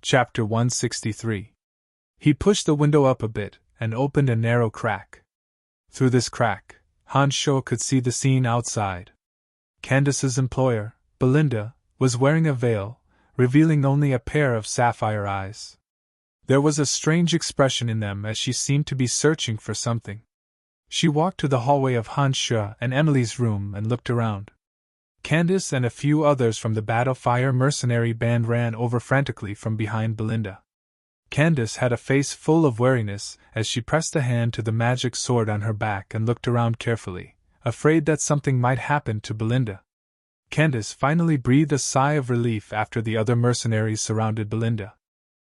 Chapter 163. He pushed the window up a bit and opened a narrow crack. Through this crack, Hanshaw could see the scene outside. Candace's employer, Belinda, was wearing a veil, revealing only a pair of sapphire eyes. There was a strange expression in them as she seemed to be searching for something. She walked to the hallway of Hanshaw and Emily's room and looked around. Candace and a few others from the Battlefire mercenary band ran over frantically from behind Belinda. Candace had a face full of wariness as she pressed a hand to the magic sword on her back and looked around carefully, afraid that something might happen to Belinda. Candace finally breathed a sigh of relief after the other mercenaries surrounded Belinda.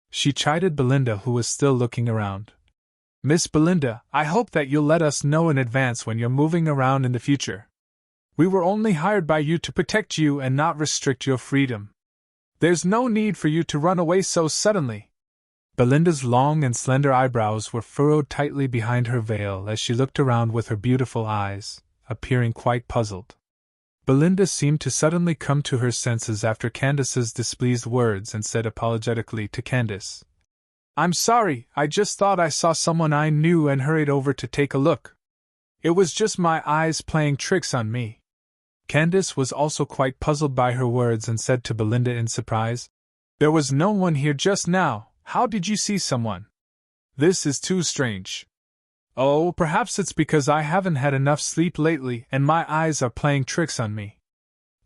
She chided Belinda, who was still looking around. "Miss Belinda, I hope that you'll let us know in advance when you're moving around in the future. We were only hired by you to protect you and not restrict your freedom. There's no need for you to run away so suddenly." Belinda's long and slender eyebrows were furrowed tightly behind her veil as she looked around with her beautiful eyes, appearing quite puzzled. Belinda seemed to suddenly come to her senses after Candace's displeased words and said apologetically to Candace, "I'm sorry, I just thought I saw someone I knew and hurried over to take a look. It was just my eyes playing tricks on me." Candace was also quite puzzled by her words and said to Belinda in surprise, "There was no one here just now. How did you see someone? This is too strange." "Oh, perhaps it's because I haven't had enough sleep lately and my eyes are playing tricks on me.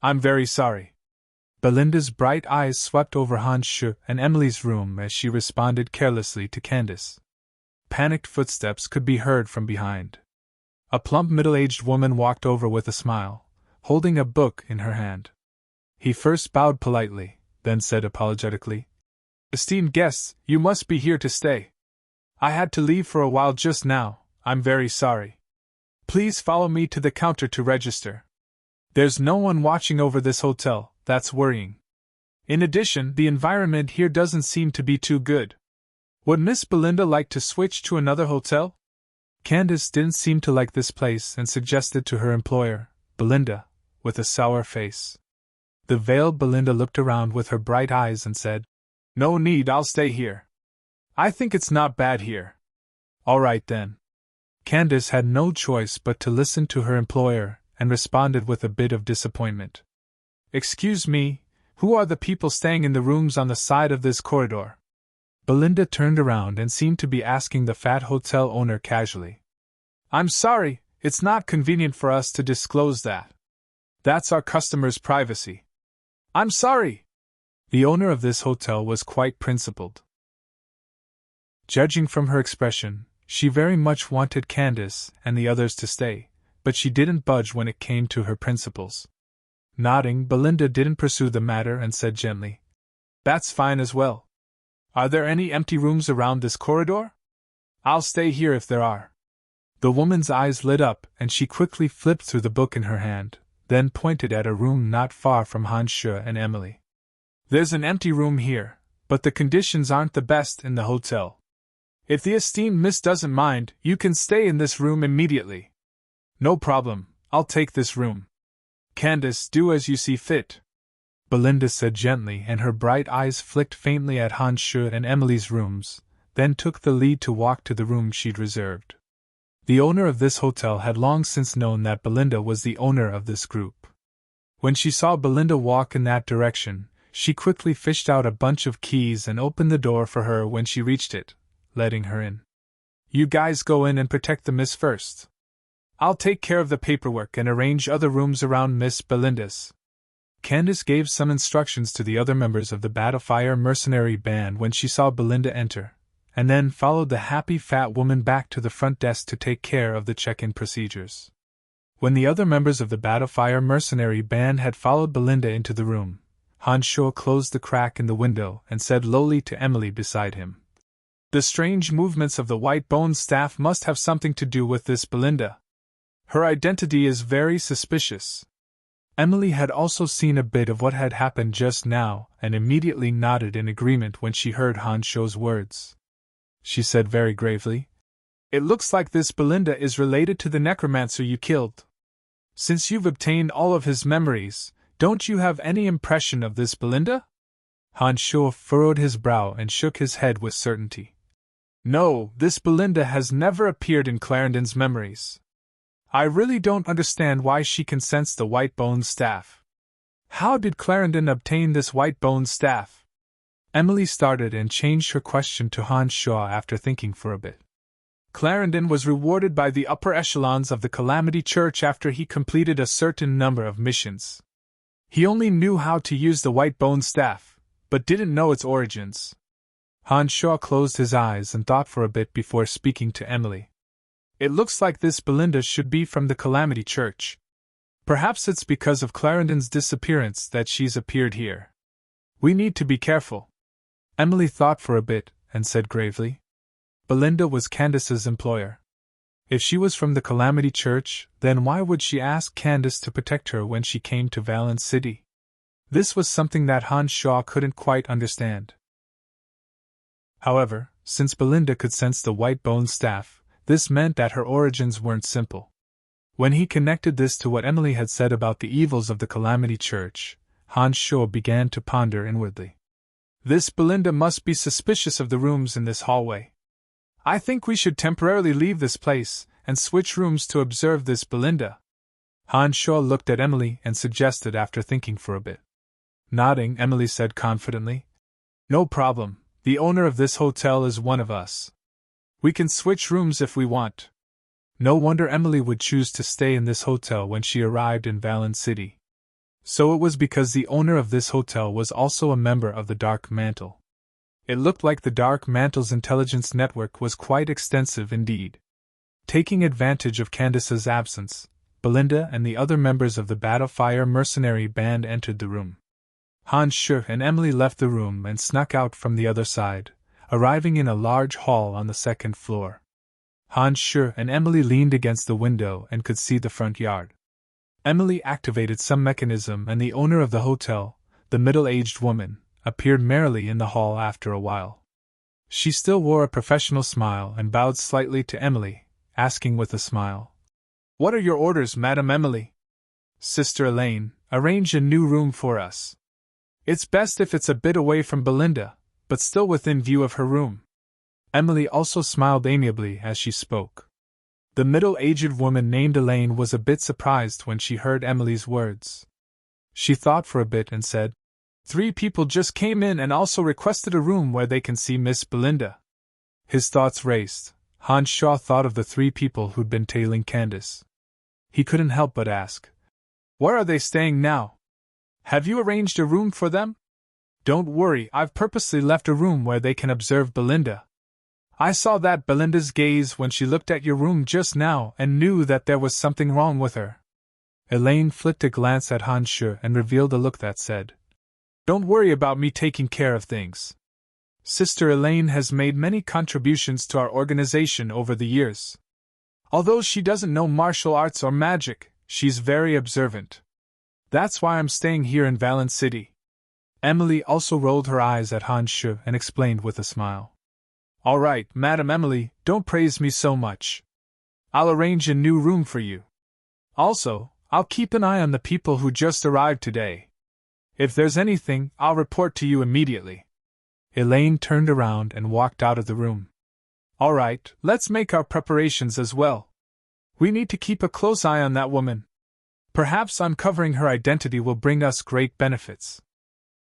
I'm very sorry." Belinda's bright eyes swept over Hanshaw and Emily's room as she responded carelessly to Candace. Panicked footsteps could be heard from behind. A plump middle-aged woman walked over with a smile, holding a book in her hand. He first bowed politely, then said apologetically, "Esteemed guests, you must be here to stay. I had to leave for a while just now. I'm very sorry. Please follow me to the counter to register. There's no one watching over this hotel, that's worrying. In addition, the environment here doesn't seem to be too good. Would Miss Belinda like to switch to another hotel?" Candace didn't seem to like this place and suggested to her employer, Belinda, with a sour face. The veiled Belinda looked around with her bright eyes and said, "No need, I'll stay here. I think it's not bad here." "All right then." Candace had no choice but to listen to her employer and responded with a bit of disappointment. "Excuse me, who are the people staying in the rooms on the side of this corridor?" Belinda turned around and seemed to be asking the fat hotel owner casually. "I'm sorry, it's not convenient for us to disclose that. That's our customers' privacy." "I'm sorry." The owner of this hotel was quite principled. Judging from her expression, she very much wanted Candace and the others to stay, but she didn't budge when it came to her principles. Nodding, Belinda didn't pursue the matter and said gently, "That's fine as well. Are there any empty rooms around this corridor? I'll stay here if there are." The woman's eyes lit up and she quickly flipped through the book in her hand, then pointed at a room not far from Hanshaw and Emily. "There's an empty room here, but the conditions aren't the best in the hotel. If the esteemed miss doesn't mind, you can stay in this room immediately." "No problem, I'll take this room." "Candace, do as you see fit," Belinda said gently, and her bright eyes flicked faintly at Hanshaw and Emily's rooms, then took the lead to walk to the room she'd reserved. The owner of this hotel had long since known that Belinda was the owner of this group. When she saw Belinda walk in that direction, she quickly fished out a bunch of keys and opened the door for her when she reached it, letting her in. "You guys go in and protect the miss first. I'll take care of the paperwork and arrange other rooms around Miss Belinda's." Candace gave some instructions to the other members of the Battlefire mercenary band when she saw Belinda enter, and then followed the happy fat woman back to the front desk to take care of the check-in procedures. When the other members of the Battlefire mercenary band had followed Belinda into the room, Hanshaw closed the crack in the window and said lowly to Emily beside him, "The strange movements of the White-Bones staff must have something to do with this Belinda. Her identity is very suspicious." Emily had also seen a bit of what had happened just now and immediately nodded in agreement when she heard Hanshaw's words. She said very gravely, "It looks like this Belinda is related to the necromancer you killed. Since you've obtained all of his memories, don't you have any impression of this Belinda?" Han Sho furrowed his brow and shook his head with certainty. No, this Belinda has never appeared in Clarendon's memories. I really don't understand why she can sense the white bone staff. How did Clarendon obtain this white bone staff? Emily started and changed her question to Han Shaw after thinking for a bit. Clarendon was rewarded by the upper echelons of the Calamity Church after he completed a certain number of missions. He only knew how to use the white bone staff, but didn't know its origins. Han Shaw closed his eyes and thought for a bit before speaking to Emily. It looks like this Belinda should be from the Calamity Church. Perhaps it's because of Clarendon's disappearance that she's appeared here. We need to be careful. Emily thought for a bit and said gravely, Belinda was Candace's employer. If she was from the Calamity Church, then why would she ask Candace to protect her when she came to Valence City? This was something that Han Shaw couldn't quite understand. However, since Belinda could sense the white bone staff, this meant that her origins weren't simple. When he connected this to what Emily had said about the evils of the Calamity Church, Han Shaw began to ponder inwardly. This Belinda must be suspicious of the rooms in this hallway. I think we should temporarily leave this place and switch rooms to observe this Belinda. Han Shaw looked at Emily and suggested after thinking for a bit. Nodding, Emily said confidently, No problem, the owner of this hotel is one of us. We can switch rooms if we want. No wonder Emily would choose to stay in this hotel when she arrived in Valence City. So it was because the owner of this hotel was also a member of the Dark Mantle. It looked like the Dark Mantle's intelligence network was quite extensive indeed. Taking advantage of Candace's absence, Belinda and the other members of the Battlefire mercenary band entered the room. Han Shu and Emily left the room and snuck out from the other side, arriving in a large hall on the second floor. Han Shu and Emily leaned against the window and could see the front yard. Emily activated some mechanism and the owner of the hotel, the middle-aged woman, appeared merrily in the hall after a while. She still wore a professional smile and bowed slightly to Emily, asking with a smile, What are your orders, Madam Emily? Sister Elaine, arrange a new room for us. It's best if it's a bit away from Belinda, but still within view of her room. Emily also smiled amiably as she spoke. The middle-aged woman named Elaine was a bit surprised when she heard Emily's words. She thought for a bit and said, 3 people just came in and also requested a room where they can see Miss Belinda. His thoughts raced. Han Shaw thought of the 3 people who'd been tailing Candace. He couldn't help but ask, Where are they staying now? Have you arranged a room for them? Don't worry, I've purposely left a room where they can observe Belinda. I saw that Belinda's gaze when she looked at your room just now and knew that there was something wrong with her. Elaine flicked a glance at Han Shu and revealed a look that said, Don't worry about me taking care of things. Sister Elaine has made many contributions to our organization over the years. Although she doesn't know martial arts or magic, she's very observant. That's why I'm staying here in Valence City. Emily also rolled her eyes at Han Shu and explained with a smile. All right, Madam Emily, don't praise me so much. I'll arrange a new room for you. Also, I'll keep an eye on the people who just arrived today. If there's anything, I'll report to you immediately. Elaine turned around and walked out of the room. All right, let's make our preparations as well. We need to keep a close eye on that woman. Perhaps uncovering her identity will bring us great benefits,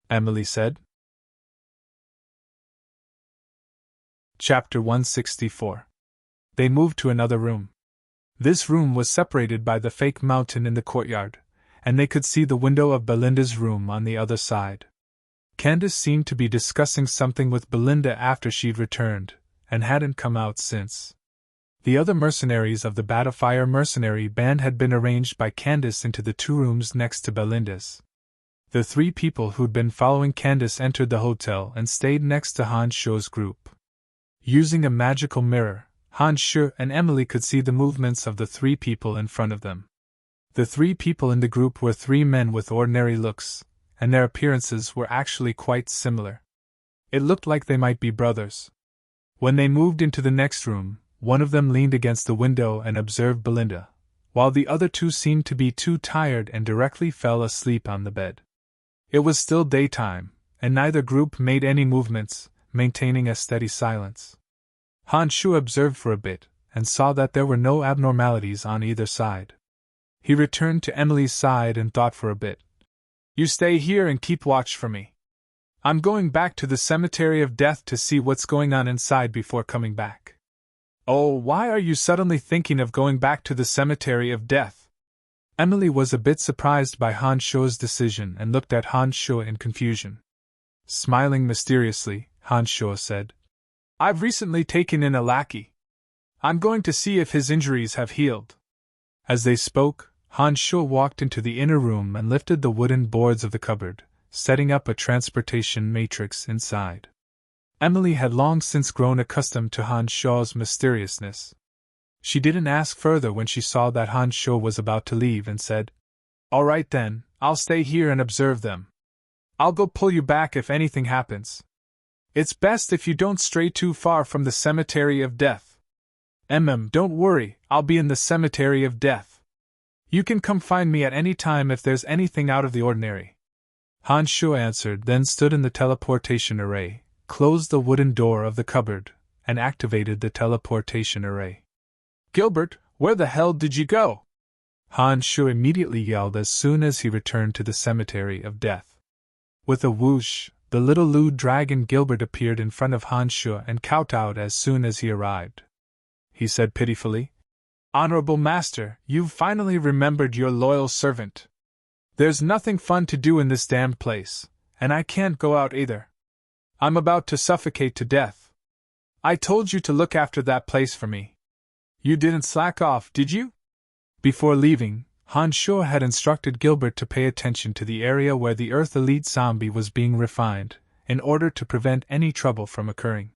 Emily said. Chapter 164. They moved to another room. This room was separated by the fake mountain in the courtyard, and they could see the window of Belinda's room on the other side. Candace seemed to be discussing something with Belinda after she'd returned, and hadn't come out since. The other mercenaries of the Battlefire mercenary band had been arranged by Candace into the 2 rooms next to Belinda's. The 3 people who'd been following Candace entered the hotel and stayed next to Han Shu's group. Using a magical mirror, Han Shu and Emily could see the movements of the 3 people in front of them. The 3 people in the group were 3 men with ordinary looks, and their appearances were actually quite similar. It looked like they might be brothers. When they moved into the next room, one of them leaned against the window and observed Belinda, while the other 2 seemed to be too tired and directly fell asleep on the bed. It was still daytime, and neither group made any movements, maintaining a steady silence. Han Shu observed for a bit, and saw that there were no abnormalities on either side. He returned to Emily's side and thought for a bit. You stay here and keep watch for me. I'm going back to the Cemetery of Death to see what's going on inside before coming back. Oh, why are you suddenly thinking of going back to the Cemetery of Death? Emily was a bit surprised by Han Shu's decision and looked at Han Shu in confusion. Smiling mysteriously, Han Shu said, I've recently taken in a lackey. I'm going to see if his injuries have healed. As they spoke, Han Shu walked into the inner room and lifted the wooden boards of the cupboard, setting up a transportation matrix inside. Emily had long since grown accustomed to Han Shu's mysteriousness. She didn't ask further when she saw that Han Shu was about to leave and said, All right then, I'll stay here and observe them. I'll go pull you back if anything happens. It's best if you don't stray too far from the Cemetery of Death. Don't worry, I'll be in the Cemetery of Death. You can come find me at any time if there's anything out of the ordinary. Han Shu answered, then stood in the teleportation array, closed the wooden door of the cupboard, and activated the teleportation array. Gilbert, where the hell did you go? Han Shu immediately yelled as soon as he returned to the Cemetery of Death. With a whoosh, the little Lu dragon Gilbert appeared in front of Han Shu and kowtowed as soon as he arrived. He said pitifully, Honorable Master, you've finally remembered your loyal servant. There's nothing fun to do in this damned place, and I can't go out either. I'm about to suffocate to death. I told you to look after that place for me. You didn't slack off, did you? Before leaving, Han Shu had instructed Gilbert to pay attention to the area where the Earth Elite Zombie was being refined, in order to prevent any trouble from occurring.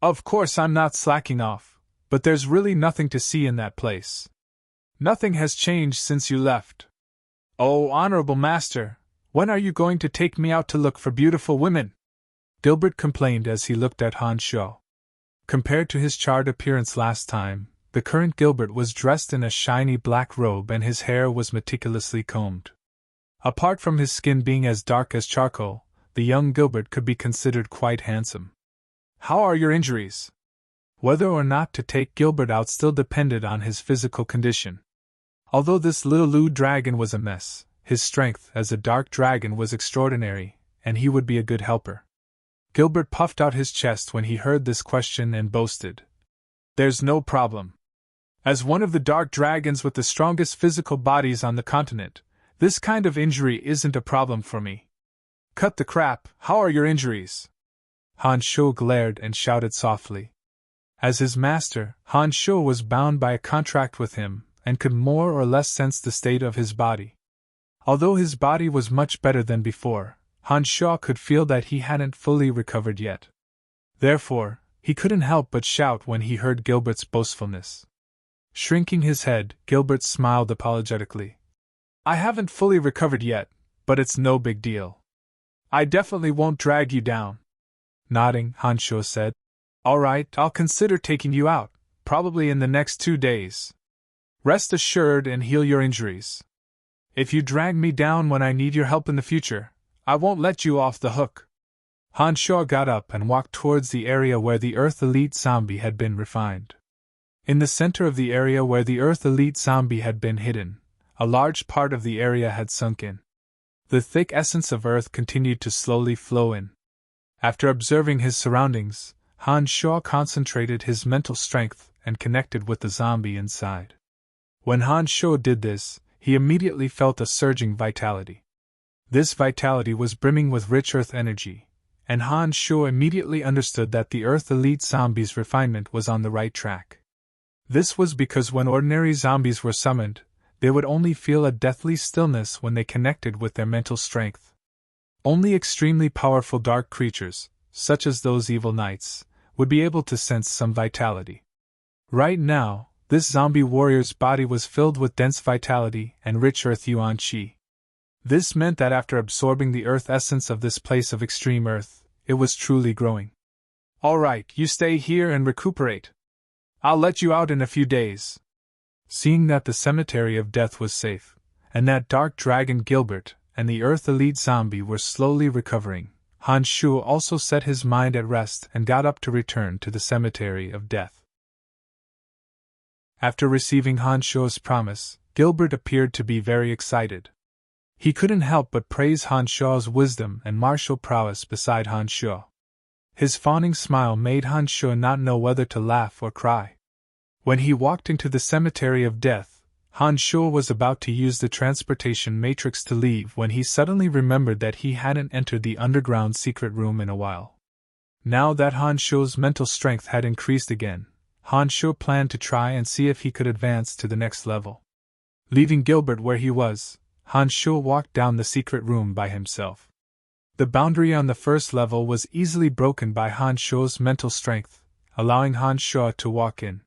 Of course I'm not slacking off, but there's really nothing to see in that place. Nothing has changed since you left. Oh, Honorable Master, when are you going to take me out to look for beautiful women? Gilbert complained as he looked at Han Shu. Compared to his charred appearance last time, the current Gilbert was dressed in a shiny black robe and his hair was meticulously combed. Apart from his skin being as dark as charcoal, the young Gilbert could be considered quite handsome. How are your injuries? Whether or not to take Gilbert out still depended on his physical condition. Although this little Lu dragon was a mess, his strength as a dark dragon was extraordinary, and he would be a good helper. Gilbert puffed out his chest when he heard this question and boasted, There's no problem. As one of the dark dragons with the strongest physical bodies on the continent, this kind of injury isn't a problem for me. Cut the crap, how are your injuries? Han Shu glared and shouted softly. As his master, Han Shu was bound by a contract with him, and could more or less sense the state of his body. Although his body was much better than before, Han Shu could feel that he hadn't fully recovered yet. Therefore, he couldn't help but shout when he heard Gilbert's boastfulness. Shrinking his head, Gilbert smiled apologetically. I haven't fully recovered yet, but it's no big deal. I definitely won't drag you down. Nodding, Han Shu said, All right, I'll consider taking you out, probably in the next 2 days. Rest assured and heal your injuries. If you drag me down when I need your help in the future, I won't let you off the hook. Han Shu got up and walked towards the area where the Earth Elite Zombie had been refined. In the center of the area where the Earth Elite Zombie had been hidden, a large part of the area had sunk in. The thick essence of Earth continued to slowly flow in. After observing his surroundings, Han Shu concentrated his mental strength and connected with the zombie inside. When Han Shu did this, he immediately felt a surging vitality. This vitality was brimming with rich Earth energy, and Han Shu immediately understood that the Earth Elite Zombie's refinement was on the right track. This was because when ordinary zombies were summoned, they would only feel a deathly stillness when they connected with their mental strength. Only extremely powerful dark creatures, such as those evil knights, would be able to sense some vitality. Right now, this zombie warrior's body was filled with dense vitality and rich earth yuan qi. This meant that after absorbing the earth essence of this place of extreme earth, it was truly growing. All right, you stay here and recuperate. I'll let you out in a few days. Seeing that the Cemetery of Death was safe, and that dark dragon Gilbert, and the Earth Elite zombie were slowly recovering, Han Shuo also set his mind at rest and got up to return to the cemetery of death. After receiving Han Shuo's promise, Gilbert appeared to be very excited. He couldn't help but praise Han Shuo's wisdom and martial prowess beside Han Shuo. His fawning smile made Han Shuo not know whether to laugh or cry. When he walked into the cemetery of death, Han Shuo was about to use the transportation matrix to leave when he suddenly remembered that he hadn't entered the underground secret room in a while. Now that Han Shuo's mental strength had increased again, Han Shuo planned to try and see if he could advance to the next level. Leaving Gilbert where he was, Han Shuo walked down the secret room by himself. The boundary on the first level was easily broken by Han Shuo's mental strength, allowing Han Shuo to walk in.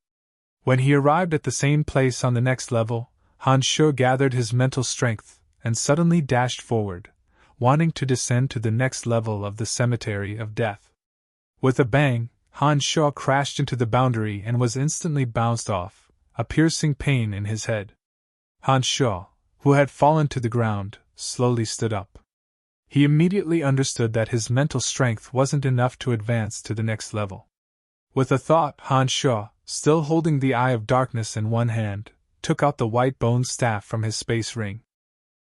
When he arrived at the same place on the next level, Han Shuo gathered his mental strength and suddenly dashed forward, wanting to descend to the next level of the cemetery of death. With a bang, Han Shuo crashed into the boundary and was instantly bounced off, a piercing pain in his head. Han Shuo, who had fallen to the ground, slowly stood up. He immediately understood that his mental strength wasn't enough to advance to the next level. With a thought, Han Shuo, still holding the Eye of Darkness in one hand, took out the white bone staff from his space ring.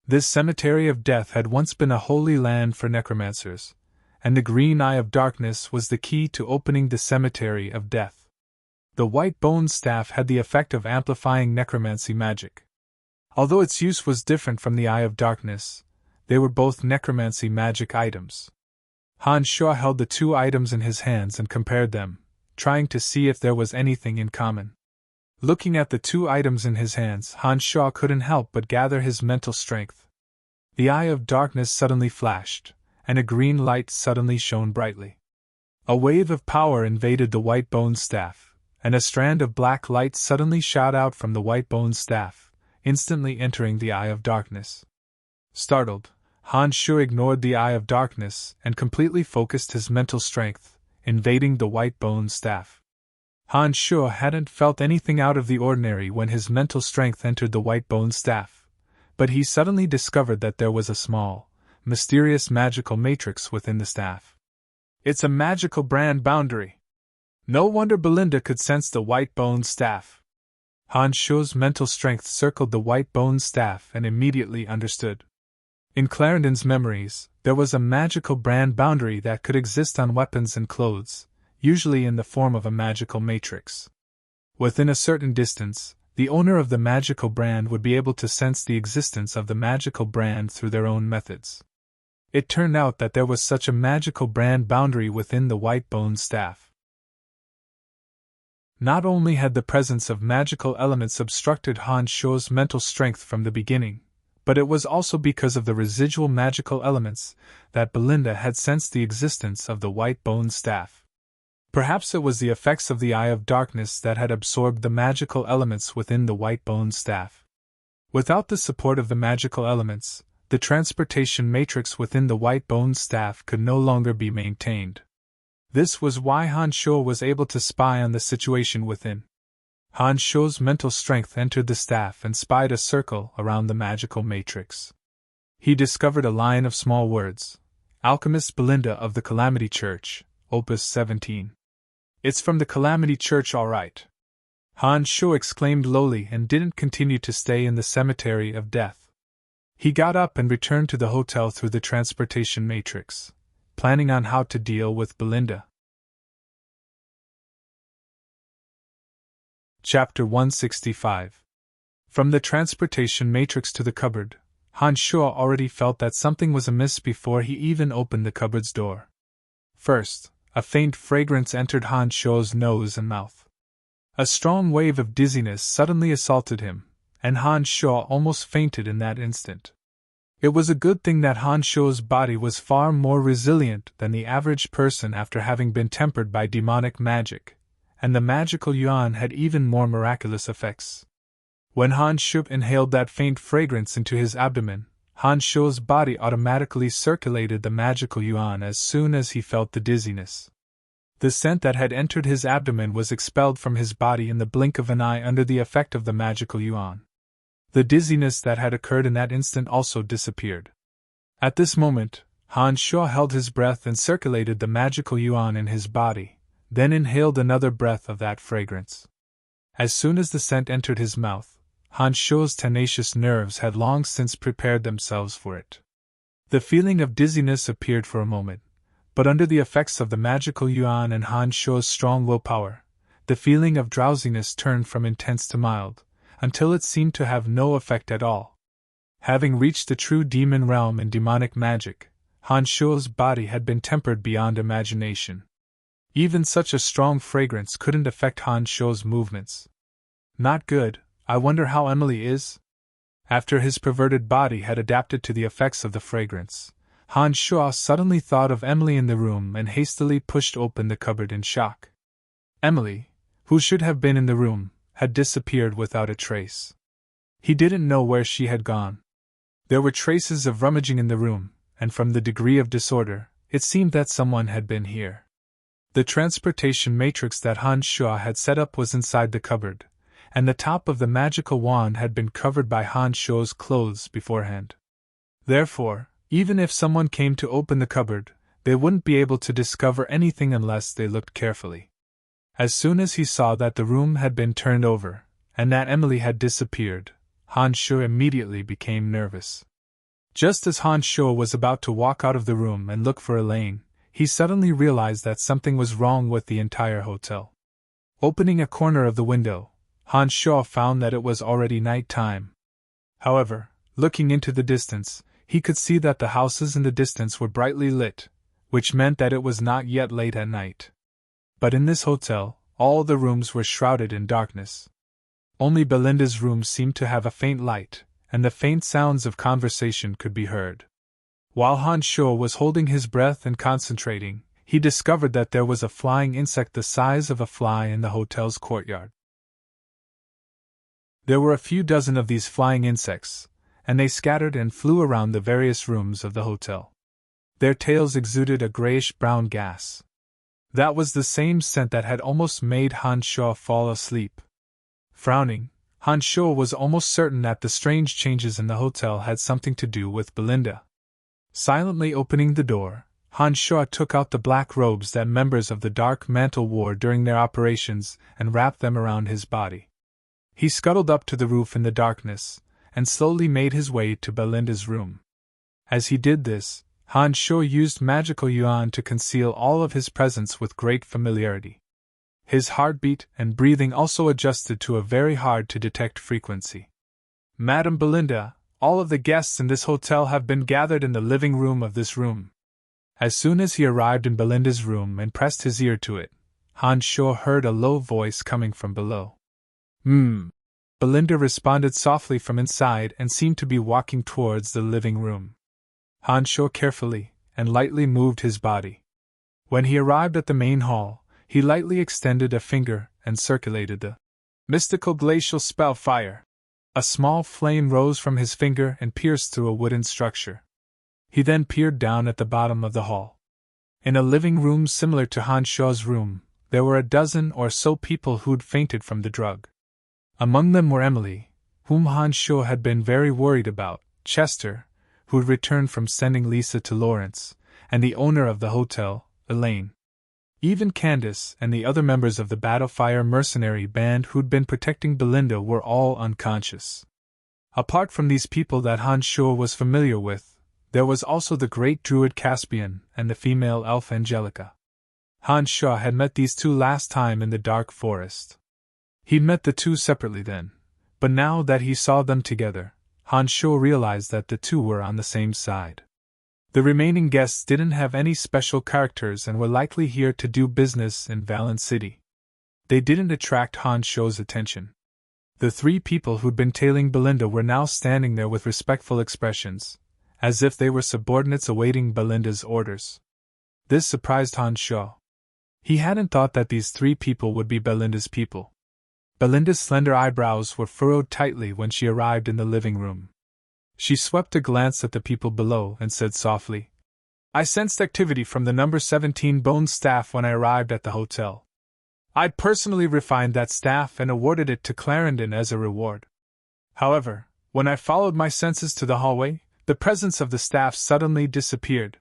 This cemetery of death had once been a holy land for necromancers, and the green Eye of Darkness was the key to opening the cemetery of death. The white bone staff had the effect of amplifying necromancy magic. Although its use was different from the Eye of Darkness, they were both necromancy magic items. Han Shuo held the two items in his hands and compared them, trying to see if there was anything in common. Looking at the two items in his hands, Han Shuo couldn't help but gather his mental strength. The Eye of Darkness suddenly flashed, and a green light suddenly shone brightly. A wave of power invaded the white bone staff, and a strand of black light suddenly shot out from the white bone staff, instantly entering the Eye of Darkness. Startled, Han Shuo ignored the Eye of Darkness and completely focused his mental strength, invading the white bone staff. Han Shuo hadn't felt anything out of the ordinary when his mental strength entered the white bone staff, but he suddenly discovered that there was a small, mysterious magical matrix within the staff. It's a magical brand boundary. No wonder Belinda could sense the white bone staff. Han Shuo's mental strength circled the white bone staff and immediately understood. In Clarendon's memories, there was a magical brand boundary that could exist on weapons and clothes, usually in the form of a magical matrix. Within a certain distance, the owner of the magical brand would be able to sense the existence of the magical brand through their own methods. It turned out that there was such a magical brand boundary within the white bone staff. Not only had the presence of magical elements obstructed Han Shuo's mental strength from the beginning, but it was also because of the residual magical elements that Belinda had sensed the existence of the white bone staff. Perhaps it was the effects of the Eye of Darkness that had absorbed the magical elements within the white bone staff. Without the support of the magical elements, the transportation matrix within the white bone staff could no longer be maintained. This was why Han Shuo was able to spy on the situation within. Han Shuo's mental strength entered the staff and spied a circle around the magical matrix. He discovered a line of small words: Alchemist Belinda of the Calamity Church, Opus 17. It's from the Calamity Church, all right. Han Shuo exclaimed lowly and didn't continue to stay in the cemetery of death. He got up and returned to the hotel through the transportation matrix, planning on how to deal with Belinda. Chapter 165. From the transportation matrix to the cupboard, Han Shuo already felt that something was amiss before he even opened the cupboard's door. First, a faint fragrance entered Han Shuo's nose and mouth. A strong wave of dizziness suddenly assaulted him, and Han Shuo almost fainted in that instant. It was a good thing that Han Shuo's body was far more resilient than the average person after having been tempered by demonic magic, and the magical yuan had even more miraculous effects. When Han Shuo inhaled that faint fragrance into his abdomen, Han Shuo's body automatically circulated the magical yuan as soon as he felt the dizziness. The scent that had entered his abdomen was expelled from his body in the blink of an eye under the effect of the magical yuan. The dizziness that had occurred in that instant also disappeared. At this moment, Han Shuo held his breath and circulated the magical yuan in his body, then inhaled another breath of that fragrance. As soon as the scent entered his mouth, Han Shuo's tenacious nerves had long since prepared themselves for it. The feeling of dizziness appeared for a moment, but under the effects of the magical yuan and Han Shuo's strong willpower, the feeling of drowsiness turned from intense to mild, until it seemed to have no effect at all. Having reached the true demon realm in demonic magic, Han Shuo's body had been tempered beyond imagination. Even such a strong fragrance couldn't affect Han Shuo's movements. Not good. I wonder how Emily is? After his perverted body had adapted to the effects of the fragrance, Han Shuo suddenly thought of Emily in the room and hastily pushed open the cupboard in shock. Emily, who should have been in the room, had disappeared without a trace. He didn't know where she had gone. There were traces of rummaging in the room, and from the degree of disorder, it seemed that someone had been here. The transportation matrix that Han Shuo had set up was inside the cupboard, and the top of the magical wand had been covered by Han Shuo's clothes beforehand. Therefore, even if someone came to open the cupboard, they wouldn't be able to discover anything unless they looked carefully. As soon as he saw that the room had been turned over, and that Emily had disappeared, Han Shuo immediately became nervous. Just as Han Shuo was about to walk out of the room and look for Elaine, he suddenly realized that something was wrong with the entire hotel. Opening a corner of the window, Han Shuo found that it was already night time. However, looking into the distance, he could see that the houses in the distance were brightly lit, which meant that it was not yet late at night. But in this hotel, all the rooms were shrouded in darkness. Only Belinda's room seemed to have a faint light, and the faint sounds of conversation could be heard. While Han Shuo was holding his breath and concentrating, he discovered that there was a flying insect the size of a fly in the hotel's courtyard. There were a few dozen of these flying insects, and they scattered and flew around the various rooms of the hotel. Their tails exuded a grayish-brown gas. That was the same scent that had almost made Han Shuo fall asleep. Frowning, Han Shuo was almost certain that the strange changes in the hotel had something to do with Belinda. Silently opening the door, Han Shuo took out the black robes that members of the Dark Mantle wore during their operations and wrapped them around his body. He scuttled up to the roof in the darkness, and slowly made his way to Belinda's room. As he did this, Han Shuo used magical yuan to conceal all of his presence with great familiarity. His heartbeat and breathing also adjusted to a very hard-to-detect frequency. "Madam Belinda, all of the guests in this hotel have been gathered in the living room of this room." As soon as he arrived in Belinda's room and pressed his ear to it, Han Shuo heard a low voice coming from below. Belinda responded softly from inside and seemed to be walking towards the living room. Han Shuo carefully and lightly moved his body. When he arrived at the main hall, he lightly extended a finger and circulated the mystical glacial spell fire. A small flame rose from his finger and pierced through a wooden structure. He then peered down at the bottom of the hall. In a living room similar to Han Shuo's room, there were a dozen or so people who'd fainted from the drug. Among them were Emily, whom Han Shuo had been very worried about, Chester, who'd returned from sending Lisa to Lawrence, and the owner of the hotel, Elaine. Even Candace and the other members of the Battlefire mercenary band who'd been protecting Belinda were all unconscious. Apart from these people that Han Shuo was familiar with, there was also the great druid Caspian and the female elf Angelica. Han Shuo had met these two last time in the dark forest. He'd met the two separately then, but now that he saw them together, Han Shuo realized that the two were on the same side. The remaining guests didn't have any special characters and were likely here to do business in Valen City. They didn't attract Han Shuo's attention. The three people who'd been tailing Belinda were now standing there with respectful expressions, as if they were subordinates awaiting Belinda's orders. This surprised Han Shuo. He hadn't thought that these three people would be Belinda's people. Belinda's slender eyebrows were furrowed tightly when she arrived in the living room. She swept a glance at the people below and said softly, "I sensed activity from the number 17 Bone staff when I arrived at the hotel. I'd personally refined that staff and awarded it to Clarendon as a reward. However, when I followed my senses to the hallway, the presence of the staff suddenly disappeared.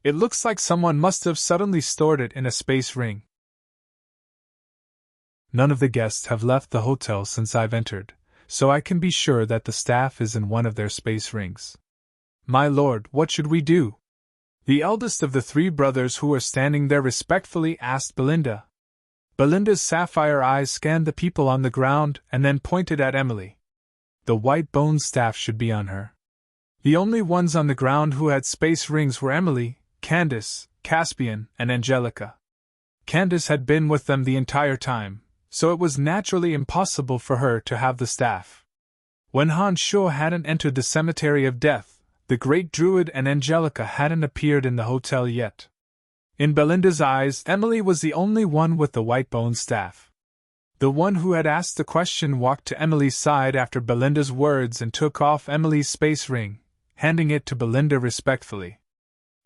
It looks like someone must have suddenly stored it in a space ring. None of the guests have left the hotel since I've entered, so I can be sure that the staff is in one of their space rings. My lord, what should we do? The eldest of the three brothers who were standing there respectfully asked Belinda. Belinda's sapphire eyes scanned the people on the ground and then pointed at Emily. The white bone staff should be on her. The only ones on the ground who had space rings were Emily, Candace, Caspian, and Angelica. Candace had been with them the entire time, so it was naturally impossible for her to have the staff. When Han Sho hadn't entered the cemetery of death, the great druid and Angelica hadn't appeared in the hotel yet. In Belinda's eyes, Emily was the only one with the white bone staff. The one who had asked the question walked to Emily's side after Belinda's words and took off Emily's space ring, handing it to Belinda respectfully.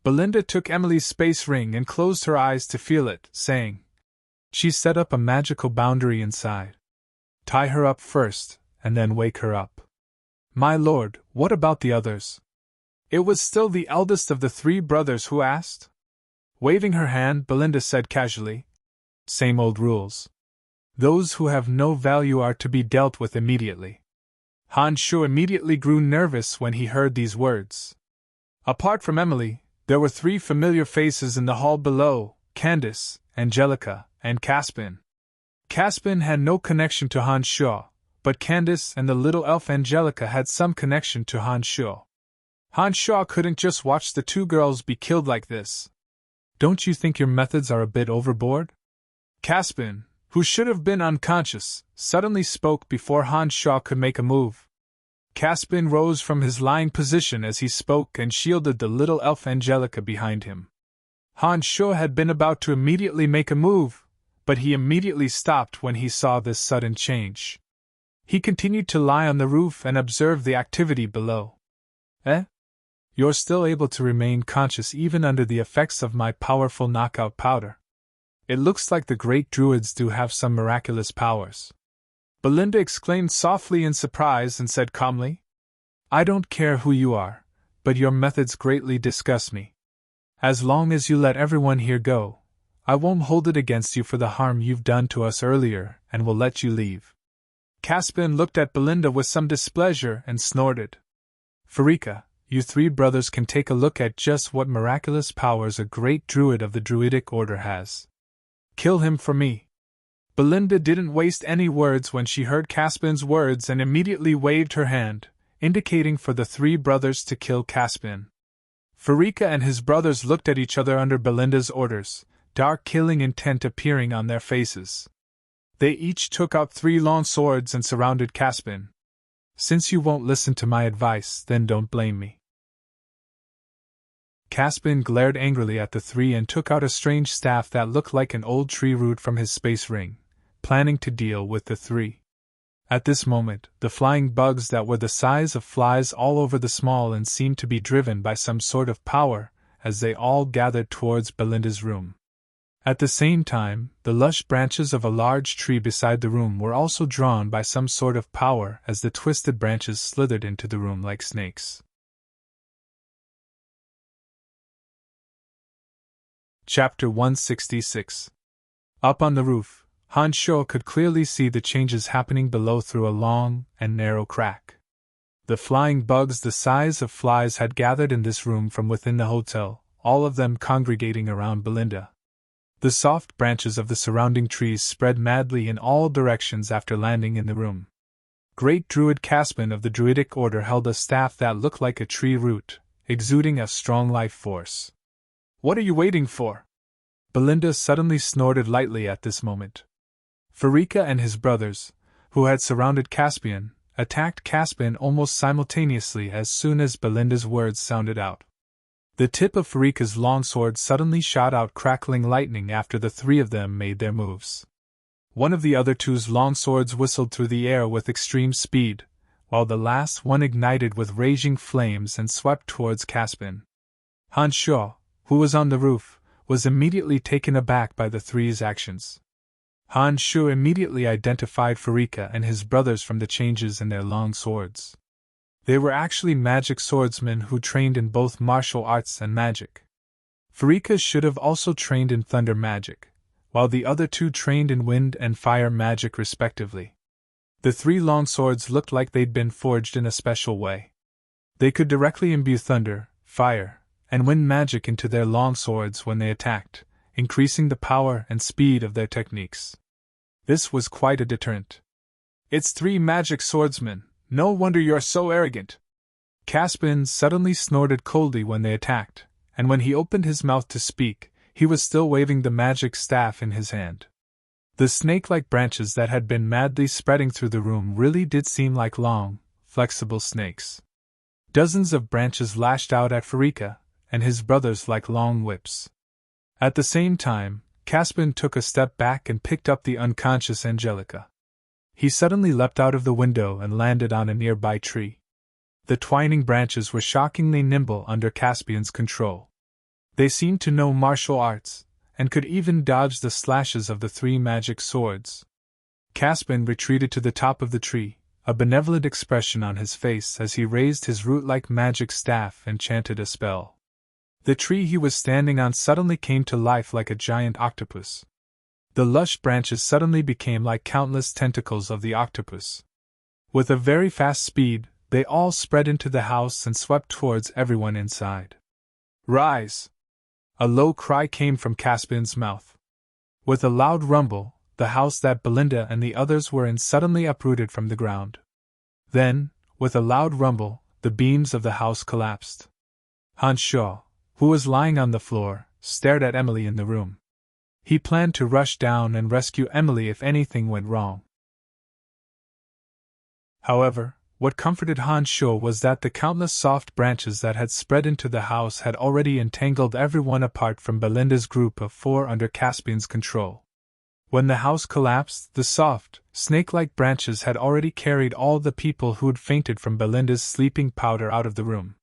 Belinda took Emily's space ring and closed her eyes to feel it, saying, "She set up a magical boundary inside. Tie her up first, and then wake her up." "My lord, what about the others?" It was still the eldest of the three brothers who asked. Waving her hand, Belinda said casually, "Same old rules. Those who have no value are to be dealt with immediately." Han Shu immediately grew nervous when he heard these words. Apart from Emily, there were three familiar faces in the hall below: Candace, Angelica, and Caspian. Caspian had no connection to Han Shu, but Candace and the little elf Angelica had some connection to Han Shu. Han Shu couldn't just watch the two girls be killed like this. "Don't you think your methods are a bit overboard?" Caspian, who should have been unconscious, suddenly spoke before Han Shu could make a move. Caspian rose from his lying position as he spoke and shielded the little elf Angelica behind him. Han Shu had been about to immediately make a move, but he immediately stopped when he saw this sudden change. He continued to lie on the roof and observe the activity below. "Eh? You're still able to remain conscious even under the effects of my powerful knockout powder. It looks like the great druids do have some miraculous powers." Belinda exclaimed softly in surprise and said calmly, "I don't care who you are, but your methods greatly disgust me. As long as you let everyone here go, I won't hold it against you for the harm you've done to us earlier and will let you leave." Caspian looked at Belinda with some displeasure and snorted. "Farika, you three brothers can take a look at just what miraculous powers a great druid of the druidic order has. Kill him for me." Belinda didn't waste any words when she heard Caspian's words and immediately waved her hand, indicating for the three brothers to kill Caspian. Farika and his brothers looked at each other under Belinda's orders, dark killing intent appearing on their faces. They each took out 3 long swords and surrounded Caspian. "Since you won't listen to my advice, then don't blame me." Caspian glared angrily at the three and took out a strange staff that looked like an old tree root from his space ring, planning to deal with the three. At this moment, the flying bugs that were the size of flies all over the small and seemed to be driven by some sort of power, as they all gathered towards Belinda's room. At the same time, the lush branches of a large tree beside the room were also drawn by some sort of power as the twisted branches slithered into the room like snakes. Chapter 166. Up on the roof, Han Sho could clearly see the changes happening below through a long and narrow crack. The flying bugs the size of flies had gathered in this room from within the hotel, all of them congregating around Belinda. The soft branches of the surrounding trees spread madly in all directions after landing in the room. Great Druid Caspian of the Druidic Order held a staff that looked like a tree root, exuding a strong life force. "What are you waiting for?" Belinda suddenly snorted lightly at this moment. Farika and his brothers, who had surrounded Caspian, attacked Caspian almost simultaneously as soon as Belinda's words sounded out. The tip of Farika's longsword suddenly shot out crackling lightning after the three of them made their moves. One of the other two's longswords whistled through the air with extreme speed, while the last one ignited with raging flames and swept towards Caspian. Han Shu, who was on the roof, was immediately taken aback by the three's actions. Han Shu immediately identified Farika and his brothers from the changes in their long swords. They were actually magic swordsmen who trained in both martial arts and magic. Farika should have also trained in thunder magic, while the other two trained in wind and fire magic respectively. The three long swords looked like they'd been forged in a special way. They could directly imbue thunder, fire, and wind magic into their long swords when they attacked, increasing the power and speed of their techniques. This was quite a deterrent. "It's three magic swordsmen, no wonder you're so arrogant." Caspian suddenly snorted coldly when they attacked, and when he opened his mouth to speak, he was still waving the magic staff in his hand. The snake-like branches that had been madly spreading through the room really did seem like long, flexible snakes. Dozens of branches lashed out at Farika and his brothers like long whips. At the same time, Caspian took a step back and picked up the unconscious Angelica. He suddenly leapt out of the window and landed on a nearby tree. The twining branches were shockingly nimble under Caspian's control. They seemed to know martial arts, and could even dodge the slashes of the three magic swords. Caspian retreated to the top of the tree, a benevolent expression on his face as he raised his root-like magic staff and chanted a spell. The tree he was standing on suddenly came to life like a giant octopus. The lush branches suddenly became like countless tentacles of the octopus. With a very fast speed, they all spread into the house and swept towards everyone inside. "Rise!" A low cry came from Caspian's mouth. With a loud rumble, the house that Belinda and the others were in suddenly uprooted from the ground. Then, with a loud rumble, the beams of the house collapsed. Han Shaw, who was lying on the floor, stared at Emily in the room. He planned to rush down and rescue Emily if anything went wrong. However, what comforted Han Shaw was that the countless soft branches that had spread into the house had already entangled everyone apart from Belinda's group of 4 under Caspian's control. When the house collapsed, the soft, snake-like branches had already carried all the people who'd fainted from Belinda's sleeping powder out of the room.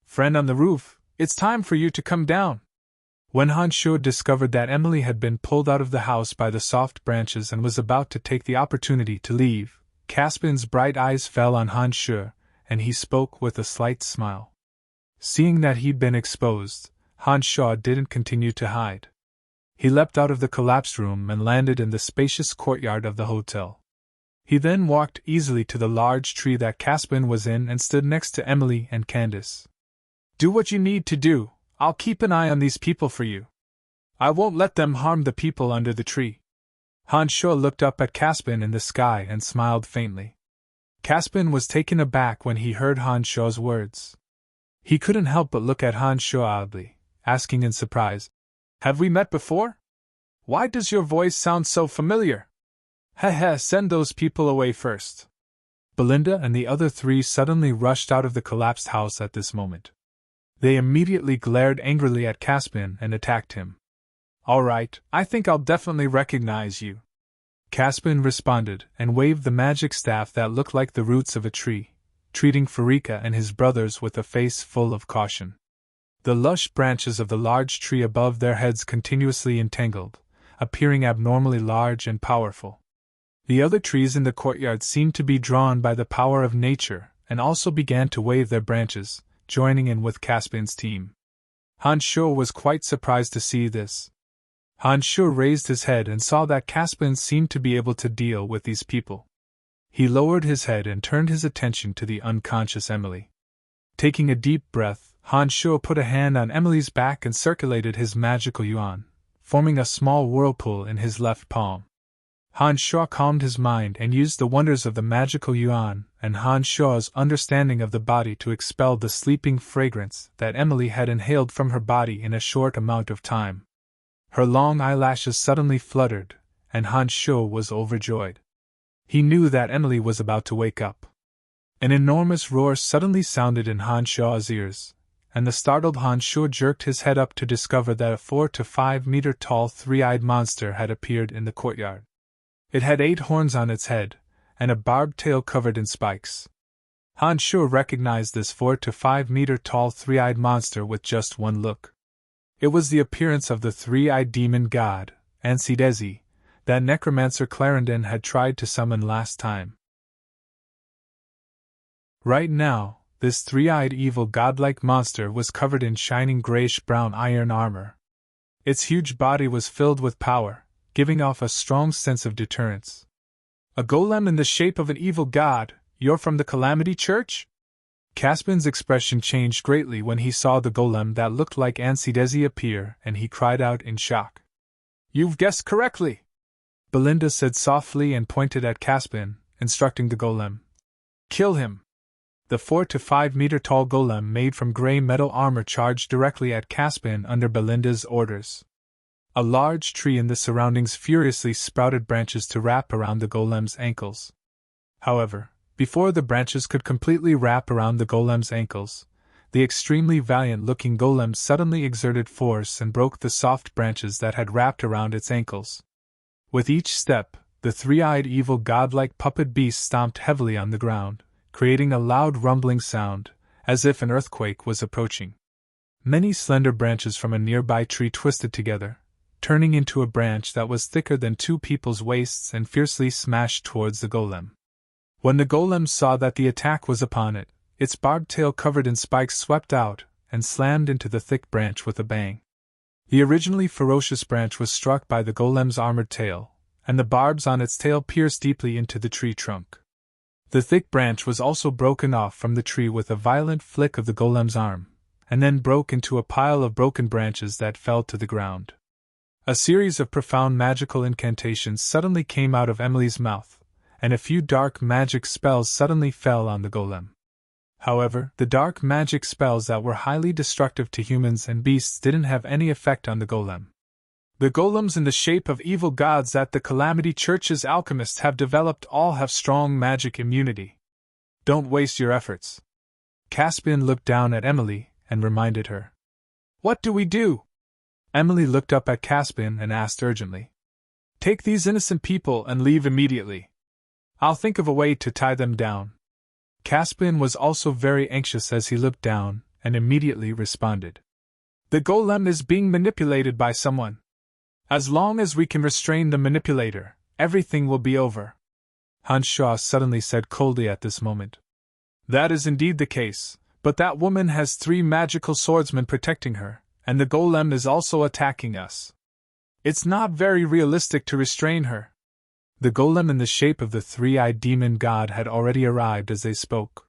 "Friend on the roof, it's time for you to come down." When Han Shaw discovered that Emily had been pulled out of the house by the soft branches and was about to take the opportunity to leave, Caspian's bright eyes fell on Han Shaw, and he spoke with a slight smile. Seeing that he'd been exposed, Han Shaw didn't continue to hide. He leapt out of the collapsed room and landed in the spacious courtyard of the hotel. He then walked easily to the large tree that Caspian was in and stood next to Emily and Candace. "Do what you need to do. I'll keep an eye on these people for you. I won't let them harm the people under the tree." Han Shaw looked up at Caspian in the sky and smiled faintly. Caspian was taken aback when he heard Han Shaw's words. He couldn't help but look at Han Shaw oddly, asking in surprise, "Have we met before? Why does your voice sound so familiar?" "Heh, send those people away first." Belinda and the other 3 suddenly rushed out of the collapsed house at this moment. They immediately glared angrily at Caspian and attacked him. "All right, I think I'll definitely recognize you," Caspian responded and waved the magic staff that looked like the roots of a tree, treating Farika and his brothers with a face full of caution. The lush branches of the large tree above their heads continuously entangled, appearing abnormally large and powerful. The other trees in the courtyard seemed to be drawn by the power of nature and also began to wave their branches, joining in with Caspian's team. Han Shaw was quite surprised to see this. Han Shaw raised his head and saw that Caspian seemed to be able to deal with these people. He lowered his head and turned his attention to the unconscious Emily. Taking a deep breath, Han Shaw put a hand on Emily's back and circulated his magical yuan, forming a small whirlpool in his left palm. Han Shaw calmed his mind and used the wonders of the magical yuan and Han Shaw's understanding of the body to expel the sleeping fragrance that Emily had inhaled from her body in a short amount of time. Her long eyelashes suddenly fluttered, and Han Shaw was overjoyed. He knew that Emily was about to wake up. An enormous roar suddenly sounded in Han Shaw's ears, and the startled Han Shaw jerked his head up to discover that a 4 to 5 meter tall 3-eyed monster had appeared in the courtyard. It had 8 horns on its head, and a barbed tail covered in spikes. Han Shaw recognized this 4 to 5 meter tall 3-eyed monster with just one look. It was the appearance of the 3-eyed demon god, Ansidezi, that necromancer Clarendon had tried to summon last time. Right now, this three-eyed evil godlike monster was covered in shining grayish-brown iron armor. Its huge body was filled with power, giving off a strong sense of deterrence. A golem in the shape of an evil god, you're from the Calamity Church? Caspin's expression changed greatly when he saw the golem that looked like Ansidesi appear, and he cried out in shock. You've guessed correctly, Belinda said softly and pointed at Caspin, instructing the golem. Kill him. The 4 to 5 meter tall golem made from gray metal armor charged directly at Caspin under Belinda's orders. A large tree in the surroundings furiously sprouted branches to wrap around the golem's ankles. However, before the branches could completely wrap around the golem's ankles, the extremely valiant-looking golem suddenly exerted force and broke the soft branches that had wrapped around its ankles. With each step, the three-eyed evil godlike puppet beast stomped heavily on the ground, creating a loud rumbling sound, as if an earthquake was approaching. Many slender branches from a nearby tree twisted together, turning into a branch that was thicker than 2 people's waists and fiercely smashed towards the golem. When the golem saw that the attack was upon it, its barbed tail covered in spikes swept out and slammed into the thick branch with a bang. The originally ferocious branch was struck by the golem's armored tail, and the barbs on its tail pierced deeply into the tree trunk. The thick branch was also broken off from the tree with a violent flick of the golem's arm, and then broke into a pile of broken branches that fell to the ground. A series of profound magical incantations suddenly came out of Emily's mouth, and a few dark magic spells suddenly fell on the golem. However, the dark magic spells that were highly destructive to humans and beasts didn't have any effect on the golem. The golems in the shape of evil gods that the Calamity Church's alchemists have developed all have strong magic immunity. Don't waste your efforts. Caspian looked down at Emily and reminded her. What do we do? Emily looked up at Caspian and asked urgently. Take these innocent people and leave immediately. I'll think of a way to tie them down. Caspian was also very anxious as he looked down, and immediately responded. The golem is being manipulated by someone. As long as we can restrain the manipulator, everything will be over. Han Shaw suddenly said coldly at this moment. That is indeed the case, but that woman has 3 magical swordsmen protecting her, and the golem is also attacking us. It's not very realistic to restrain her. The golem in the shape of the three-eyed demon god had already arrived as they spoke.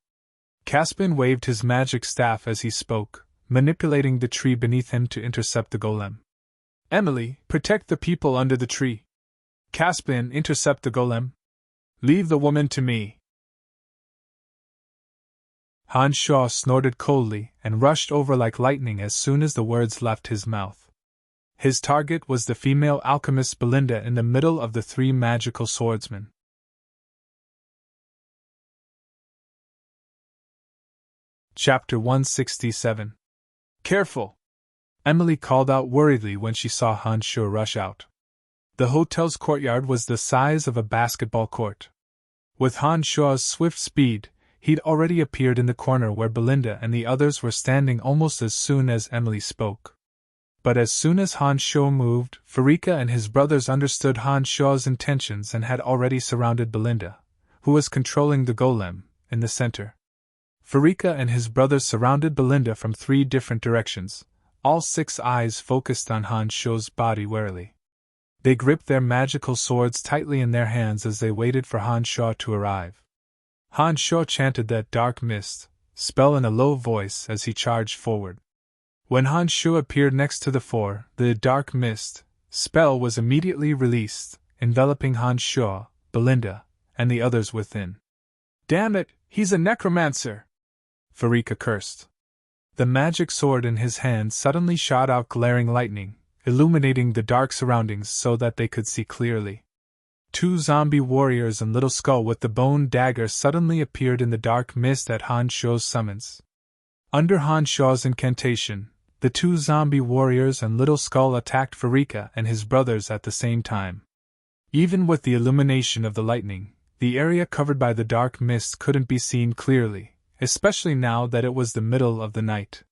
Caspian waved his magic staff as he spoke, manipulating the tree beneath him to intercept the golem. Emily, protect the people under the tree. Caspian, intercept the golem. Leave the woman to me. Han Shaw snorted coldly and rushed over like lightning as soon as the words left his mouth. His target was the female alchemist Belinda in the middle of the 3 magical swordsmen. Chapter 167. Careful! Emily called out worriedly when she saw Han Shaw rush out. The hotel's courtyard was the size of a basketball court. With Han Shaw's swift speed, he'd already appeared in the corner where Belinda and the others were standing almost as soon as Emily spoke. But as soon as Han Shaw moved, Farika and his brothers understood Han Shaw's intentions and had already surrounded Belinda, who was controlling the golem, in the center. Farika and his brothers surrounded Belinda from 3 different directions, all 6 eyes focused on Han Shaw's body warily. They gripped their magical swords tightly in their hands as they waited for Han Shaw to arrive. Han Shaw chanted that dark mist spell in a low voice as he charged forward. When Han Shaw appeared next to the 4, the dark mist spell was immediately released, enveloping Han Shaw, Belinda, and the others within. Damn it, he's a necromancer! Farika cursed. The magic sword in his hand suddenly shot out glaring lightning, illuminating the dark surroundings so that they could see clearly. 2 zombie warriors and Little Skull with the bone dagger suddenly appeared in the dark mist at Han Shaw's summons. Under Han Shaw's incantation, the 2 zombie warriors and Little Skull attacked Farika and his brothers at the same time. Even with the illumination of the lightning, the area covered by the dark mist couldn't be seen clearly, especially now that it was the middle of the night.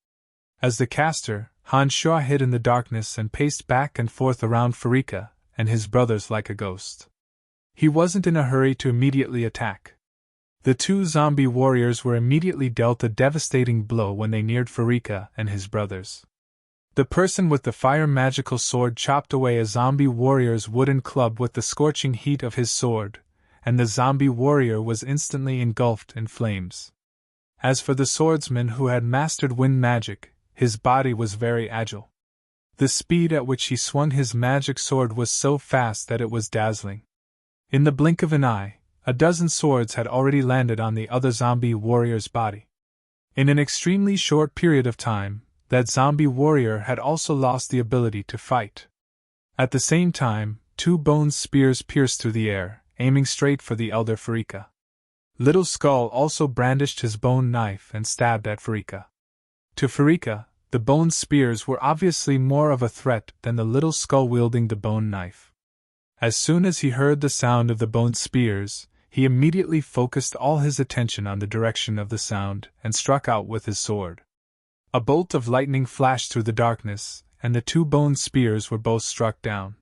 As the caster, Han Shaw hid in the darkness and paced back and forth around Farika and his brothers like a ghost. He wasn't in a hurry to immediately attack. The two zombie warriors were immediately dealt a devastating blow when they neared Farika and his brothers. The person with the fire magical sword chopped away a zombie warrior's wooden club with the scorching heat of his sword, and the zombie warrior was instantly engulfed in flames. As for the swordsman who had mastered wind magic, his body was very agile. The speed at which he swung his magic sword was so fast that it was dazzling. In the blink of an eye, a dozen swords had already landed on the other zombie warrior's body. In an extremely short period of time, that zombie warrior had also lost the ability to fight. At the same time, two bone spears pierced through the air, aiming straight for the elder Farika. Little Skull also brandished his bone knife and stabbed at Farika. To Farika, the bone spears were obviously more of a threat than the Little Skull wielding the bone knife. As soon as he heard the sound of the bone spears, he immediately focused all his attention on the direction of the sound and struck out with his sword. A bolt of lightning flashed through the darkness, and the two bone spears were both struck down.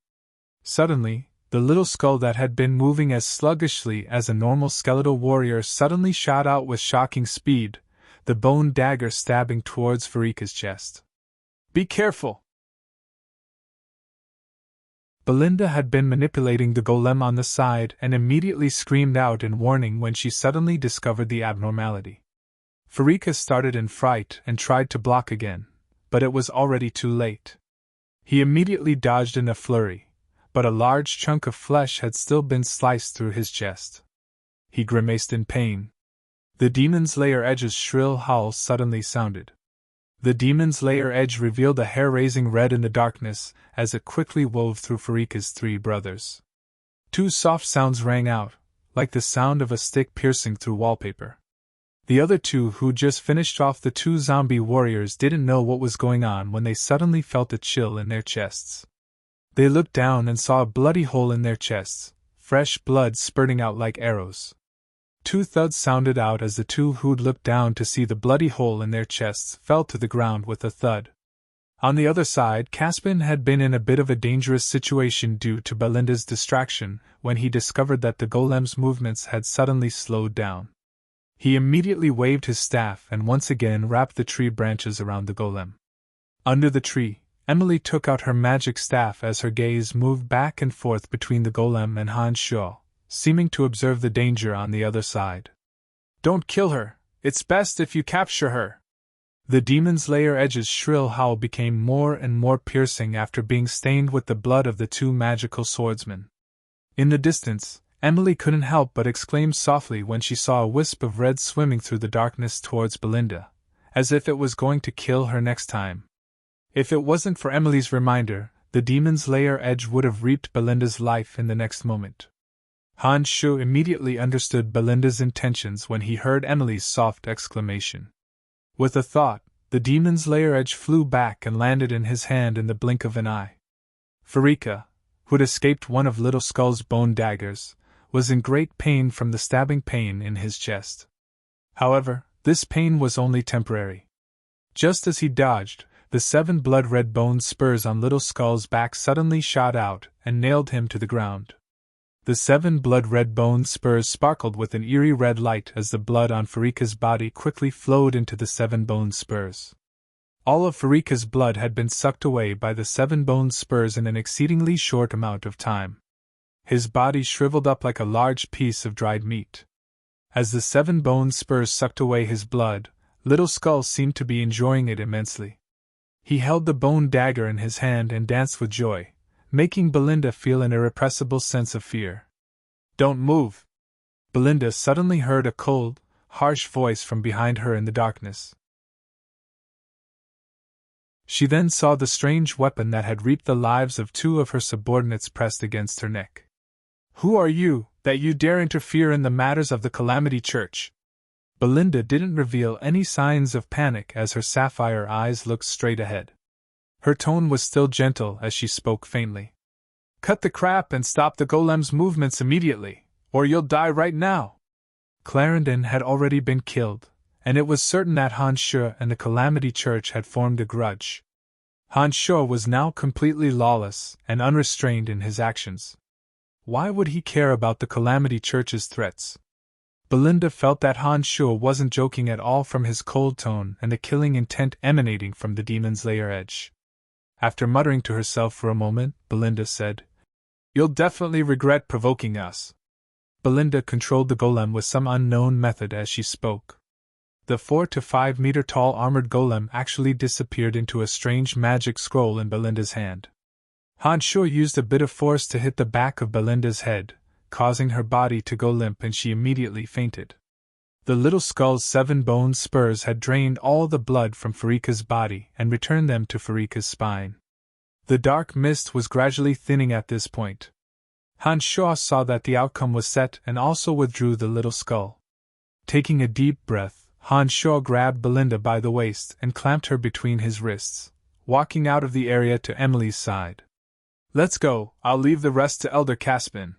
Suddenly, the Little Skull that had been moving as sluggishly as a normal skeletal warrior suddenly shot out with shocking speed, the bone dagger stabbing towards Farika's chest. "Be careful!" Belinda had been manipulating the golem on the side and immediately screamed out in warning when she suddenly discovered the abnormality. Farika started in fright and tried to block again, but it was already too late. He immediately dodged in a flurry, but a large chunk of flesh had still been sliced through his chest. He grimaced in pain. The Demon Slayer Edge's shrill howl suddenly sounded. The Demon Slayer Edge revealed a hair-raising red in the darkness as it quickly wove through Farika's three brothers. Two soft sounds rang out, like the sound of a stick piercing through wallpaper. The other two who just finished off the two zombie warriors didn't know what was going on when they suddenly felt a chill in their chests. They looked down and saw a bloody hole in their chests, fresh blood spurting out like arrows. Two thuds sounded out as the two who'd looked down to see the bloody hole in their chests fell to the ground with a thud. On the other side, Caspin had been in a bit of a dangerous situation due to Belinda's distraction when he discovered that the golem's movements had suddenly slowed down. He immediately waved his staff and once again wrapped the tree branches around the golem. Under the tree, Emily took out her magic staff as her gaze moved back and forth between the golem and Han Shuo, seeming to observe the danger on the other side. "Don't kill her, it's best if you capture her." The Demon Slayer Edge's shrill howl became more and more piercing after being stained with the blood of the two magical swordsmen. In the distance, Emily couldn't help but exclaim softly when she saw a wisp of red swimming through the darkness towards Belinda, as if it was going to kill her next time. If it wasn't for Emily's reminder, the Demon Slayer Edge would have reaped Belinda's life in the next moment. Han Shu immediately understood Belinda's intentions when he heard Emily's soft exclamation. With a thought, the Demon Slayer Edge flew back and landed in his hand in the blink of an eye. Farika, who'd escaped one of Little Skull's bone daggers, was in great pain from the stabbing pain in his chest. However, this pain was only temporary. Just as he dodged, the 7 blood-red bone spurs on Little Skull's back suddenly shot out and nailed him to the ground. The 7 blood-red bone spurs sparkled with an eerie red light as the blood on Farika's body quickly flowed into the 7 bone spurs. All of Farika's blood had been sucked away by the 7 bone spurs in an exceedingly short amount of time. His body shriveled up like a large piece of dried meat. As the 7 bone spurs sucked away his blood, Little Skull seemed to be enjoying it immensely. He held the bone dagger in his hand and danced with joy, making Belinda feel an irrepressible sense of fear. "Don't move!" Belinda suddenly heard a cold, harsh voice from behind her in the darkness. She then saw the strange weapon that had reaped the lives of 2 of her subordinates pressed against her neck. "Who are you, that you dare interfere in the matters of the Calamity Church?" Belinda didn't reveal any signs of panic as her sapphire eyes looked straight ahead. Her tone was still gentle as she spoke faintly. "Cut the crap and stop the golem's movements immediately, or you'll die right now." Clarendon had already been killed, and it was certain that Han Shu and the Calamity Church had formed a grudge. Han Shu was now completely lawless and unrestrained in his actions. Why would he care about the Calamity Church's threats? Belinda felt that Han Shuo wasn't joking at all from his cold tone and the killing intent emanating from the demon's lair edge. After muttering to herself for a moment, Belinda said, "You'll definitely regret provoking us." Belinda controlled the golem with some unknown method as she spoke. The 4 to 5 meter tall armored golem actually disappeared into a strange magic scroll in Belinda's hand. Han Shuo used a bit of force to hit the back of Belinda's head, causing her body to go limp, and she immediately fainted. The little skull's 7-bone spurs had drained all the blood from Farika's body and returned them to Farika's spine. The dark mist was gradually thinning at this point. Han Shuo saw that the outcome was set and also withdrew the little skull. Taking a deep breath, Han Shuo grabbed Belinda by the waist and clamped her between his wrists, walking out of the area to Emily's side. "Let's go, I'll leave the rest to Elder Caspian."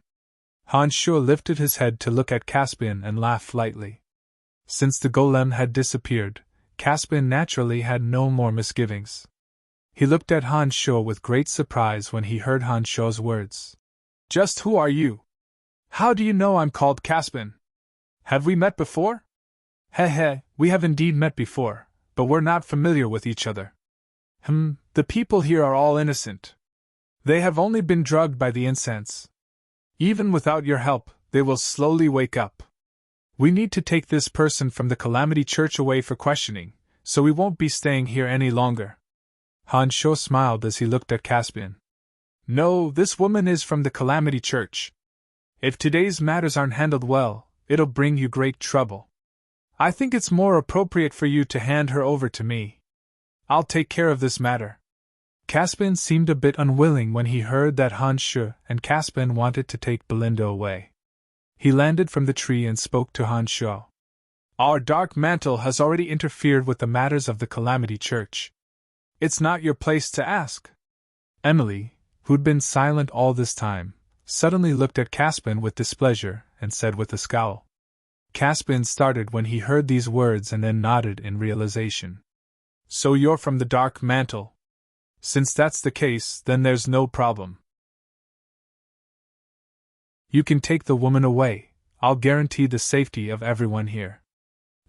Han Shuo lifted his head to look at Caspian and laughed lightly. Since the golem had disappeared, Caspian naturally had no more misgivings. He looked at Han Shuo with great surprise when he heard Han Shuo's words. "Just who are you? How do you know I'm called Caspian? Have we met before?" "Heh, we have indeed met before, but we're not familiar with each other." The people here are all innocent. They have only been drugged by the incense. Even without your help, they will slowly wake up. We need to take this person from the Calamity Church away for questioning, so we won't be staying here any longer." Han Shuo smiled as he looked at Caspian. "No, this woman is from the Calamity Church. If today's matters aren't handled well, it'll bring you great trouble. I think it's more appropriate for you to hand her over to me. I'll take care of this matter." Caspian seemed a bit unwilling when he heard that Han Shuo and Caspian wanted to take Belinda away. He landed from the tree and spoke to Han Shuo. "Our dark mantle has already interfered with the matters of the Calamity Church. It's not your place to ask." Emily, who'd been silent all this time, suddenly looked at Caspian with displeasure and said with a scowl. Caspian started when he heard these words and then nodded in realization. "So you're from the Dark Mantle? Since that's the case, then there's no problem. You can take the woman away. I'll guarantee the safety of everyone here."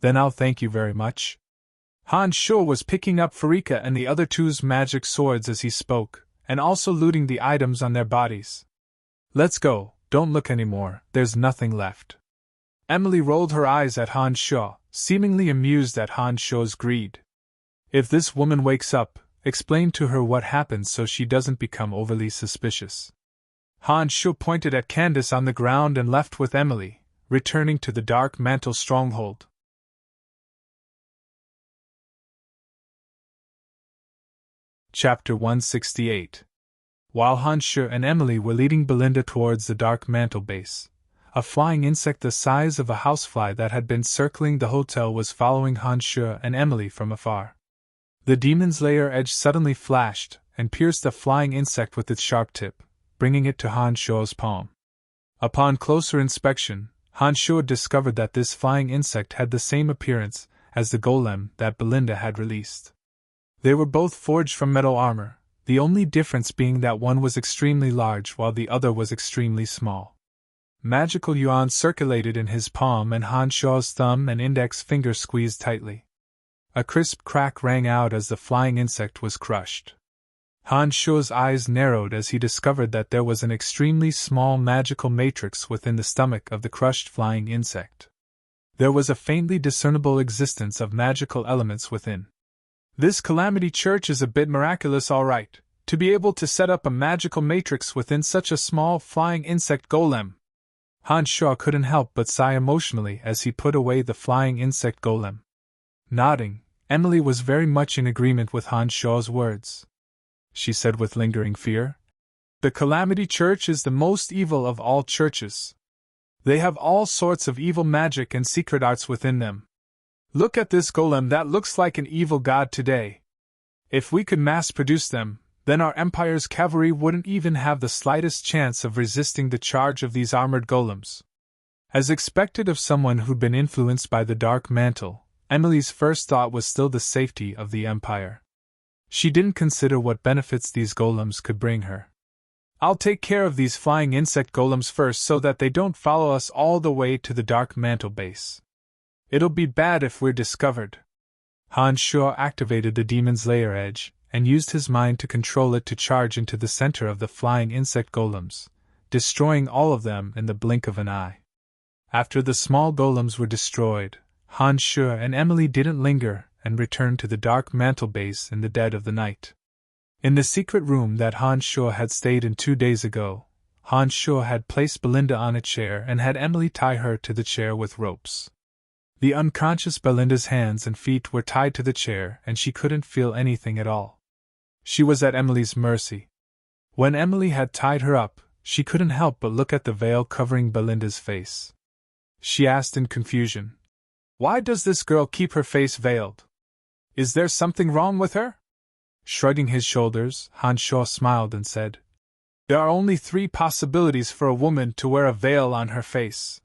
"Then I'll thank you very much." Han Shuo was picking up Farika and the other two's magic swords as he spoke, and also looting the items on their bodies. "Let's go, don't look anymore, there's nothing left." Emily rolled her eyes at Han Shuo, seemingly amused at Han Shuo's greed. "If this woman wakes up, explain to her what happened so she doesn't become overly suspicious." Han Shuo pointed at Candace on the ground and left with Emily, returning to the Dark Mantle stronghold. Chapter 168. While Han Shuo and Emily were leading Belinda towards the Dark Mantle base, a flying insect the size of a housefly that had been circling the hotel was following Han Shuo and Emily from afar. The demon's lair edge suddenly flashed and pierced the flying insect with its sharp tip, bringing it to Han Shuo's palm. Upon closer inspection, Han Shuo discovered that this flying insect had the same appearance as the golem that Belinda had released. They were both forged from metal armor, the only difference being that one was extremely large while the other was extremely small. Magical yuan circulated in his palm and Han Shuo's thumb and index finger squeezed tightly. A crisp crack rang out as the flying insect was crushed. Han Shuo's eyes narrowed as he discovered that there was an extremely small magical matrix within the stomach of the crushed flying insect. There was a faintly discernible existence of magical elements within. "This Calamity Church is a bit miraculous, all right, to be able to set up a magical matrix within such a small flying insect golem." Han Shuo couldn't help but sigh emotionally as he put away the flying insect golem. Nodding, Emily was very much in agreement with Han Shuo's words. She said with lingering fear, "The Calamity Church is the most evil of all churches. They have all sorts of evil magic and secret arts within them. Look at this golem that looks like an evil god today. If we could mass-produce them, then our empire's cavalry wouldn't even have the slightest chance of resisting the charge of these armored golems." As expected of someone who'd been influenced by the Dark Mantle, Emily's first thought was still the safety of the empire. She didn't consider what benefits these golems could bring her. I'll take care of these flying insect golems first so that they don't follow us all the way to the dark mantle base. It'll be bad if we're discovered. Han Shuo activated the demon's lair edge, and used his mind to control it to charge into the center of the flying insect golems, destroying all of them in the blink of an eye. After the small golems were destroyed, Han Shuo and Emily didn't linger and returned to the dark mantle base in the dead of the night. In the secret room that Han Shuo had stayed in 2 days ago, Han Shuo had placed Belinda on a chair and had Emily tie her to the chair with ropes. The unconscious Belinda's hands and feet were tied to the chair and she couldn't feel anything at all. She was at Emily's mercy. When Emily had tied her up, she couldn't help but look at the veil covering Belinda's face. She asked in confusion, "Why does this girl keep her face veiled? Is there something wrong with her?" Shrugging his shoulders, Han Shuo smiled and said, "There are only 3 possibilities for a woman to wear a veil on her face.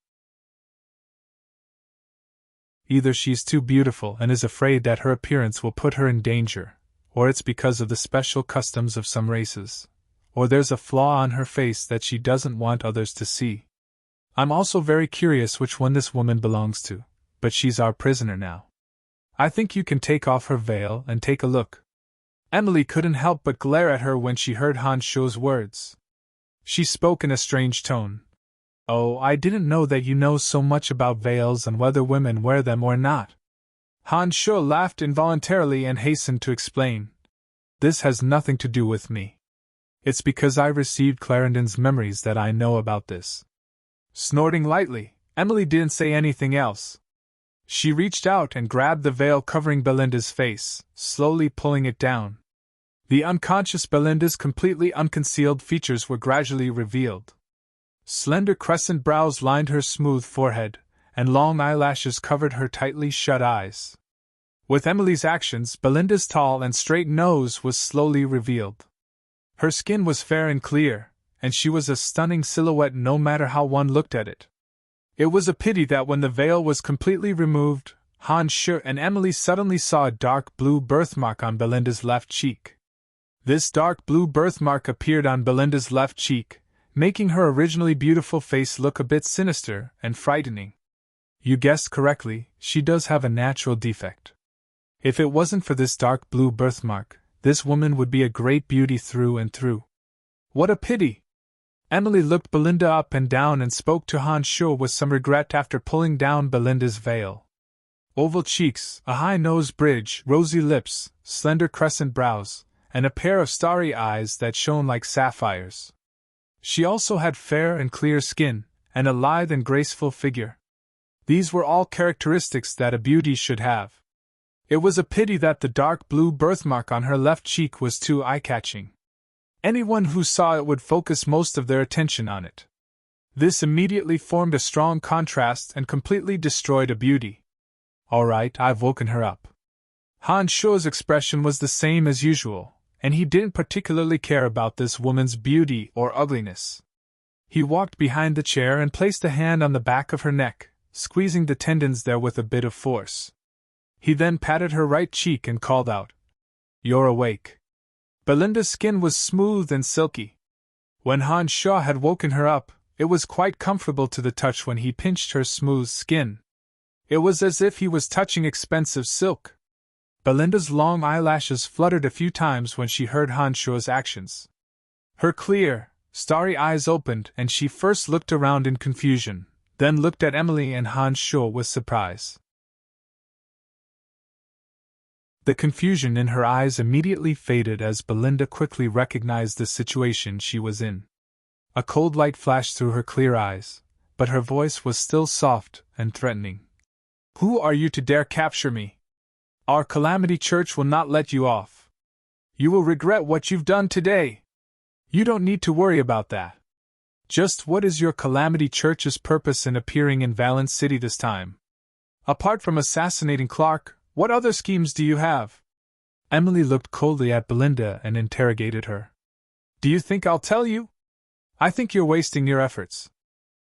Either she's too beautiful and is afraid that her appearance will put her in danger, or it's because of the special customs of some races, or there's a flaw on her face that she doesn't want others to see. I'm also very curious which one this woman belongs to, but she's our prisoner now. I think you can take off her veil and take a look." Emily couldn't help but glare at her when she heard Han Shuo's words. She spoke in a strange tone. "Oh, I didn't know that you know so much about veils and whether women wear them or not." Han Shuo laughed involuntarily and hastened to explain. "This has nothing to do with me. It's because I received Clarendon's memories that I know about this." Snorting lightly, Emily didn't say anything else. She reached out and grabbed the veil covering Belinda's face, slowly pulling it down. The unconscious Belinda's completely unconcealed features were gradually revealed. Slender crescent brows lined her smooth forehead, and long eyelashes covered her tightly shut eyes. With Emily's actions, Belinda's tall and straight nose was slowly revealed. Her skin was fair and clear, and she was a stunning silhouette no matter how one looked at it. It was a pity that when the veil was completely removed, Han Shuo and Emily suddenly saw a dark blue birthmark on Belinda's left cheek. This dark blue birthmark appeared on Belinda's left cheek, making her originally beautiful face look a bit sinister and frightening. You guessed correctly, she does have a natural defect. If it wasn't for this dark blue birthmark, this woman would be a great beauty through and through. What a pity! Emily looked Belinda up and down and spoke to Han Shuo with some regret after pulling down Belinda's veil. Oval cheeks, a high nose bridge, rosy lips, slender crescent brows, and a pair of starry eyes that shone like sapphires. She also had fair and clear skin, and a lithe and graceful figure. These were all characteristics that a beauty should have. It was a pity that the dark blue birthmark on her left cheek was too eye-catching. Anyone who saw it would focus most of their attention on it. This immediately formed a strong contrast and completely destroyed a beauty. "All right, I've woken her up." Han Shuo's expression was the same as usual, and he didn't particularly care about this woman's beauty or ugliness. He walked behind the chair and placed a hand on the back of her neck, squeezing the tendons there with a bit of force. He then patted her right cheek and called out, "You're awake." Belinda's skin was smooth and silky. When Han Shuo had woken her up, it was quite comfortable to the touch when he pinched her smooth skin. It was as if he was touching expensive silk. Belinda's long eyelashes fluttered a few times when she heard Han Shuo's actions. Her clear, starry eyes opened and she first looked around in confusion, then looked at Emily and Han Shuo with surprise. The confusion in her eyes immediately faded as Belinda quickly recognized the situation she was in. A cold light flashed through her clear eyes, but her voice was still soft and threatening. "Who are you to dare capture me? Our Calamity Church will not let you off. You will regret what you've done today. You don't need to worry about that. Just what is your Calamity Church's purpose in appearing in Valence City this time? Apart from assassinating Clark, what other schemes do you have?" Emily looked coldly at Belinda and interrogated her. "Do you think I'll tell you? I think you're wasting your efforts."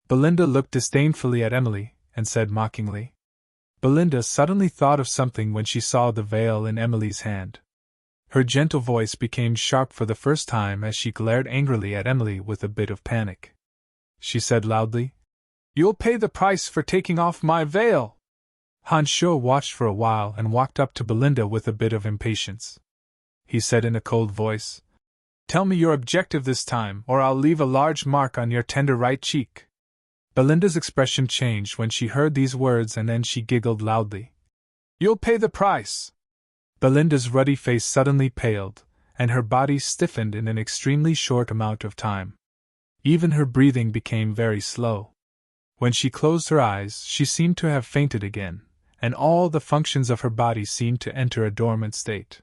Belinda looked disdainfully at Emily and said mockingly. Belinda suddenly thought of something when she saw the veil in Emily's hand. Her gentle voice became sharp for the first time as she glared angrily at Emily with a bit of panic. She said loudly, "You'll pay the price for taking off my veil!" Han Shuo watched for a while and walked up to Belinda with a bit of impatience. He said in a cold voice, "Tell me your objective this time, or I'll leave a large mark on your tender right cheek." Belinda's expression changed when she heard these words, and then she giggled loudly. "You'll pay the price!" Belinda's ruddy face suddenly paled, and her body stiffened in an extremely short amount of time. Even her breathing became very slow. When she closed her eyes, she seemed to have fainted again, and all the functions of her body seemed to enter a dormant state.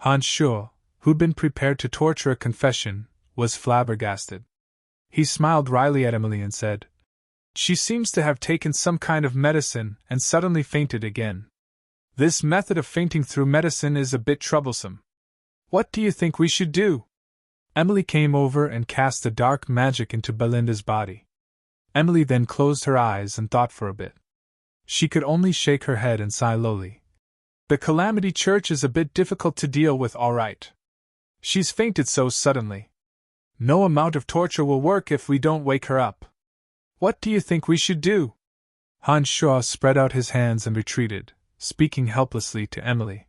Han Shuo, who'd been prepared to torture a confession, was flabbergasted. He smiled wryly at Emily and said, "She seems to have taken some kind of medicine and suddenly fainted again. This method of fainting through medicine is a bit troublesome. What do you think we should do?" Emily came over and cast a dark magic into Belinda's body. Emily then closed her eyes and thought for a bit. She could only shake her head and sigh lowly. "The Calamity Church is a bit difficult to deal with, all right. She's fainted so suddenly. No amount of torture will work if we don't wake her up. What do you think we should do?" Han Shuo spread out his hands and retreated, speaking helplessly to Emily.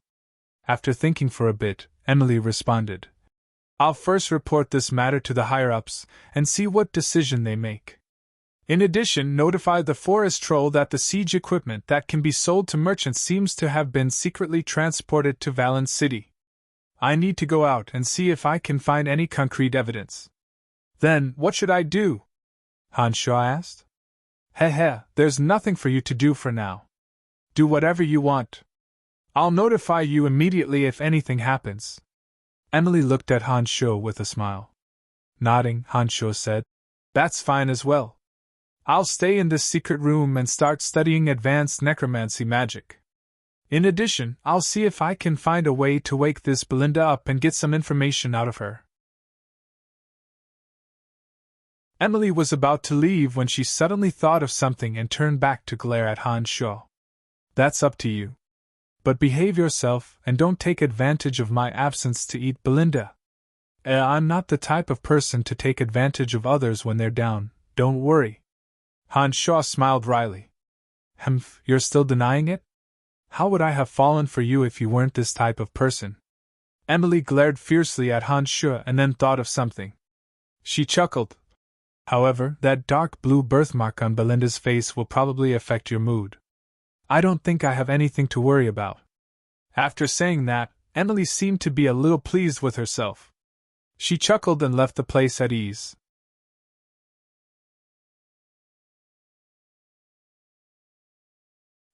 After thinking for a bit, Emily responded, "I'll first report this matter to the higher-ups and see what decision they make. In addition, notify the forest troll that the siege equipment that can be sold to merchants seems to have been secretly transported to Valence City. I need to go out and see if I can find any concrete evidence." "Then, what should I do?" Han Shuo asked. There's nothing for you to do for now. Do whatever you want. I'll notify you immediately if anything happens." Emily looked at Han Shuo with a smile. Nodding, Han Shuo said, "That's fine as well. I'll stay in this secret room and start studying advanced necromancy magic. In addition, I'll see if I can find a way to wake this Belinda up and get some information out of her." Emily was about to leave when she suddenly thought of something and turned back to glare at Han Shuo. "That's up to you. But behave yourself and don't take advantage of my absence to eat Belinda." I'm not the type of person to take advantage of others when they're down, don't worry." Han Shuo smiled wryly. You're still denying it? How would I have fallen for you if you weren't this type of person?" Emily glared fiercely at Han Shuo and then thought of something. She chuckled. "However, that dark blue birthmark on Belinda's face will probably affect your mood. I don't think I have anything to worry about." After saying that, Emily seemed to be a little pleased with herself. She chuckled and left the place at ease.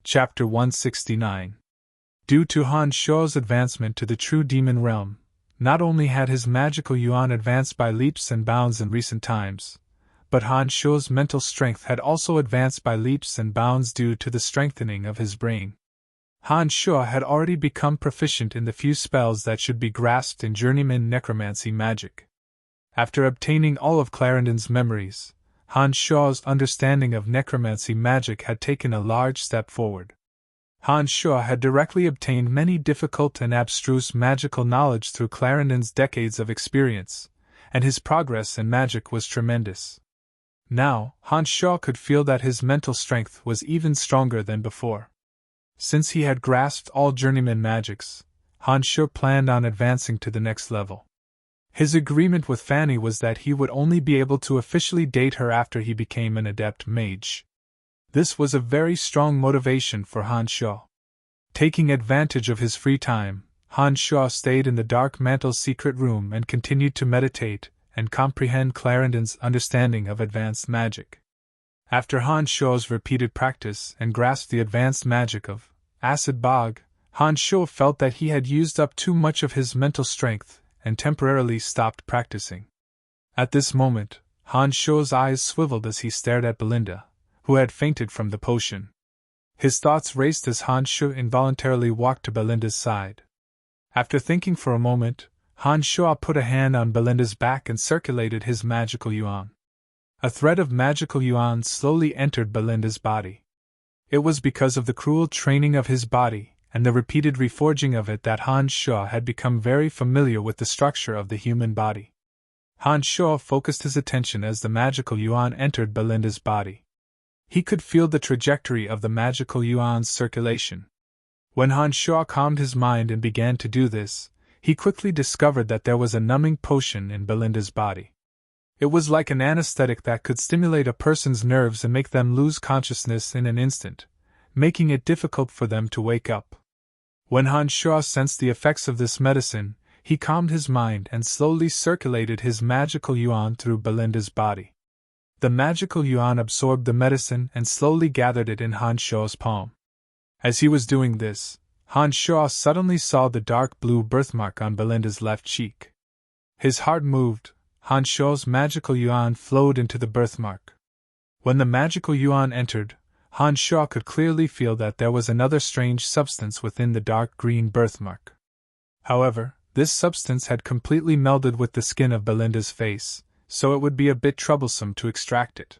Chapter 169. Due to Han Shuo's advancement to the true demon realm, not only had his magical yuan advanced by leaps and bounds in recent times, but Han Shuo's mental strength had also advanced by leaps and bounds due to the strengthening of his brain. Han Shuo had already become proficient in the few spells that should be grasped in journeyman necromancy magic. After obtaining all of Clarendon's memories, Han Shuo's understanding of necromancy magic had taken a large step forward. Han Shuo had directly obtained many difficult and abstruse magical knowledge through Clarendon's decades of experience, and his progress in magic was tremendous. Now, Han Shuo could feel that his mental strength was even stronger than before. Since he had grasped all journeyman magics, Han Shuo planned on advancing to the next level. His agreement with Fanny was that he would only be able to officially date her after he became an adept mage. This was a very strong motivation for Han Shuo. Taking advantage of his free time, Han Shuo stayed in the Dark Mantle's secret room and continued to meditate and comprehend Clarendon's understanding of advanced magic. After Han Shuo's repeated practice and grasped the advanced magic of Acid Bog, Han Shuo felt that he had used up too much of his mental strength and temporarily stopped practicing. At this moment, Han Shuo's eyes swiveled as he stared at Belinda, who had fainted from the potion. His thoughts raced as Han Shuo involuntarily walked to Belinda's side. After thinking for a moment, Han Shuo put a hand on Belinda's back and circulated his magical yuan. A thread of magical yuan slowly entered Belinda's body. It was because of the cruel training of his body and the repeated reforging of it that Han Sho had become very familiar with the structure of the human body. Han Sho focused his attention as the magical yuan entered Belinda's body. He could feel the trajectory of the magical yuan's circulation. When Han Sho calmed his mind and began to do this, he quickly discovered that there was a numbing potion in Belinda's body. It was like an anesthetic that could stimulate a person's nerves and make them lose consciousness in an instant, making it difficult for them to wake up. When Han Sho sensed the effects of this medicine, he calmed his mind and slowly circulated his magical yuan through Belinda's body. The magical yuan absorbed the medicine and slowly gathered it in Han Sho's palm. As he was doing this, Han Sho suddenly saw the dark blue birthmark on Belinda's left cheek. His heart moved. Han Sho's magical yuan flowed into the birthmark. When the magical yuan entered, Han Sho could clearly feel that there was another strange substance within the dark green birthmark. However, this substance had completely melded with the skin of Belinda's face, so it would be a bit troublesome to extract it.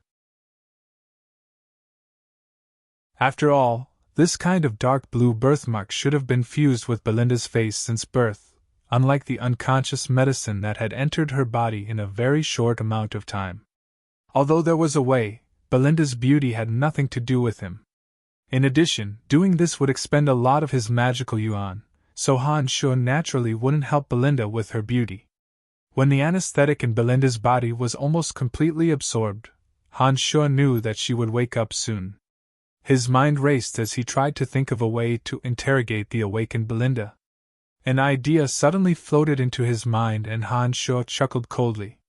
After all, this kind of dark blue birthmark should have been fused with Belinda's face since birth, unlike the unconscious medicine that had entered her body in a very short amount of time. Although there was a way, Belinda's beauty had nothing to do with him. In addition, doing this would expend a lot of his magical yuan, so Han Sho naturally wouldn't help Belinda with her beauty. When the anesthetic in Belinda's body was almost completely absorbed, Han Sho knew that she would wake up soon. His mind raced as he tried to think of a way to interrogate the awakened Belinda. An idea suddenly floated into his mind and Han Sho chuckled coldly.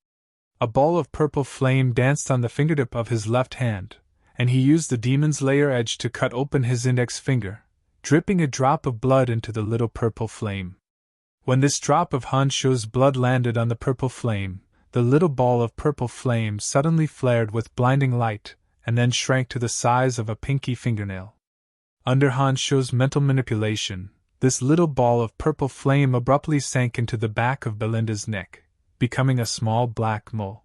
A ball of purple flame danced on the fingertip of his left hand, and he used the demon's layer edge to cut open his index finger, dripping a drop of blood into the little purple flame. When this drop of Han Sho's blood landed on the purple flame, the little ball of purple flame suddenly flared with blinding light, and then shrank to the size of a pinky fingernail. Under Han Sho's mental manipulation, this little ball of purple flame abruptly sank into the back of Belinda's neck, becoming a small black mole.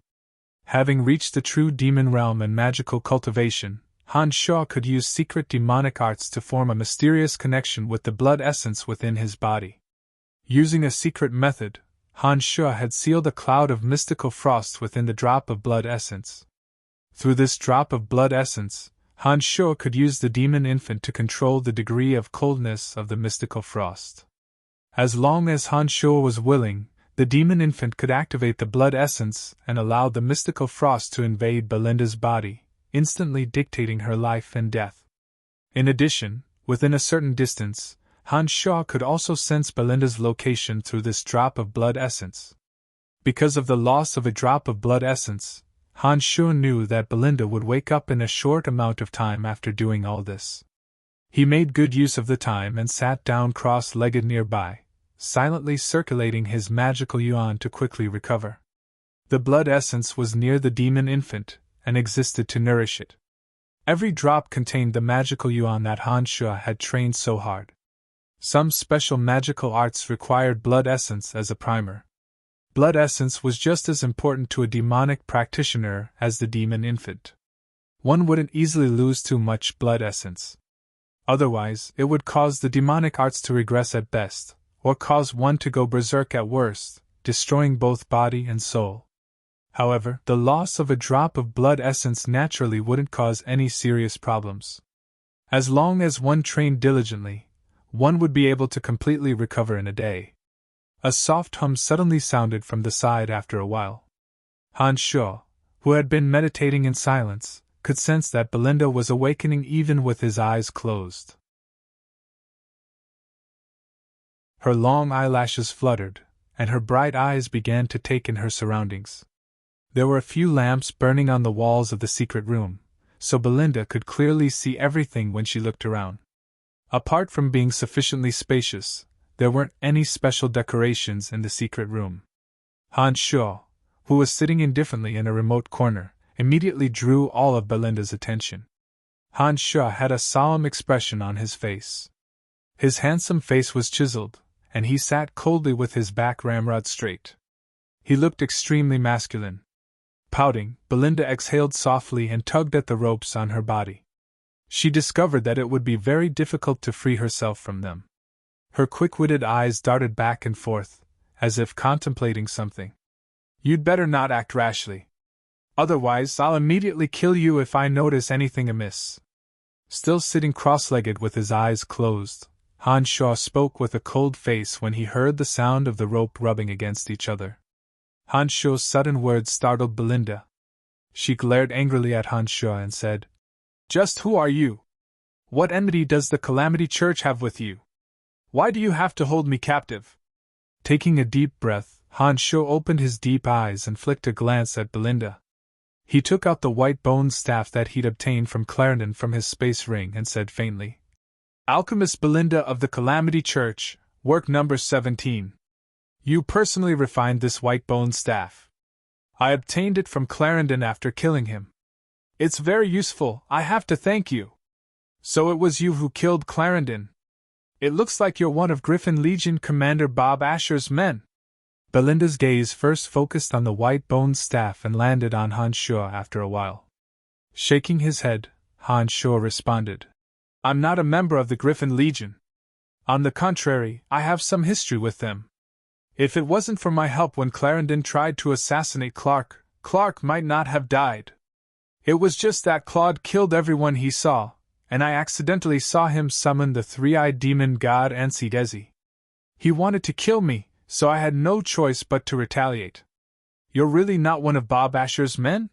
Having reached the true demon realm and magical cultivation, Han Sho could use secret demonic arts to form a mysterious connection with the blood essence within his body. Using a secret method, Han Sho had sealed a cloud of mystical frost within the drop of blood essence. Through this drop of blood essence, Han Sho could use the demon infant to control the degree of coldness of the mystical frost. As long as Han Sho was willing, the demon infant could activate the blood essence and allow the mystical frost to invade Belinda's body, instantly dictating her life and death. In addition, within a certain distance, Han Sho could also sense Belinda's location through this drop of blood essence. Because of the loss of a drop of blood essence, Han Sho knew that Belinda would wake up in a short amount of time after doing all this. He made good use of the time and sat down cross-legged nearby, silently circulating his magical yuan to quickly recover. The blood essence was near the demon infant, and existed to nourish it. Every drop contained the magical yuan that Han Sho had trained so hard. Some special magical arts required blood essence as a primer. Blood essence was just as important to a demonic practitioner as the demon infant. One wouldn't easily lose too much blood essence. Otherwise, it would cause the demonic arts to regress at best, or cause one to go berserk at worst, destroying both body and soul. However, the loss of a drop of blood essence naturally wouldn't cause any serious problems. As long as one trained diligently, one would be able to completely recover in a day. A soft hum suddenly sounded from the side after a while. Han Sho, who had been meditating in silence, could sense that Belinda was awakening even with his eyes closed. Her long eyelashes fluttered, and her bright eyes began to take in her surroundings. There were a few lamps burning on the walls of the secret room, so Belinda could clearly see everything when she looked around. Apart from being sufficiently spacious, there weren't any special decorations in the secret room. Han Sho, who was sitting indifferently in a remote corner, immediately drew all of Belinda's attention. Han Sho had a solemn expression on his face. His handsome face was chiseled, and he sat coldly with his back ramrod straight. He looked extremely masculine. Pouting, Belinda exhaled softly and tugged at the ropes on her body. She discovered that it would be very difficult to free herself from them. Her quick-witted eyes darted back and forth, as if contemplating something. "You'd better not act rashly. Otherwise, I'll immediately kill you if I notice anything amiss." Still sitting cross-legged with his eyes closed, Han Shaw spoke with a cold face when he heard the sound of the rope rubbing against each other. Han Shaw's sudden words startled Belinda. She glared angrily at Han Shaw and said, "Just who are you? What enmity does the Calamity Church have with you? Why do you have to hold me captive?" Taking a deep breath, Han Shaw opened his deep eyes and flicked a glance at Belinda. He took out the white bone staff that he'd obtained from Clarendon from his space ring and said faintly, "Alchemist Belinda of the Calamity Church, work number 17. You personally refined this white bone staff. I obtained it from Clarendon after killing him. It's very useful, I have to thank you. So it was you who killed Clarendon. It looks like you're one of Griffin Legion Commander Bob Asher's men." Belinda's gaze first focused on the white bone staff and landed on Han Shaw after a while. Shaking his head, Han Shaw responded, "I'm not a member of the Griffin Legion. On the contrary, I have some history with them. If it wasn't for my help when Clarendon tried to assassinate Clark, Clark might not have died. It was just that Claude killed everyone he saw, and I accidentally saw him summon the three-eyed demon god Ansidezi. He wanted to kill me, so I had no choice but to retaliate." "You're really not one of Bob Asher's men?"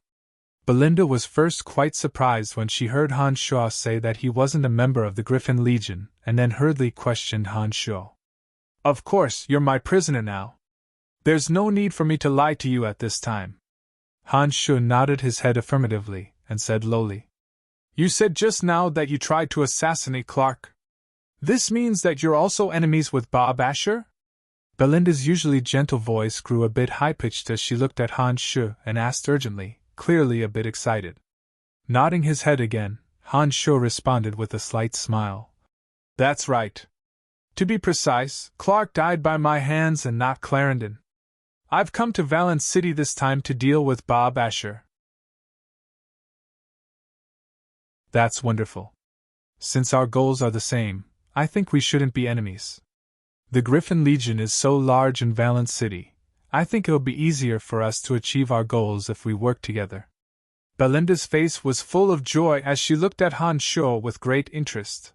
Belinda was first quite surprised when she heard Han Shaw say that he wasn't a member of the Griffin Legion, and then hurriedly questioned Han Shaw. "Of course, you're my prisoner now. There's no need for me to lie to you at this time." Han Shaw nodded his head affirmatively, and said lowly, "You said just now that you tried to assassinate Clark. This means that you're also enemies with Bob Asher?" Belinda's usually gentle voice grew a bit high-pitched as she looked at Han Shaw and asked urgently, clearly a bit excited. Nodding his head again, Han Shaw responded with a slight smile. "That's right. To be precise, Clark died by my hands and not Clarendon. I've come to Valence City this time to deal with Bob Asher." "That's wonderful. Since our goals are the same, I think we shouldn't be enemies. The Griffin Legion is so large in Valence City, I think it'll be easier for us to achieve our goals if we work together." Belinda's face was full of joy as she looked at Han Shaw with great interest.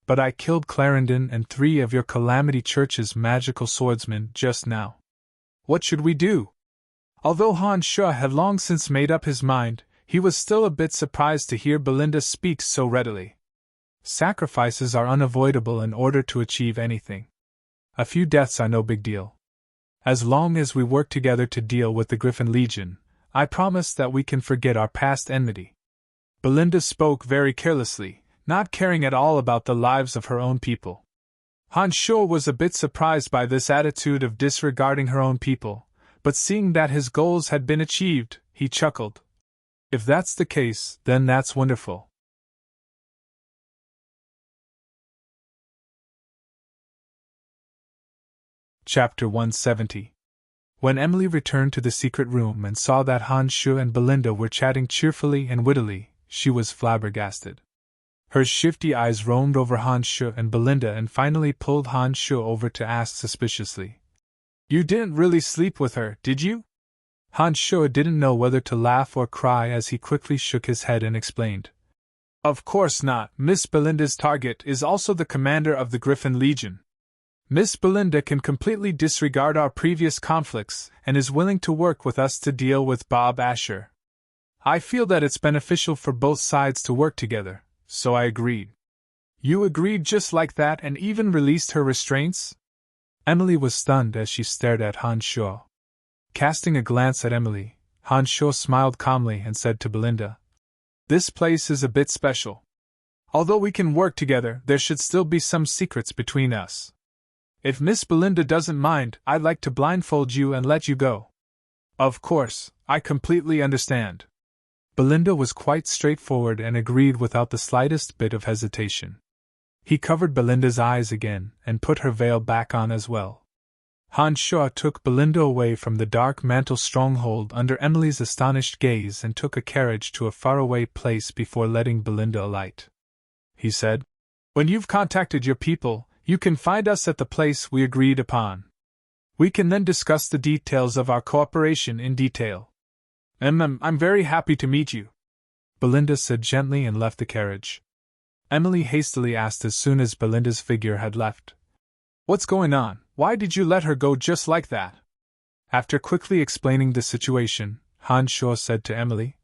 "But I killed Clarendon and 3 of your Calamity Church's magical swordsmen just now. What should we do?" Although Han Shaw had long since made up his mind, he was still a bit surprised to hear Belinda speak so readily. Sacrifices are unavoidable in order to achieve anything. A few deaths are no big deal. As long as we work together to deal with the Griffin Legion, I promise that we can forget our past enmity. Belinda spoke very carelessly, not caring at all about the lives of her own people. Han Shaw was a bit surprised by this attitude of disregarding her own people, but seeing that his goals had been achieved, he chuckled. "If that's the case, then that's wonderful." Chapter 170. When Emily returned to the secret room and saw that Han Shaw and Belinda were chatting cheerfully and wittily, she was flabbergasted. Her shifty eyes roamed over Han Shaw and Belinda and finally pulled Han Shaw over to ask suspiciously, "You didn't really sleep with her, did you?" Han Shaw didn't know whether to laugh or cry as he quickly shook his head and explained, "Of course not. Miss Belinda's target is also the commander of the Griffin Legion. Miss Belinda can completely disregard our previous conflicts and is willing to work with us to deal with Bob Asher. I feel that it's beneficial for both sides to work together, so I agreed." "You agreed just like that and even released her restraints?" Emily was stunned as she stared at Han Shaw. Casting a glance at Emily, Han Shaw smiled calmly and said to Belinda, "This place is a bit special. Although we can work together, there should still be some secrets between us. If Miss Belinda doesn't mind, I'd like to blindfold you and let you go." "Of course, I completely understand." Belinda was quite straightforward and agreed without the slightest bit of hesitation. He covered Belinda's eyes again and put her veil back on as well. Han Shaw took Belinda away from the dark mantle stronghold under Emily's astonished gaze and took a carriage to a faraway place before letting Belinda alight. He said, "When you've contacted your people, you can find us at the place we agreed upon. We can then discuss the details of our cooperation in detail. I'm very happy to meet you," Belinda said gently and left the carriage. Emily hastily asked as soon as Belinda's figure had left, "What's going on? Why did you let her go just like that?" After quickly explaining the situation, Han Shuo said to Emily,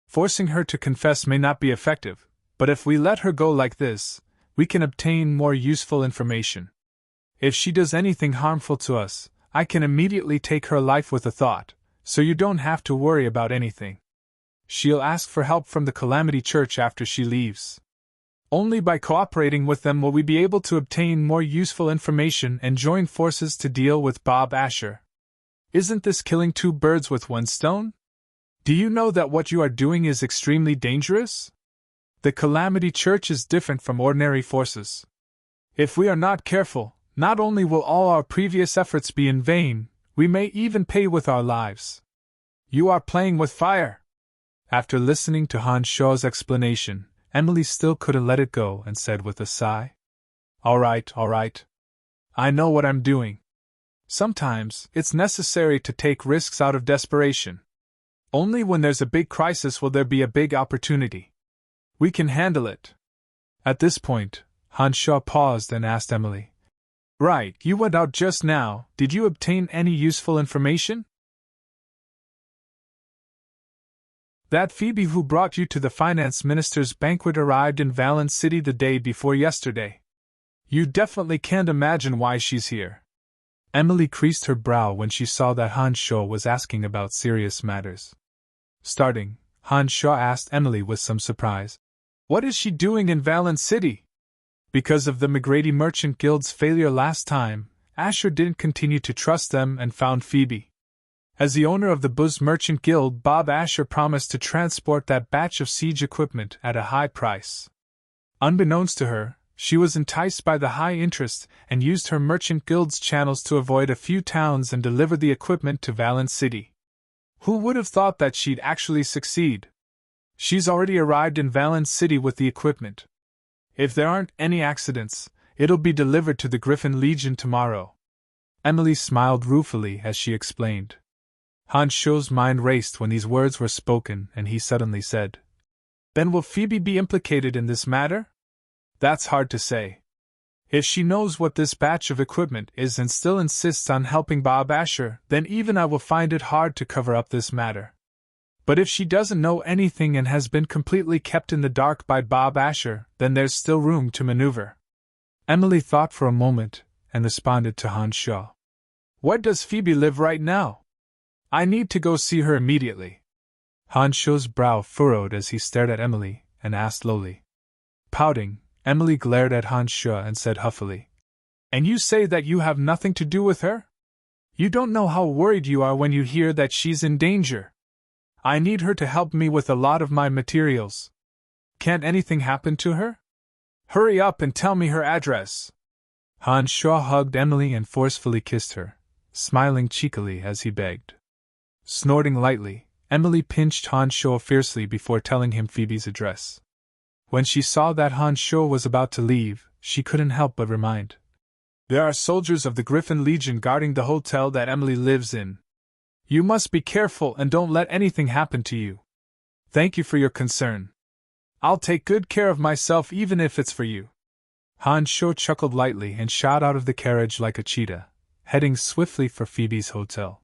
"Forcing her to confess may not be effective, but if we let her go like this, we can obtain more useful information. If she does anything harmful to us, I can immediately take her life with a thought, so you don't have to worry about anything. She'll ask for help from the Calamity Church after she leaves. Only by cooperating with them will we be able to obtain more useful information and join forces to deal with Bob Asher. Isn't this killing two birds with one stone? Do you know that what you are doing is extremely dangerous? The Calamity Church is different from ordinary forces. If we are not careful, not only will all our previous efforts be in vain, we may even pay with our lives. You are playing with fire." After listening to Han Shuo's explanation, Emily still couldn't let it go and said with a sigh, All right. I know what I'm doing. Sometimes, it's necessary to take risks out of desperation. Only when there's a big crisis will there be a big opportunity. We can handle it." At this point, Han Shuo paused and asked Emily, "Right, you went out just now, did you obtain any useful information?" "That Phoebe who brought you to the finance minister's banquet arrived in Valence City the day before yesterday. You definitely can't imagine why she's here." Emily creased her brow when she saw that Han Shuo was asking about serious matters. Starting, Han Shuo asked Emily with some surprise, "What is she doing in Valence City?" Because of the McGrady Merchant Guild's failure last time, Asher didn't continue to trust them and found Phoebe. As the owner of the Buzz Merchant Guild, Bob Asher promised to transport that batch of siege equipment at a high price. Unbeknownst to her, she was enticed by the high interest and used her Merchant Guild's channels to avoid a few towns and deliver the equipment to Valence City. Who would have thought that she'd actually succeed? She's already arrived in Valence City with the equipment. If there aren't any accidents, it'll be delivered to the Griffin Legion tomorrow." Emily smiled ruefully as she explained. Han Shuo's mind raced when these words were spoken, and he suddenly said, "Then will Phoebe be implicated in this matter?" "That's hard to say. If she knows what this batch of equipment is and still insists on helping Bob Asher, then even I will find it hard to cover up this matter. But if she doesn't know anything and has been completely kept in the dark by Bob Asher, then there's still room to maneuver." Emily thought for a moment, and responded to Han Shuo, "Where does Phoebe live right now? I need to go see her immediately." Han Shuo's brow furrowed as he stared at Emily, and asked lowly. Pouting, Emily glared at Han Shuo and said huffily, "And you say that you have nothing to do with her? You don't know how worried you are when you hear that she's in danger. I need her to help me with a lot of my materials. Can't anything happen to her? Hurry up and tell me her address." Han Shuo hugged Emily and forcefully kissed her, smiling cheekily as he begged. Snorting lightly, Emily pinched Han Shuo fiercely before telling him Phoebe's address. When she saw that Han Shuo was about to leave, she couldn't help but remind, "There are soldiers of the Griffin Legion guarding the hotel that Emily lives in. You must be careful and don't let anything happen to you. Thank you for your concern. I'll take good care of myself even if it's for you." Han Shuo chuckled lightly and shot out of the carriage like a cheetah, heading swiftly for Phoebe's hotel.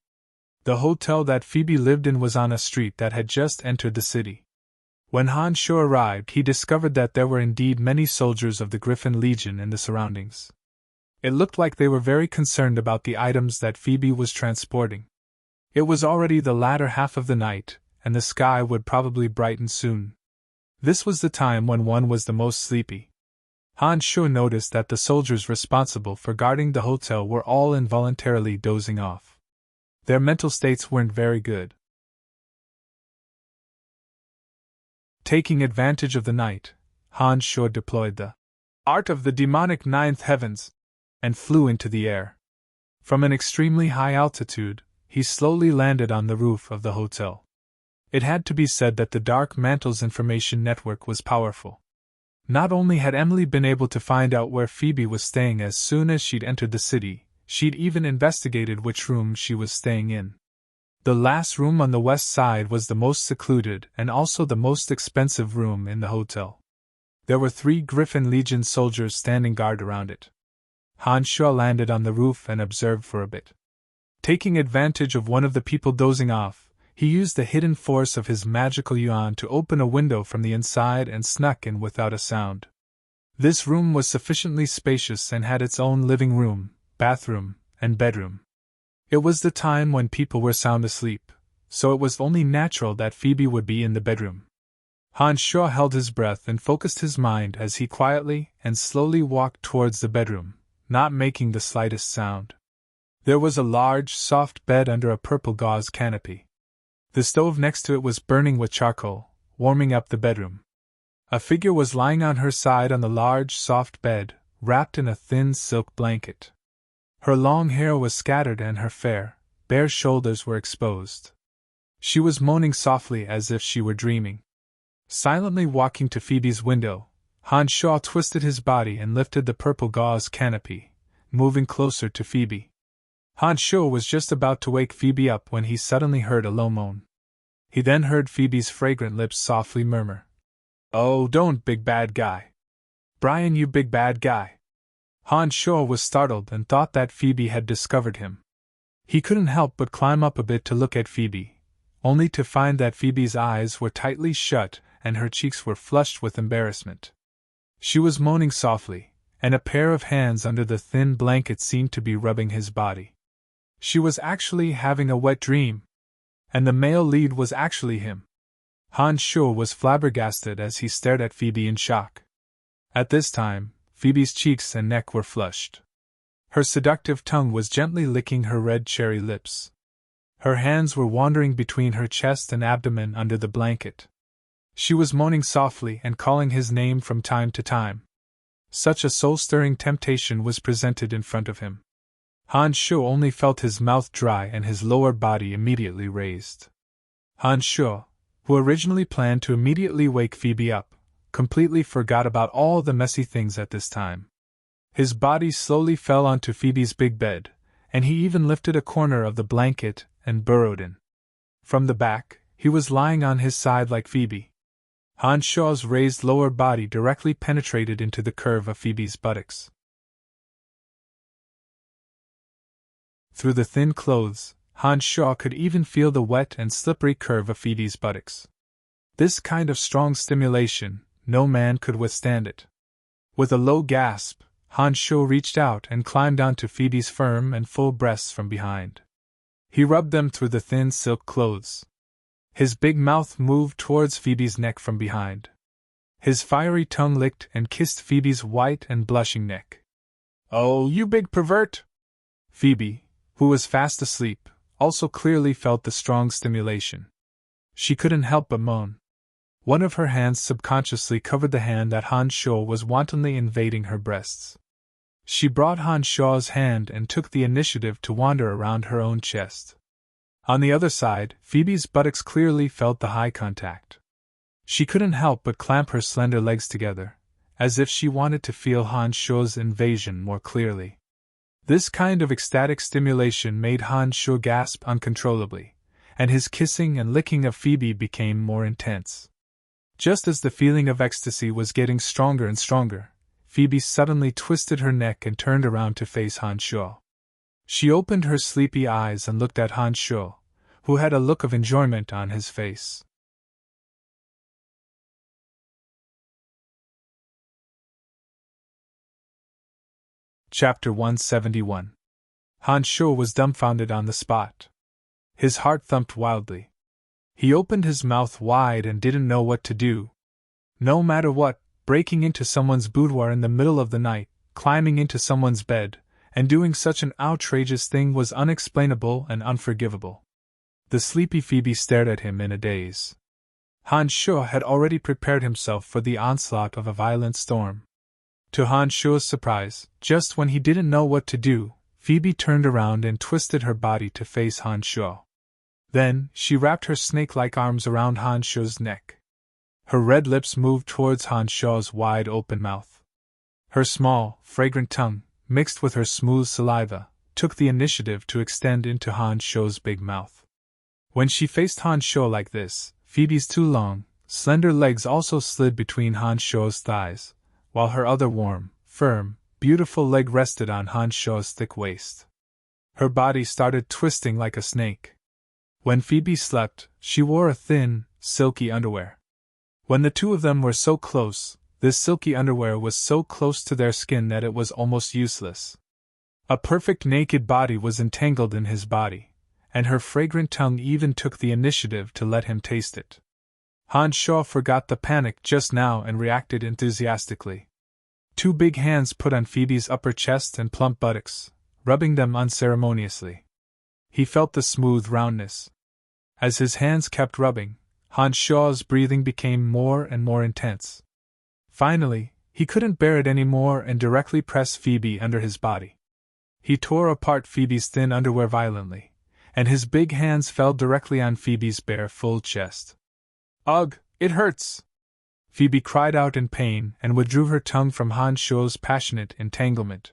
The hotel that Phoebe lived in was on a street that had just entered the city. When Han Shuo arrived, he discovered that there were indeed many soldiers of the Griffin Legion in the surroundings. It looked like they were very concerned about the items that Phoebe was transporting. It was already the latter half of the night, and the sky would probably brighten soon. This was the time when one was the most sleepy. Han Shuo noticed that the soldiers responsible for guarding the hotel were all involuntarily dozing off. Their mental states weren't very good. Taking advantage of the night, Han Shuo deployed the art of the demonic ninth heavens and flew into the air. From an extremely high altitude, he slowly landed on the roof of the hotel. It had to be said that the Dark Mantle's information network was powerful. Not only had Emily been able to find out where Phoebe was staying as soon as she'd entered the city, she'd even investigated which room she was staying in. The last room on the west side was the most secluded and also the most expensive room in the hotel. There were 3 Griffin Legion soldiers standing guard around it. Han Shuo landed on the roof and observed for a bit. Taking advantage of one of the people dozing off, he used the hidden force of his magical yuan to open a window from the inside and snuck in without a sound. This room was sufficiently spacious and had its own living room, bathroom, and bedroom. It was the time when people were sound asleep, so it was only natural that Phoebe would be in the bedroom. Han Shuo held his breath and focused his mind as he quietly and slowly walked towards the bedroom, not making the slightest sound. There was a large, soft bed under a purple gauze canopy. The stove next to it was burning with charcoal, warming up the bedroom. A figure was lying on her side on the large, soft bed, wrapped in a thin silk blanket. Her long hair was scattered and her fair, bare shoulders were exposed. She was moaning softly as if she were dreaming. Silently walking to Phoebe's window, Han Shuo twisted his body and lifted the purple gauze canopy, moving closer to Phoebe. Han Shuo was just about to wake Phoebe up when he suddenly heard a low moan. He then heard Phoebe's fragrant lips softly murmur, "Oh, don't, big bad guy. Brian, you big bad guy." Han Shuo was startled and thought that Phoebe had discovered him. He couldn't help but climb up a bit to look at Phoebe, only to find that Phoebe's eyes were tightly shut and her cheeks were flushed with embarrassment. She was moaning softly, and a pair of hands under the thin blanket seemed to be rubbing his body. She was actually having a wet dream, and the male lead was actually him. Han Shuo was flabbergasted as he stared at Phoebe in shock. At this time, Phoebe's cheeks and neck were flushed. Her seductive tongue was gently licking her red cherry lips. Her hands were wandering between her chest and abdomen under the blanket. She was moaning softly and calling his name from time to time. Such a soul-stirring temptation was presented in front of him. Han Shuo only felt his mouth dry and his lower body immediately raised. Han Shuo, who originally planned to immediately wake Phoebe up, completely forgot about all the messy things at this time. His body slowly fell onto Phoebe's big bed, and he even lifted a corner of the blanket and burrowed in. From the back, he was lying on his side like Phoebe. Han Shuo's raised lower body directly penetrated into the curve of Phoebe's buttocks. Through the thin clothes, Han Shuo could even feel the wet and slippery curve of Phoebe's buttocks. This kind of strong stimulation, no man could withstand it. With a low gasp, Han Shuo reached out and climbed onto Phoebe's firm and full breasts from behind. He rubbed them through the thin silk clothes. His big mouth moved towards Phoebe's neck from behind. His fiery tongue licked and kissed Phoebe's white and blushing neck. "Oh, you big pervert!" Phoebe, who was fast asleep, also clearly felt the strong stimulation. She couldn't help but moan. One of her hands subconsciously covered the hand that Han Shuo was wantonly invading her breasts. She brought Han Shuo's hand and took the initiative to wander around her own chest. On the other side, Phoebe's buttocks clearly felt the high contact. She couldn't help but clamp her slender legs together, as if she wanted to feel Han Shuo's invasion more clearly. This kind of ecstatic stimulation made Han Shuo gasp uncontrollably, and his kissing and licking of Phoebe became more intense. Just as the feeling of ecstasy was getting stronger and stronger, Phoebe suddenly twisted her neck and turned around to face Han Shuo. She opened her sleepy eyes and looked at Han Shuo, who had a look of enjoyment on his face. Chapter 171. Han Shuo was dumbfounded on the spot. His heart thumped wildly. He opened his mouth wide and didn't know what to do. No matter what, breaking into someone's boudoir in the middle of the night, climbing into someone's bed, and doing such an outrageous thing was unexplainable and unforgivable. The sleepy Phoebe stared at him in a daze. Han Shuo had already prepared himself for the onslaught of a violent storm. To Han Shuo's surprise, just when he didn't know what to do, Phoebe turned around and twisted her body to face Han Shuo. Then, she wrapped her snake-like arms around Han Shuo's neck. Her red lips moved towards Han Shaw's wide-open mouth. Her small, fragrant tongue, mixed with her smooth saliva, took the initiative to extend into Han Shaw's big mouth. When she faced Han Shaw like this, Phoebe's two long, slender legs also slid between Han Shaw's thighs, while her other warm, firm, beautiful leg rested on Han Shaw's thick waist. Her body started twisting like a snake. When Phoebe slept, she wore a thin, silky underwear. When the two of them were so close, this silky underwear was so close to their skin that it was almost useless. A perfect naked body was entangled in his body, and her fragrant tongue even took the initiative to let him taste it. Han Shaw forgot the panic just now and reacted enthusiastically. Two big hands put on Phoebe's upper chest and plump buttocks, rubbing them unceremoniously. He felt the smooth roundness. As his hands kept rubbing, Han Shaw's breathing became more and more intense. Finally, he couldn't bear it any more and directly pressed Phoebe under his body. He tore apart Phoebe's thin underwear violently, and his big hands fell directly on Phoebe's bare full chest. "Ugh, it hurts!" Phoebe cried out in pain and withdrew her tongue from Han Shaw's passionate entanglement.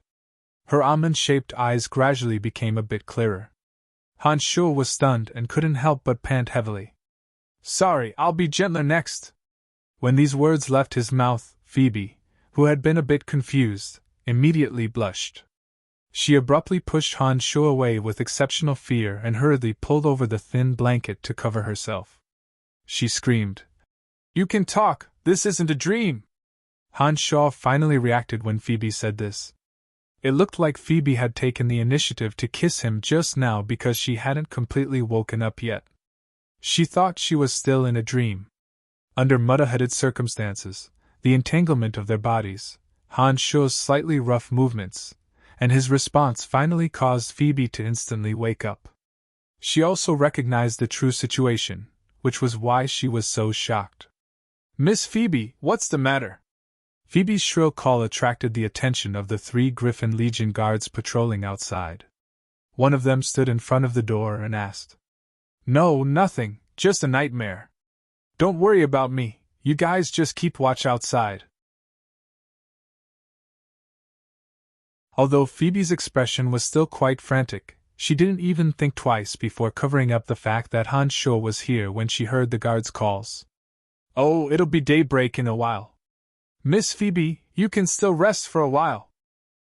Her almond-shaped eyes gradually became a bit clearer. Han Shaw was stunned and couldn't help but pant heavily. "Sorry, I'll be gentler next." When these words left his mouth, Phoebe, who had been a bit confused, immediately blushed. She abruptly pushed Han Shaw away with exceptional fear and hurriedly pulled over the thin blanket to cover herself. She screamed, "You can talk, this isn't a dream!" Han Shaw finally reacted when Phoebe said this. It looked like Phoebe had taken the initiative to kiss him just now because she hadn't completely woken up yet. She thought she was still in a dream. Under muddy-headed circumstances, the entanglement of their bodies, Han Shaw's slightly rough movements, and his response finally caused Phoebe to instantly wake up. She also recognized the true situation, which was why she was so shocked. "Miss Phoebe, what's the matter?" Phoebe's shrill call attracted the attention of the 3 Griffin Legion guards patrolling outside. One of them stood in front of the door and asked, "No, nothing, just a nightmare. Don't worry about me, you guys just keep watch outside." Although Phoebe's expression was still quite frantic, she didn't even think twice before covering up the fact that Han Shaw was here when she heard the guards' calls. "Oh, it'll be daybreak in a while. Miss Phoebe, you can still rest for a while."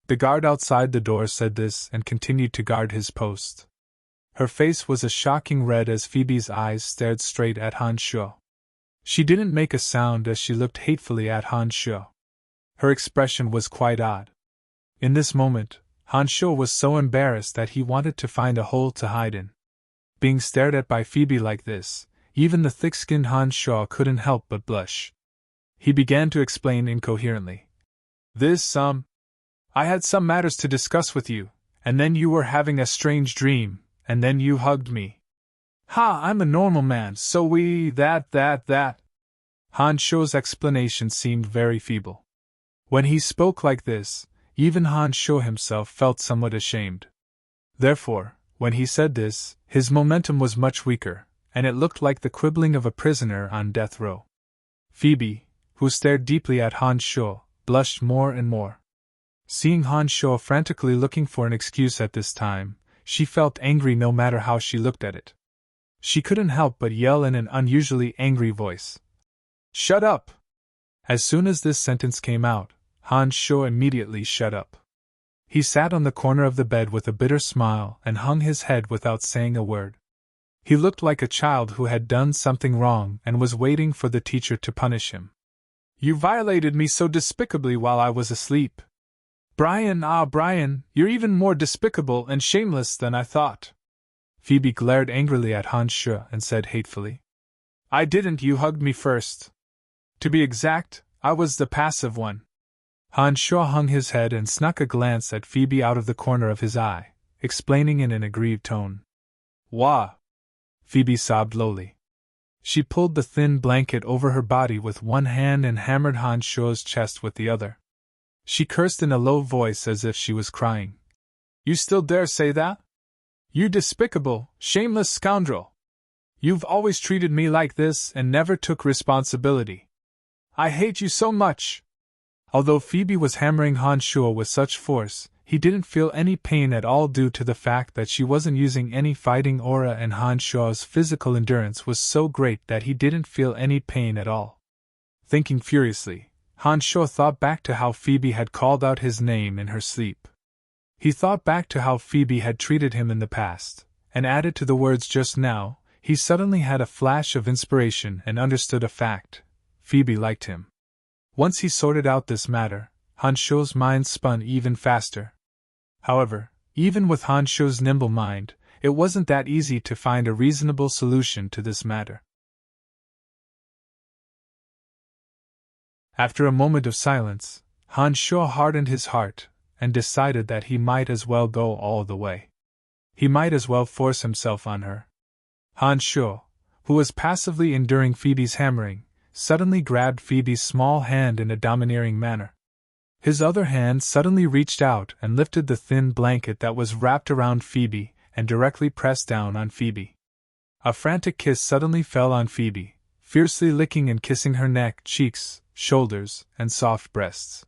The guard outside the door said this and continued to guard his post. Her face was a shocking red as Phoebe's eyes stared straight at Han Shaw. She didn't make a sound as she looked hatefully at Han Shaw. Her expression was quite odd. In this moment, Han Shaw was so embarrassed that he wanted to find a hole to hide in. Being stared at by Phoebe like this, even the thick-skinned Han Shaw couldn't help but blush. He began to explain incoherently. I had some matters to discuss with you, and then you were having a strange dream, and then you hugged me. Ha, I'm a normal man, so that. Han Shaw's explanation seemed very feeble. When he spoke like this, even Han Shaw himself felt somewhat ashamed. Therefore, when he said this, his momentum was much weaker, and it looked like the quibbling of a prisoner on death row. Phoebe, who stared deeply at Han Shaw, blushed more and more. Seeing Han Shaw frantically looking for an excuse at this time, she felt angry no matter how she looked at it. She couldn't help but yell in an unusually angry voice, "Shut up!" As soon as this sentence came out, Han Shaw immediately shut up. He sat on the corner of the bed with a bitter smile and hung his head without saying a word. He looked like a child who had done something wrong and was waiting for the teacher to punish him. "You violated me so despicably while I was asleep. Brian, you're even more despicable and shameless than I thought." Phoebe glared angrily at Han Shaw and said hatefully, "I didn't, you hugged me first. To be exact, I was the passive one." Han Shaw hung his head and snuck a glance at Phoebe out of the corner of his eye, explaining in an aggrieved tone. "Wah!" Phoebe sobbed lowly. She pulled the thin blanket over her body with one hand and hammered Han Shaw's chest with the other. She cursed in a low voice as if she was crying. "You still dare say that? You despicable, shameless scoundrel! You've always treated me like this and never took responsibility. I hate you so much! Although Phoebe was hammering Han Shuo with such force, he didn't feel any pain at all due to the fact that she wasn't using any fighting aura, and Han Shuo's physical endurance was so great that he didn't feel any pain at all. Thinking furiously, Han Shuo thought back to how Phoebe had called out his name in her sleep. He thought back to how Phoebe had treated him in the past, and added to the words just now, he suddenly had a flash of inspiration and understood a fact: Phoebe liked him. Once he sorted out this matter, Han Shuo's mind spun even faster. However, even with Han Shuo's nimble mind, it wasn't that easy to find a reasonable solution to this matter. After a moment of silence, Han Shuo hardened his heart and decided that he might as well go all the way. He might as well force himself on her. Han Shuo, who was passively enduring Phoebe's hammering, suddenly grabbed Phoebe's small hand in a domineering manner. His other hand suddenly reached out and lifted the thin blanket that was wrapped around Phoebe and directly pressed down on Phoebe. A frantic kiss suddenly fell on Phoebe, fiercely licking and kissing her neck, cheeks, shoulders, and soft breasts.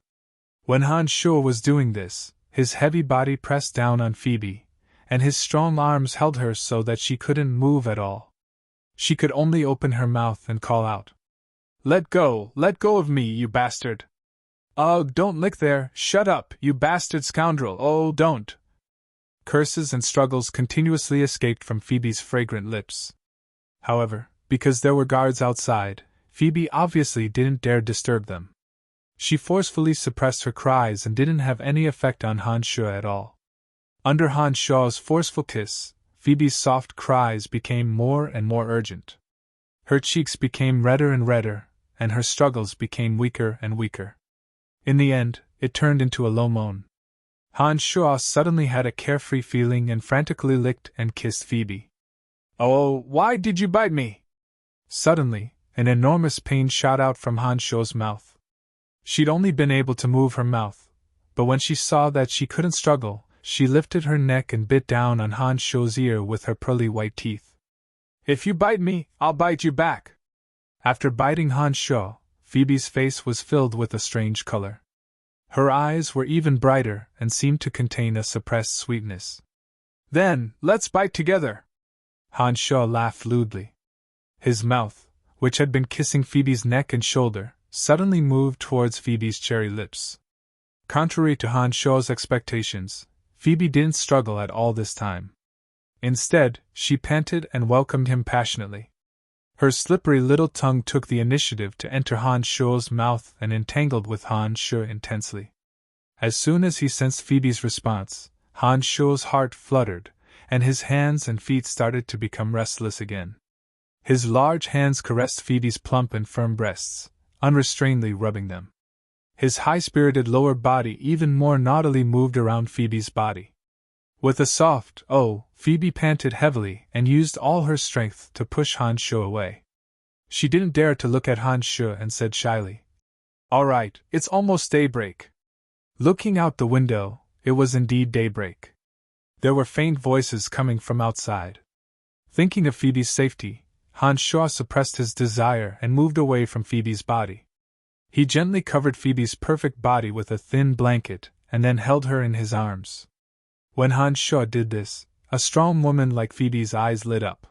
When Han Shuo was doing this, his heavy body pressed down on Phoebe, and his strong arms held her so that she couldn't move at all. She could only open her mouth and call out, let go of me, you bastard! Oh, don't lick there, shut up, you bastard scoundrel, oh, don't! Curses and struggles continuously escaped from Phoebe's fragrant lips. However, because there were guards outside, Phoebe obviously didn't dare disturb them. She forcefully suppressed her cries and didn't have any effect on Han Shuo at all. Under Han Shuo's forceful kiss, Phoebe's soft cries became more and more urgent. Her cheeks became redder and redder, and her struggles became weaker and weaker. In the end, it turned into a low moan. Han Shuo suddenly had a carefree feeling and frantically licked and kissed Phoebe. Oh, why did you bite me? Suddenly, an enormous pain shot out from Han Shuo's mouth. She'd only been able to move her mouth, but when she saw that she couldn't struggle, she lifted her neck and bit down on Han Shuo's ear with her pearly white teeth. If you bite me, I'll bite you back. After biting Han Shuo, Phoebe's face was filled with a strange color. Her eyes were even brighter and seemed to contain a suppressed sweetness. Then, let's bite together! Han Shuo laughed lewdly. His mouth, which had been kissing Phoebe's neck and shoulder, suddenly moved towards Phoebe's cherry lips. Contrary to Han Shuo's expectations, Phoebe didn't struggle at all this time. Instead, she panted and welcomed him passionately. Her slippery little tongue took the initiative to enter Han Shuo's mouth and entangled with Han Shuo intensely. As soon as he sensed Phoebe's response, Han Shuo's heart fluttered, and his hands and feet started to become restless again. His large hands caressed Phoebe's plump and firm breasts, unrestrainedly rubbing them. His high-spirited lower body even more naughtily moved around Phoebe's body. With a soft "oh," Phoebe panted heavily and used all her strength to push Han Shuo away. She didn't dare to look at Han Shuo and said shyly, "All right, it's almost daybreak." Looking out the window, it was indeed daybreak. There were faint voices coming from outside. Thinking of Phoebe's safety, Han Shuo suppressed his desire and moved away from Phoebe's body. He gently covered Phoebe's perfect body with a thin blanket and then held her in his arms. When Han Shuo did this, a strong woman like Phoebe's eyes lit up.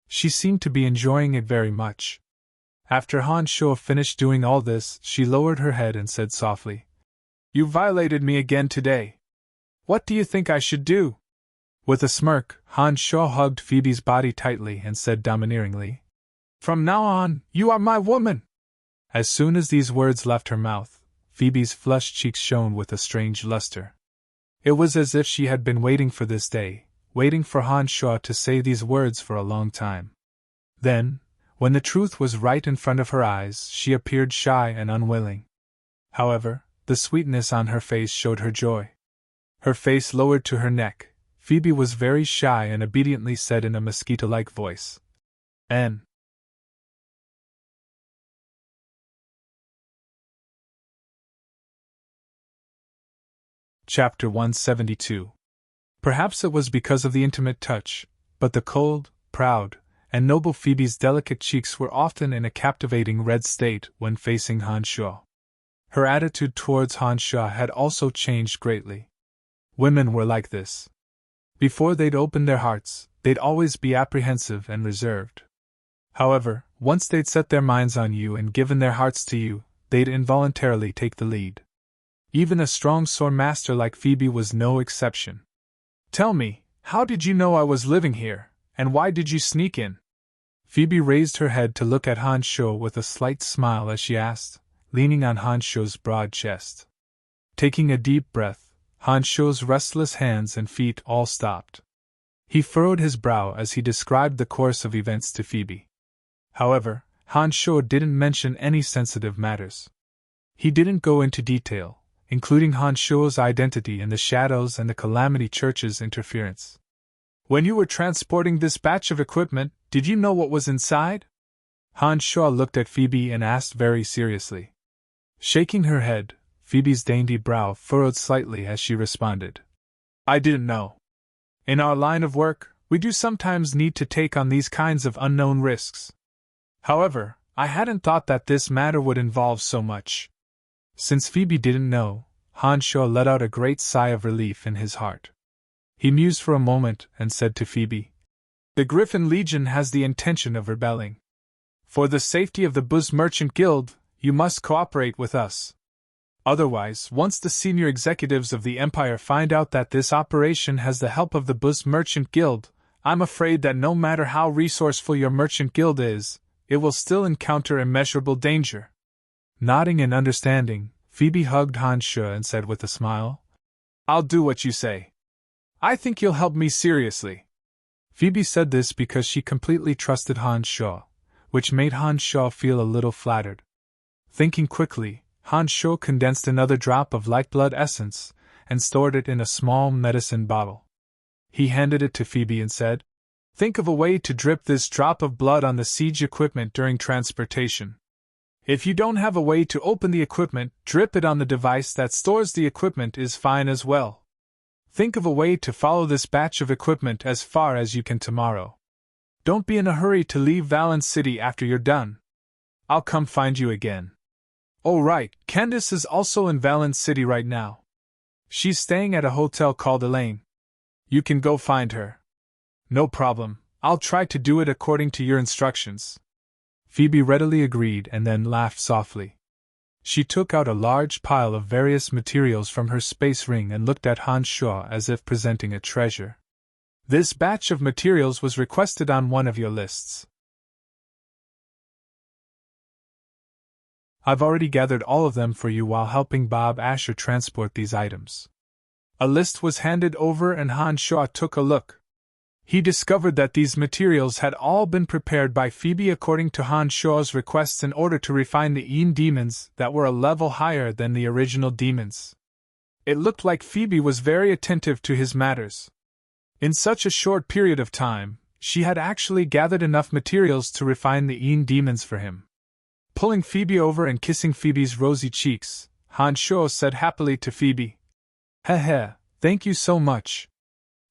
She seemed to be enjoying it very much. After Han Shuo finished doing all this, she lowered her head and said softly, "You violated me again today. What do you think I should do?" With a smirk, Han Shuo hugged Phoebe's body tightly and said domineeringly, "From now on, you are my woman." As soon as these words left her mouth, Phoebe's flushed cheeks shone with a strange luster. It was as if she had been waiting for this day, waiting for Han Shuo to say these words for a long time. Then, when the truth was right in front of her eyes, she appeared shy and unwilling. However, the sweetness on her face showed her joy. Her face lowered to her neck, Phoebe was very shy and obediently said in a mosquito-like voice, "N." Chapter 172. Perhaps it was because of the intimate touch, but the cold, proud, and noble Phoebe's delicate cheeks were often in a captivating red state when facing Han Sho. Her attitude towards Han Sho had also changed greatly. Women were like this. Before they'd open their hearts, they'd always be apprehensive and reserved. However, once they'd set their minds on you and given their hearts to you, they'd involuntarily take the lead. Even a strong sword master like Phoebe was no exception. "Tell me, how did you know I was living here, and why did you sneak in?" Phoebe raised her head to look at Han Sho with a slight smile as she asked, leaning on Han Sho's broad chest. Taking a deep breath, Han Sho's restless hands and feet all stopped. He furrowed his brow as he described the course of events to Phoebe. However, Han Sho didn't mention any sensitive matters. He didn't go into detail, including Han Sho's identity in the shadows and the Calamity Church's interference. "When you were transporting this batch of equipment, did you know what was inside?" Han Sho looked at Phoebe and asked very seriously. Shaking her head, Phoebe's dainty brow furrowed slightly as she responded. "I didn't know. In our line of work, we do sometimes need to take on these kinds of unknown risks. However, I hadn't thought that this matter would involve so much." Since Phoebe didn't know, Han Sho let out a great sigh of relief in his heart. He mused for a moment and said to Phoebe, "The Griffin Legion has the intention of rebelling. For the safety of the Buzz Merchant Guild, you must cooperate with us. Otherwise, once the senior executives of the Empire find out that this operation has the help of the Buzz Merchant Guild, I'm afraid that no matter how resourceful your Merchant Guild is, it will still encounter immeasurable danger." Nodding in understanding, Phoebe hugged Han Sho and said with a smile, "I'll do what you say. I think you'll help me seriously." Phoebe said this because she completely trusted Han Sho, which made Han Sho feel a little flattered. Thinking quickly, Han Sho condensed another drop of lifeblood essence and stored it in a small medicine bottle. He handed it to Phoebe and said, "Think of a way to drip this drop of blood on the siege equipment during transportation. If you don't have a way to open the equipment, drip it on the device that stores the equipment is fine as well. Think of a way to follow this batch of equipment as far as you can tomorrow. Don't be in a hurry to leave Valence City after you're done. I'll come find you again. Oh right, Candace is also in Valence City right now. She's staying at a hotel called Elaine. You can go find her." "No problem, I'll try to do it according to your instructions." Phoebe readily agreed and then laughed softly. She took out a large pile of various materials from her space ring and looked at Han Sho as if presenting a treasure. "This batch of materials was requested on one of your lists. I've already gathered all of them for you while helping Bob Asher transport these items." A list was handed over and Han Sho took a look. He discovered that these materials had all been prepared by Phoebe according to Han Sho's requests in order to refine the Yin demons that were a level higher than the original demons. It looked like Phoebe was very attentive to his matters. In such a short period of time, she had actually gathered enough materials to refine the Yin demons for him. Pulling Phoebe over and kissing Phoebe's rosy cheeks, Han Sho said happily to Phoebe, "Heh, thank you so much."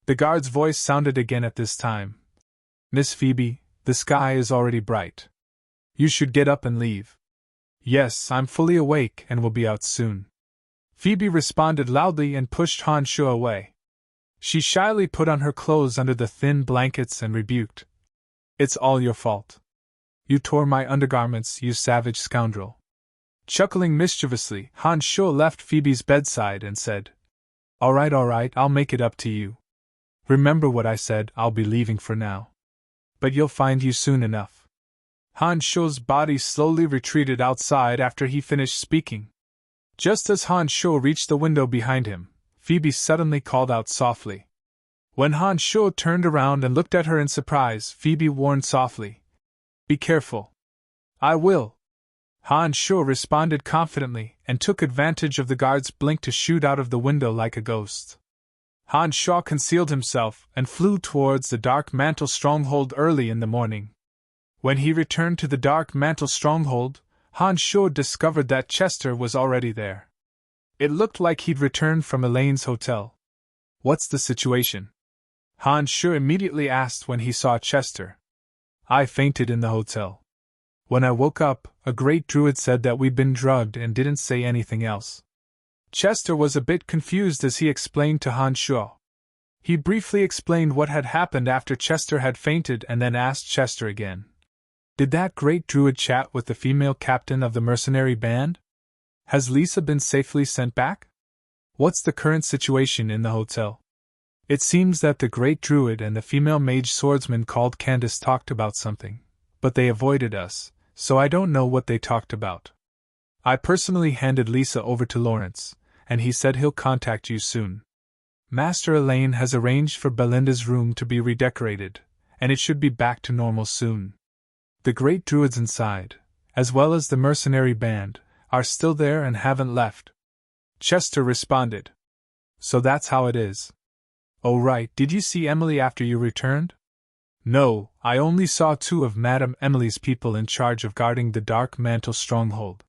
The guard's voice sounded again at this time. "Miss Phoebe, the sky is already bright. You should get up and leave." "Yes, I'm fully awake and will be out soon." Phoebe responded loudly and pushed Han Sho away. She shyly put on her clothes under the thin blankets and rebuked, "It's all your fault. You tore my undergarments, you savage scoundrel." Chuckling mischievously, Han Sho left Phoebe's bedside and said, All right, I'll make it up to you. Remember what I said, I'll be leaving for now. But you'll find you soon enough." Han Sho's body slowly retreated outside after he finished speaking. Just as Han Sho reached the window behind him, Phoebe suddenly called out softly. When Han Sho turned around and looked at her in surprise, Phoebe warned softly, "Be careful." "I will." Han Sho responded confidently and took advantage of the guard's blink to shoot out of the window like a ghost. Han Sho concealed himself and flew towards the Dark Mantle Stronghold early in the morning. When he returned to the Dark Mantle Stronghold, Han Sho discovered that Chester was already there. It looked like he'd returned from Elaine's hotel. "What's the situation?" Han Sho immediately asked when he saw Chester. I fainted in the hotel. When I woke up, a great druid said that we'd been drugged and didn't say anything else. Chester was a bit confused as he explained to Han Shuo. He briefly explained what had happened after Chester had fainted and then asked Chester again. Did that great druid chat with the female captain of the mercenary band? Has Lisa been safely sent back? What's the current situation in the hotel? It seems that the great druid and the female mage swordsman called Candace talked about something, but they avoided us, so I don't know what they talked about. I personally handed Lisa over to Lawrence, and he said he'll contact you soon. Master Elaine has arranged for Belinda's room to be redecorated, and it should be back to normal soon. The great druids inside, as well as the mercenary band, are still there and haven't left. Chester responded. So that's how it is. Oh right, did you see Emily after you returned? No, I only saw 2 of Madame Emily's people in charge of guarding the Dark Mantle stronghold.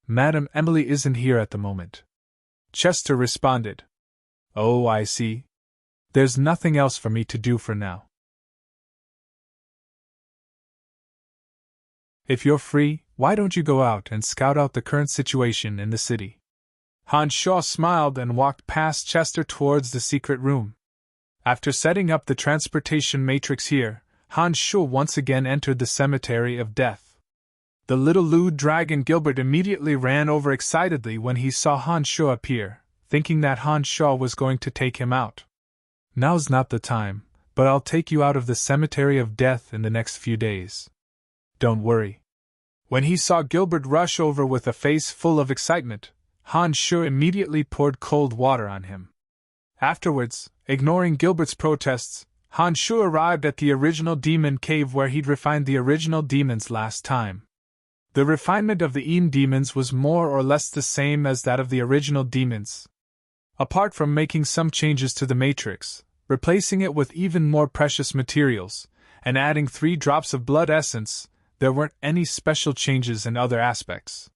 Madame Emily isn't here at the moment. Chester responded. Oh, I see. There's nothing else for me to do for now. If you're free, why don't you go out and scout out the current situation in the city? Han Shuo smiled and walked past Chester towards the secret room. After setting up the transportation matrix here, Han Shuo once again entered the cemetery of death. The little lewd dragon Gilbert immediately ran over excitedly when he saw Han Shuo appear, thinking that Han Shuo was going to take him out. Now's not the time, but I'll take you out of the cemetery of death in the next few days. Don't worry. When he saw Gilbert rush over with a face full of excitement, Han Shuo immediately poured cold water on him. Afterwards, ignoring Gilbert's protests, Han Shuo arrived at the original demon cave where he'd refined the original demons last time. The refinement of the Een demons was more or less the same as that of the original demons. Apart from making some changes to the matrix, replacing it with even more precious materials, and adding 3 drops of blood essence, there weren't any special changes in other aspects.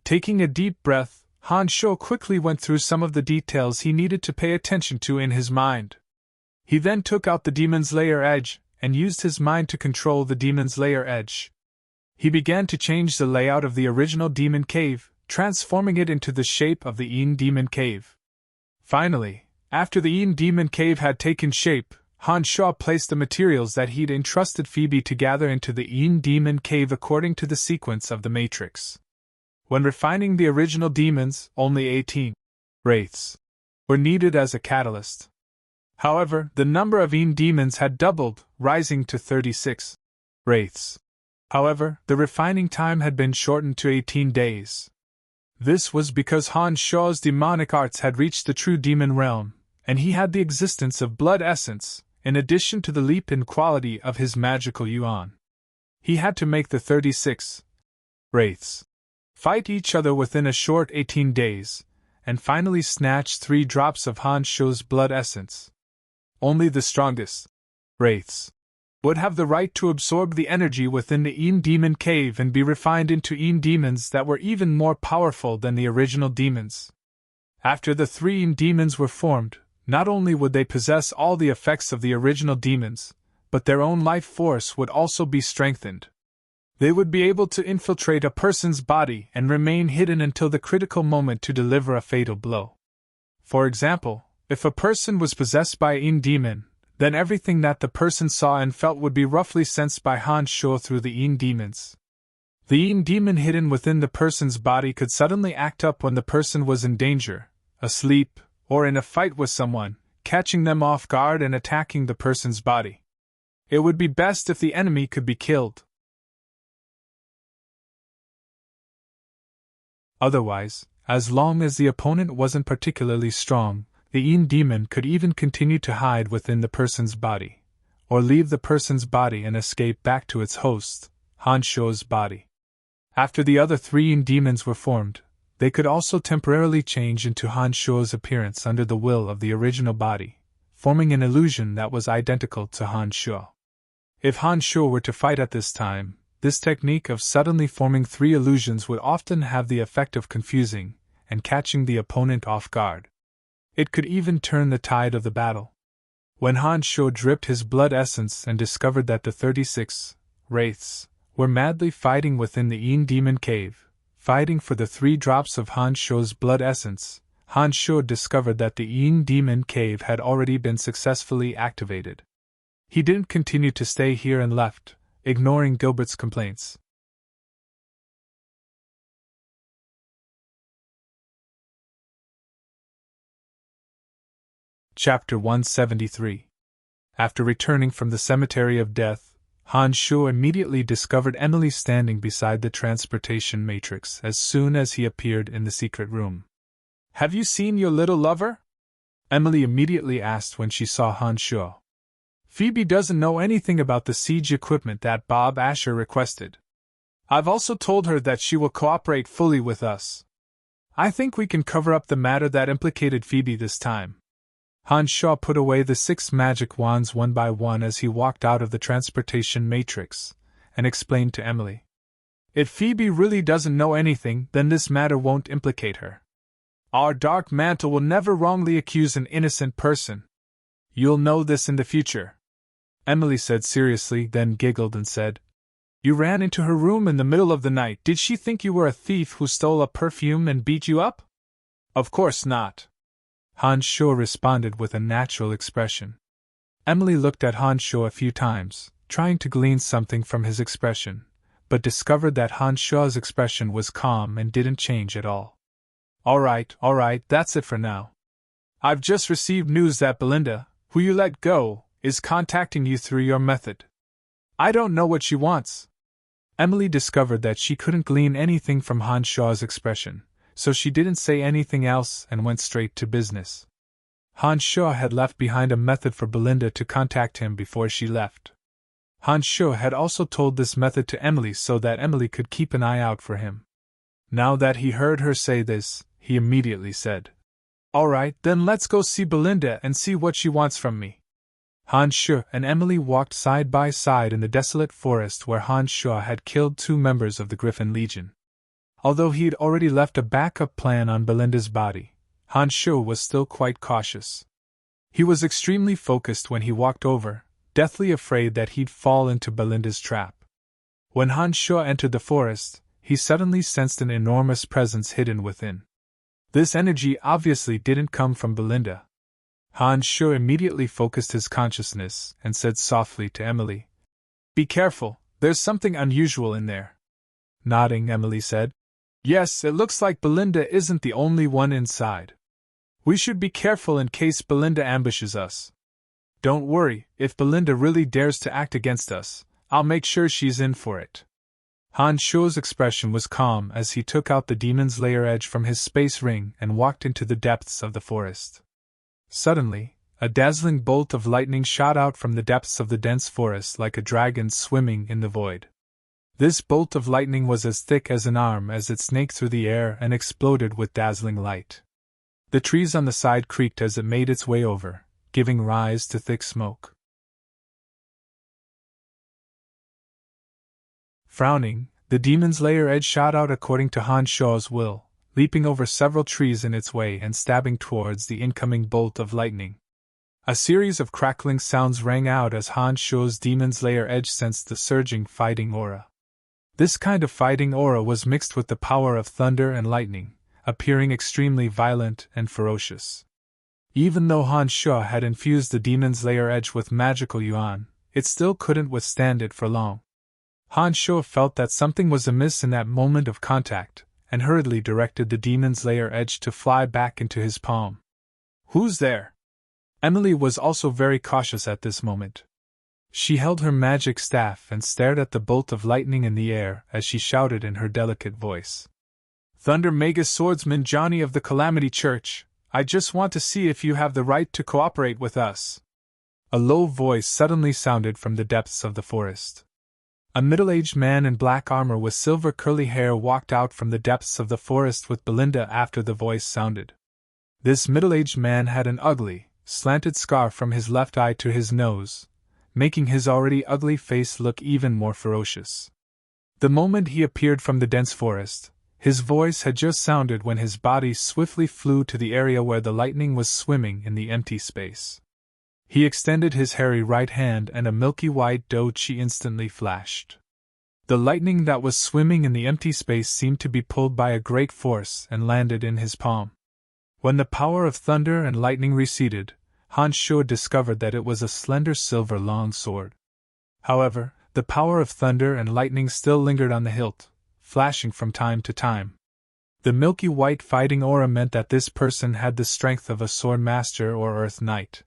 Taking a deep breath, Han Shuo quickly went through some of the details he needed to pay attention to in his mind. He then took out the demon's layer edge, and used his mind to control the demon's layer edge. He began to change the layout of the original demon cave, transforming it into the shape of the Een demon cave. Finally, after the Een demon cave had taken shape, Han Shuo placed the materials that he'd entrusted Phoebe to gather into the Een demon cave according to the sequence of the matrix. When refining the original demons, only 18 wraiths were needed as a catalyst. However, the number of Een demons had doubled, rising to 36 wraiths. However, the refining time had been shortened to 18 days. This was because Han Shuo's demonic arts had reached the true demon realm, and he had the existence of blood essence, in addition to the leap in quality of his magical yuan. He had to make the 36 wraiths fight each other within a short 18 days, and finally snatch 3 drops of Han Shuo's blood essence. Only the strongest wraiths would have the right to absorb the energy within the Een demon cave and be refined into Een demons that were even more powerful than the original demons. After the 3 Een demons were formed, not only would they possess all the effects of the original demons, but their own life force would also be strengthened. They would be able to infiltrate a person's body and remain hidden until the critical moment to deliver a fatal blow. For example, if a person was possessed by an Een demon, then everything that the person saw and felt would be roughly sensed by Han Shuo through the Een demons. The Een demon hidden within the person's body could suddenly act up when the person was in danger, asleep, or in a fight with someone, catching them off guard and attacking the person's body. It would be best if the enemy could be killed. Otherwise, as long as the opponent wasn't particularly strong, the Een demon could even continue to hide within the person's body, or leave the person's body and escape back to its host, Han Shuo's body. After the other 3 Een demons were formed, they could also temporarily change into Han Shuo's appearance under the will of the original body, forming an illusion that was identical to Han Shuo. If Han Shuo were to fight at this time, this technique of suddenly forming 3 illusions would often have the effect of confusing and catching the opponent off guard. It could even turn the tide of the battle. When Han Shuo dripped his blood essence and discovered that the 36 wraiths, were madly fighting within the Een Demon Cave, fighting for the 3 drops of Han Shuo's blood essence. Han Shuo discovered that the Een Demon Cave had already been successfully activated. He didn't continue to stay here and left, ignoring Gilbert's complaints. Chapter 173. After returning from the Cemetery of Death, Han Shuo immediately discovered Emily standing beside the transportation matrix as soon as he appeared in the secret room. "Have you seen your little lover?" Emily immediately asked when she saw Han Shuo. "Phoebe doesn't know anything about the siege equipment that Bob Asher requested. I've also told her that she will cooperate fully with us. I think we can cover up the matter that implicated Phoebe this time." Han Shuo put away the 6 magic wands one by one as he walked out of the transportation matrix, and explained to Emily. "If Phoebe really doesn't know anything, then this matter won't implicate her. Our Dark Mantle will never wrongly accuse an innocent person. You'll know this in the future," Emily said seriously, then giggled and said, "You ran into her room in the middle of the night. Did she think you were a thief who stole a perfume and beat you up?" "Of course not," Han Shuo responded with a natural expression. Emily looked at Han Shuo a few times, trying to glean something from his expression, but discovered that Han Shuo's expression was calm and didn't change at all. All right, that's it for now. I've just received news that Belinda, who you let go, is contacting you through your method. I don't know what she wants." Emily discovered that she couldn't glean anything from Han Shuo's expression, so she didn't say anything else and went straight to business. Han Shuo had left behind a method for Belinda to contact him before she left. Han Shuo had also told this method to Emily so that Emily could keep an eye out for him. Now that he heard her say this, he immediately said, "All right, then let's go see Belinda and see what she wants from me." Han Shuo and Emily walked side by side in the desolate forest where Han Shuo had killed 2 members of the Griffin Legion. Although he'd already left a backup plan on Belinda's body, Han Shuo was still quite cautious. He was extremely focused when he walked over, deathly afraid that he'd fall into Belinda's trap. When Han Shuo entered the forest, he suddenly sensed an enormous presence hidden within. This energy obviously didn't come from Belinda. Han Shuo immediately focused his consciousness and said softly to Emily, "Be careful, there's something unusual in there." Nodding, Emily said, "Yes, it looks like Belinda isn't the only one inside. We should be careful in case Belinda ambushes us. Don't worry, if Belinda really dares to act against us, I'll make sure she's in for it." Han Shuo's expression was calm as he took out the Demon's Lair Edge from his space ring and walked into the depths of the forest. Suddenly, a dazzling bolt of lightning shot out from the depths of the dense forest like a dragon swimming in the void. This bolt of lightning was as thick as an arm as it snaked through the air and exploded with dazzling light. The trees on the side creaked as it made its way over, giving rise to thick smoke. Frowning, the Demon's Lair Edge shot out according to Han Shuo's will, leaping over several trees in its way and stabbing towards the incoming bolt of lightning. A series of crackling sounds rang out as Han Shuo's Demon's Lair Edge sensed the surging fighting aura. This kind of fighting aura was mixed with the power of thunder and lightning, appearing extremely violent and ferocious. Even though Han Shuo had infused the Demon's Lair Edge with magical yuan, it still couldn't withstand it for long. Han Shuo felt that something was amiss in that moment of contact, and hurriedly directed the Demon's Lair Edge to fly back into his palm. "Who's there?" Emily was also very cautious at this moment. She held her magic staff and stared at the bolt of lightning in the air as she shouted in her delicate voice. "Thunder Magus Swordsman Johnny of the Calamity Church, I just want to see if you have the right to cooperate with us." A low voice suddenly sounded from the depths of the forest. A middle-aged man in black armor with silver curly hair walked out from the depths of the forest with Belinda after the voice sounded. This middle-aged man had an ugly, slanted scar from his left eye to his nose, making his already ugly face look even more ferocious. The moment he appeared from the dense forest, his voice had just sounded when his body swiftly flew to the area where the lightning was swimming in the empty space. He extended his hairy right hand and a milky white doji instantly flashed. The lightning that was swimming in the empty space seemed to be pulled by a great force and landed in his palm. When the power of thunder and lightning receded, Han Shuo discovered that it was a slender silver long sword. However, the power of thunder and lightning still lingered on the hilt, flashing from time to time. The milky white fighting aura meant that this person had the strength of a sword master or earth knight.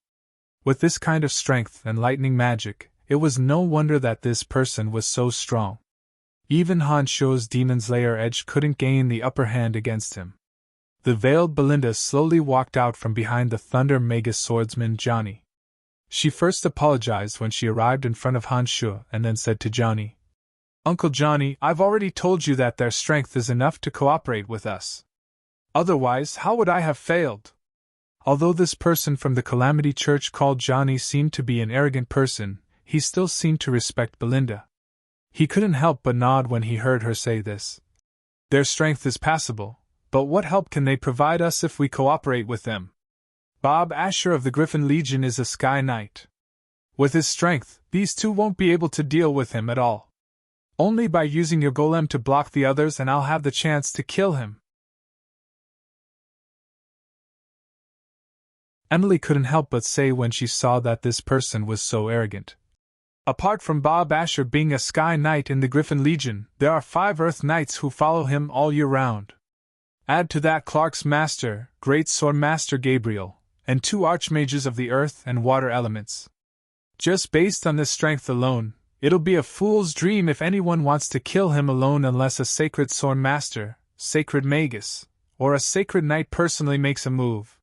With this kind of strength and lightning magic, it was no wonder that this person was so strong. Even Han Shuo's demon's lair edge couldn't gain the upper hand against him. The veiled Belinda slowly walked out from behind the Thunder Mega Swordsman Johnny. She first apologized when she arrived in front of Han Shuo and then said to Johnny, "Uncle Johnny, I've already told you that their strength is enough to cooperate with us. Otherwise, how would I have failed?" Although this person from the Calamity Church called Johnny seemed to be an arrogant person, he still seemed to respect Belinda. He couldn't help but nod when he heard her say this. "Their strength is passable, but what help can they provide us if we cooperate with them? Bob Asher of the Griffin Legion is a Sky Knight. With his strength, these two won't be able to deal with him at all. Only by using your golem to block the others and I'll have the chance to kill him." Emily couldn't help but say when she saw that this person was so arrogant. "Apart from Bob Asher being a Sky Knight in the Griffin Legion, there are 5 Earth Knights who follow him all year round. Add to that Clark's Master, Great Sword Master Gabriel, and 2 Archmages of the Earth and Water elements. Just based on this strength alone, it'll be a fool's dream if anyone wants to kill him alone unless a Sacred Sword Master, Sacred Magus, or a Sacred Knight personally makes a move.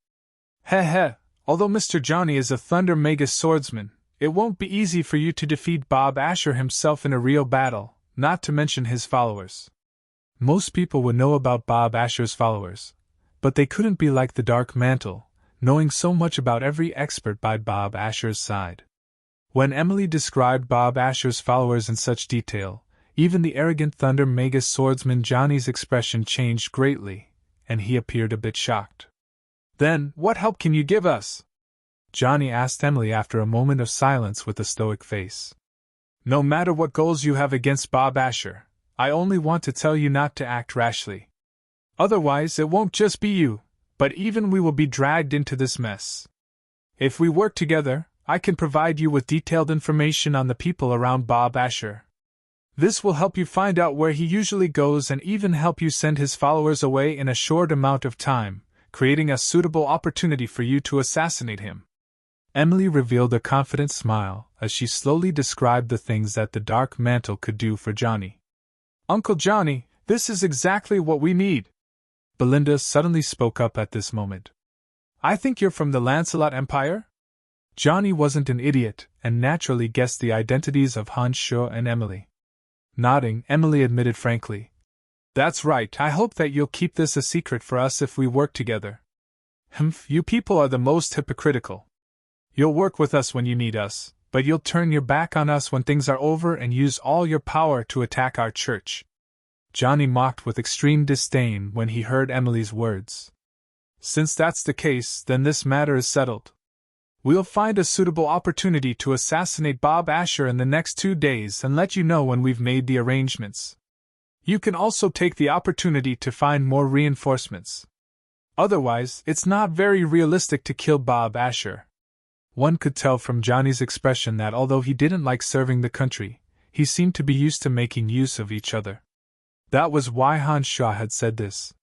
Heh, although Mr. Johnny is a Thunder Magus swordsman, it won't be easy for you to defeat Bob Asher himself in a real battle, not to mention his followers." Most people would know about Bob Asher's followers, but they couldn't be like the Dark Mantle, knowing so much about every expert by Bob Asher's side. When Emily described Bob Asher's followers in such detail, even the arrogant Thunder Magus swordsman Johnny's expression changed greatly, and he appeared a bit shocked. "Then, what help can you give us?" Johnny asked Emily after a moment of silence with a stoic face. "No matter what goals you have against Bob Asher, I only want to tell you not to act rashly. Otherwise it won't just be you, but even we will be dragged into this mess. If we work together, I can provide you with detailed information on the people around Bob Asher. This will help you find out where he usually goes and even help you send his followers away in a short amount of time, creating a suitable opportunity for you to assassinate him." Emily revealed a confident smile as she slowly described the things that the Dark Mantle could do for Johnny. "Uncle Johnny, this is exactly what we need." Belinda suddenly spoke up at this moment. "I think you're from the Lancelot Empire?" Johnny wasn't an idiot and naturally guessed the identities of Han Shuo and Emily. Nodding, Emily admitted frankly, "That's right, I hope that you'll keep this a secret for us if we work together." "Humph, you people are the most hypocritical. You'll work with us when you need us, but you'll turn your back on us when things are over and use all your power to attack our church." Johnny mocked with extreme disdain when he heard Emily's words. "Since that's the case, then this matter is settled. We'll find a suitable opportunity to assassinate Bob Asher in the next 2 days and let you know when we've made the arrangements. You can also take the opportunity to find more reinforcements. Otherwise, it's not very realistic to kill Bob Asher." One could tell from Johnny's expression that although he didn't like serving the country, he seemed to be used to making use of each other. That was why Han Shuo had said this.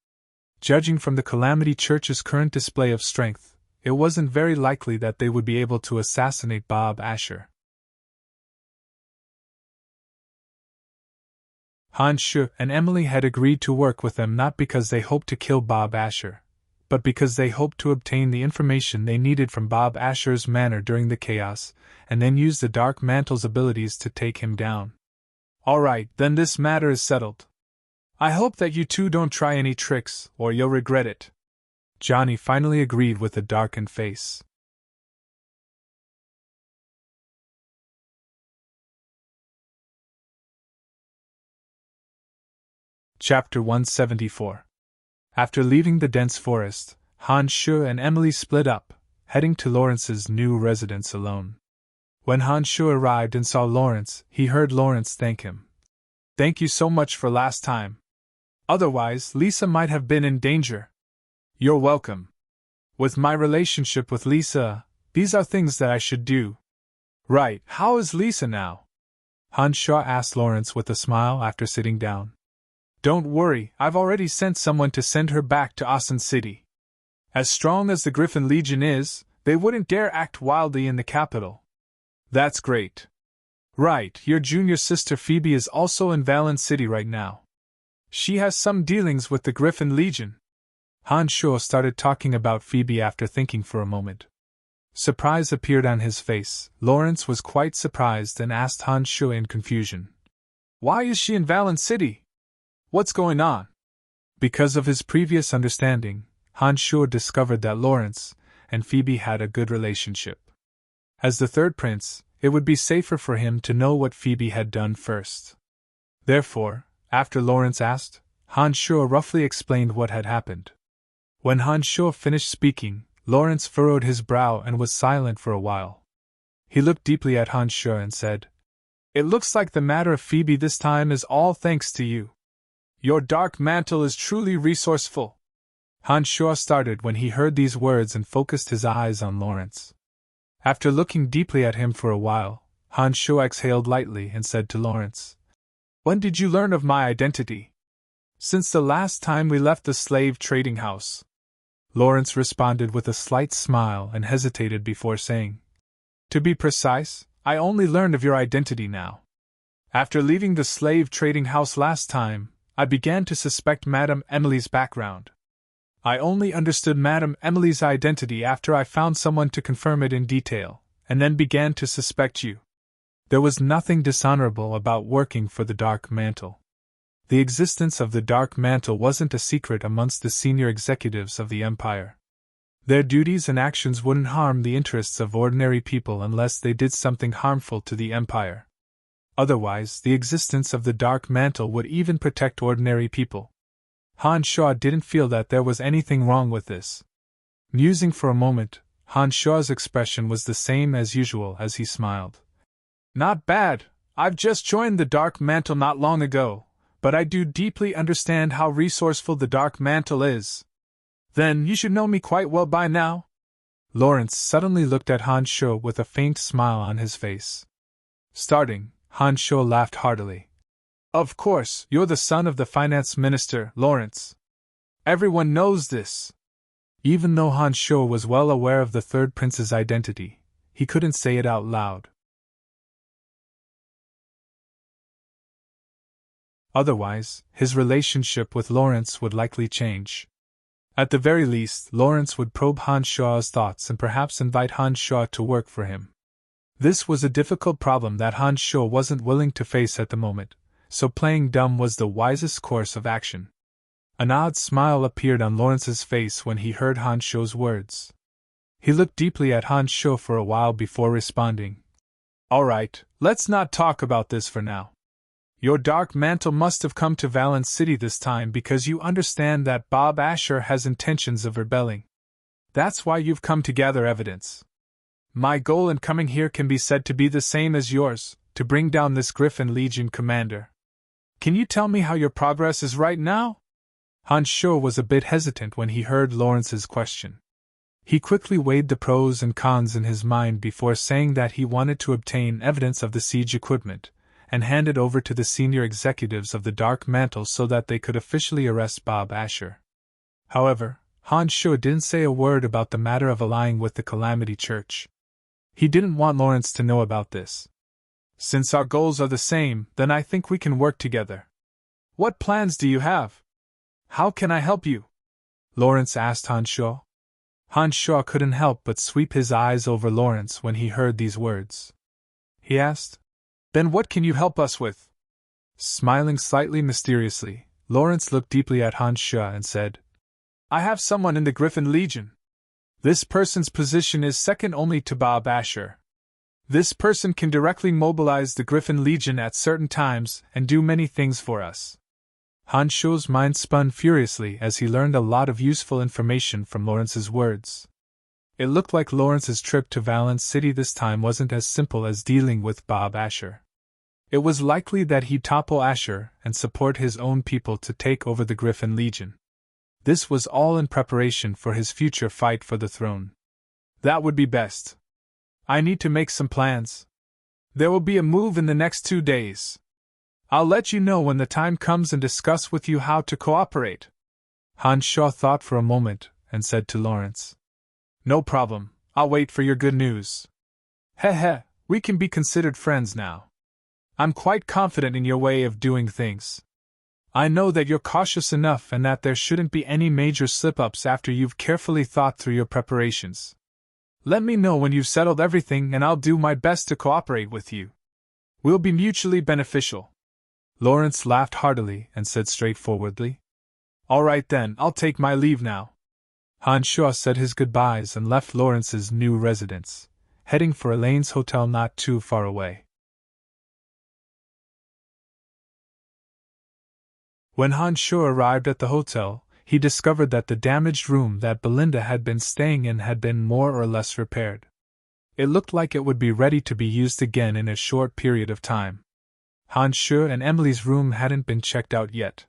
Judging from the Calamity Church's current display of strength, it wasn't very likely that they would be able to assassinate Bob Asher. Han Shuo and Emily had agreed to work with them not because they hoped to kill Bob Asher, but because they hoped to obtain the information they needed from Bob Asher's manor during the chaos, and then use the Dark Mantle's abilities to take him down. "All right, then this matter is settled. I hope that you two don't try any tricks, or you'll regret it." Johnny finally agreed with a darkened face. Chapter 174. After leaving the dense forest, Han Shuo and Emily split up, heading to Lawrence's new residence alone. When Han Shu arrived and saw Lawrence, he heard Lawrence thank him. "Thank you so much for last time. Otherwise, Lisa might have been in danger." "You're welcome. With my relationship with Lisa, these are things that I should do." "Right, how is Lisa now?" Han Shu asked Lawrence with a smile after sitting down. "Don't worry, I've already sent someone to send her back to Asen City. As strong as the Griffin Legion is, they wouldn't dare act wildly in the capital." "That's great. Right, your junior sister Phoebe is also in Valen City right now. She has some dealings with the Griffin Legion." Han Shu started talking about Phoebe after thinking for a moment. Surprise appeared on his face. Lawrence was quite surprised and asked Han Shu in confusion. "Why is she in Valen City? What's going on?" Because of his previous understanding, Han Shu discovered that Lawrence and Phoebe had a good relationship. As the third prince, it would be safer for him to know what Phoebe had done first. Therefore, after Lawrence asked, Han Shu roughly explained what had happened. When Han Shu finished speaking, Lawrence furrowed his brow and was silent for a while. He looked deeply at Han Shu and said, "It looks like the matter of Phoebe this time is all thanks to you. Your dark mantle is truly resourceful." Han Shu started when he heard these words and focused his eyes on Lawrence. After looking deeply at him for a while, Han Shu exhaled lightly and said to Lawrence, "When did you learn of my identity?" "Since the last time we left the slave trading house." Lawrence responded with a slight smile and hesitated before saying, "To be precise, I only learned of your identity now. After leaving the slave trading house last time, I began to suspect Madame Emily's background. I only understood Madame Emily's identity after I found someone to confirm it in detail, and then began to suspect you. There was nothing dishonorable about working for the Dark Mantle. The existence of the Dark Mantle wasn't a secret amongst the senior executives of the Empire. Their duties and actions wouldn't harm the interests of ordinary people unless they did something harmful to the Empire. Otherwise, the existence of the Dark Mantle would even protect ordinary people." Han Shu didn't feel that there was anything wrong with this. Musing for a moment, Han Shu's expression was the same as usual as he smiled. "Not bad. I've just joined the Dark Mantle not long ago, but I do deeply understand how resourceful the Dark Mantle is." "Then you should know me quite well by now?" Lawrence suddenly looked at Han Shu with a faint smile on his face. Starting, Han Shu laughed heartily. "Of course, you're the son of the finance minister, Lawrence. Everyone knows this." Even though Han Shu was well aware of the third prince's identity, he couldn't say it out loud. Otherwise, his relationship with Lawrence would likely change. At the very least, Lawrence would probe Han Shu's thoughts and perhaps invite Han Shu to work for him. This was a difficult problem that Han Shu wasn't willing to face at the moment, so playing dumb was the wisest course of action. An odd smile appeared on Lawrence's face when he heard Han Shu's words. He looked deeply at Han Shu for a while before responding. "All right, let's not talk about this for now. Your Dark Mantle must have come to Valen City this time because you understand that Bob Asher has intentions of rebelling. That's why you've come to gather evidence. My goal in coming here can be said to be the same as yours, to bring down this Griffin Legion commander. Can you tell me how your progress is right now?" Han Shu was a bit hesitant when he heard Lawrence's question. He quickly weighed the pros and cons in his mind before saying that he wanted to obtain evidence of the siege equipment, and hand it over to the senior executives of the Dark Mantle so that they could officially arrest Bob Asher. However, Han Shu didn't say a word about the matter of allying with the Calamity Church. He didn't want Lawrence to know about this. "Since our goals are the same, then I think we can work together. What plans do you have? How can I help you?" Lawrence asked Han Shu. Han Shu couldn't help but sweep his eyes over Lawrence when he heard these words. He asked, "Then what can you help us with?" Smiling slightly mysteriously, Lawrence looked deeply at Han Shu and said, "I have someone in the Griffin Legion. This person's position is second only to Bob Asher. This person can directly mobilize the Griffin Legion at certain times and do many things for us." Han Shu's mind spun furiously as he learned a lot of useful information from Lawrence's words. It looked like Lawrence's trip to Valence City this time wasn't as simple as dealing with Bob Asher. It was likely that he'd topple Asher and support his own people to take over the Griffin Legion. This was all in preparation for his future fight for the throne. That would be best. I need to make some plans. There will be a move in the next 2 days. I'll let you know when the time comes and discuss with you how to cooperate. Hans Shaw thought for a moment and said to Lawrence, "No problem, I'll wait for your good news. Heh, we can be considered friends now. I'm quite confident in your way of doing things. I know that you're cautious enough and that there shouldn't be any major slip-ups after you've carefully thought through your preparations. Let me know when you've settled everything and I'll do my best to cooperate with you. We'll be mutually beneficial." Lawrence laughed heartily and said straightforwardly, "All right then, I'll take my leave now." Hans Shaw said his goodbyes and left Lawrence's new residence, heading for Elaine's hotel not too far away. When Hans Shaw arrived at the hotel, he discovered that the damaged room that Belinda had been staying in had been more or less repaired. It looked like it would be ready to be used again in a short period of time. Hans Shaw and Emily's room hadn't been checked out yet.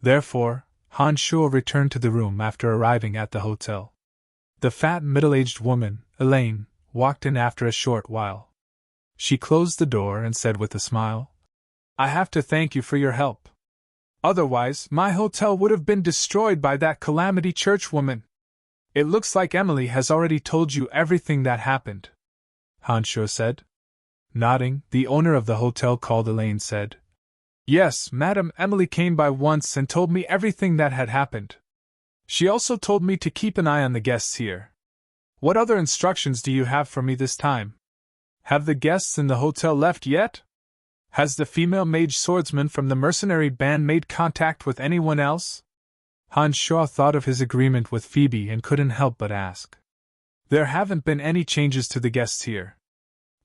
Therefore, Hans Shaw returned to the room after arriving at the hotel. The fat middle-aged woman, Elaine, walked in after a short while. She closed the door and said with a smile, "I have to thank you for your help. Otherwise, my hotel would have been destroyed by that Calamity Churchwoman. It looks like Emily has already told you everything that happened," Hans Shaw said. Nodding, the owner of the hotel called Elaine said, "Yes, Madam, Emily came by once and told me everything that had happened. She also told me to keep an eye on the guests here. What other instructions do you have for me this time? Have the guests in the hotel left yet? Has the female mage swordsman from the mercenary band made contact with anyone else?" Hans Shaw thought of his agreement with Phoebe and couldn't help but ask. "There haven't been any changes to the guests here.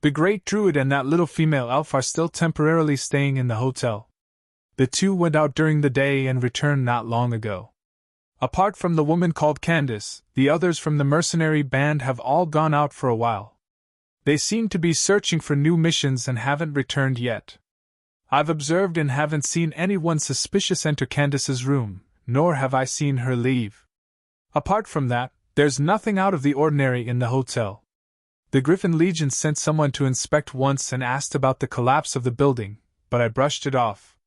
The great druid and that little female elf are still temporarily staying in the hotel. The two went out during the day and returned not long ago. Apart from the woman called Candace, the others from the mercenary band have all gone out for a while. They seem to be searching for new missions and haven't returned yet. I've observed and haven't seen anyone suspicious enter Candace's room, nor have I seen her leave. Apart from that, there's nothing out of the ordinary in the hotel. The Griffin Legion sent someone to inspect once and asked about the collapse of the building, but I brushed it off."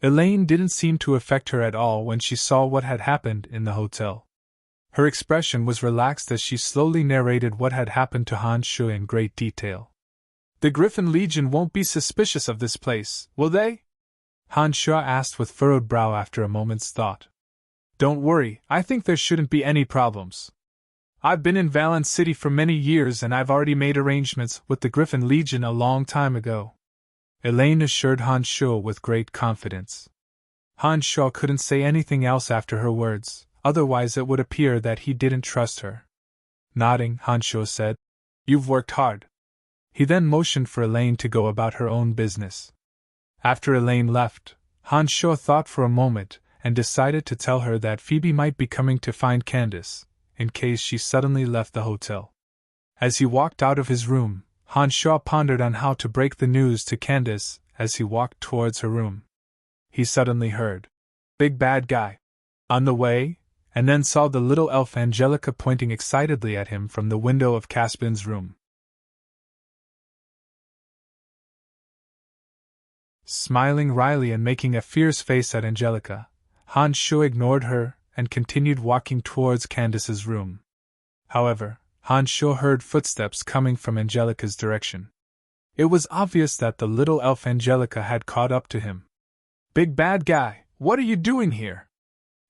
Elaine didn't seem to affect her at all when she saw what had happened in the hotel. Her expression was relaxed as she slowly narrated what had happened to Hans Shaw in great detail. "The Griffin Legion won't be suspicious of this place, will they?" Hans Shaw asked with furrowed brow after a moment's thought. "Don't worry, I think there shouldn't be any problems. I've been in Valence City for many years and I've already made arrangements with the Griffin Legion a long time ago," Elaine assured Hans Shaw with great confidence. Hans Shaw couldn't say anything else after her words, otherwise it would appear that he didn't trust her. Nodding, Hans Shaw said, "You've worked hard." He then motioned for Elaine to go about her own business. After Elaine left, Hans Shaw thought for a moment and decided to tell her that Phoebe might be coming to find Candace, in case she suddenly left the hotel. As he walked out of his room, Hans Shaw pondered on how to break the news to Candace as he walked towards her room. He suddenly heard, "Big bad guy," on the way, and then saw the little elf Angelica pointing excitedly at him from the window of Caspin's room. Smiling wryly and making a fierce face at Angelica, Hans Shaw ignored her and continued walking towards Candace's room. However, Hans Shaw heard footsteps coming from Angelica's direction. It was obvious that the little elf Angelica had caught up to him. "Big bad guy, what are you doing here?"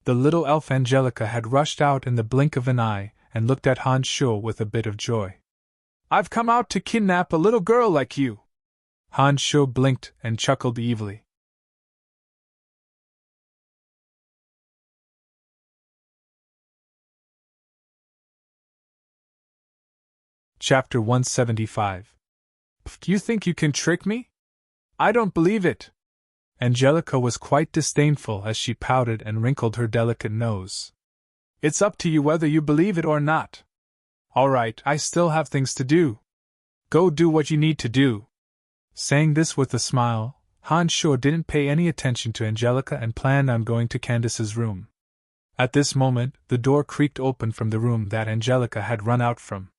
The little elf Angelica had rushed out in the blink of an eye and looked at Hans Shaw with a bit of joy. "I've come out to kidnap a little girl like you." Hans Shaw blinked and chuckled evilly. Chapter 175. "You think you can trick me? I don't believe it." Angelica was quite disdainful as she pouted and wrinkled her delicate nose. "It's up to you whether you believe it or not. All right, I still have things to do. Go do what you need to do. Saying this with a smile, Han Sho didn't pay any attention to Angelica and planned on going to Candace's room. At this moment, the door creaked open from the room that Angelica had run out from.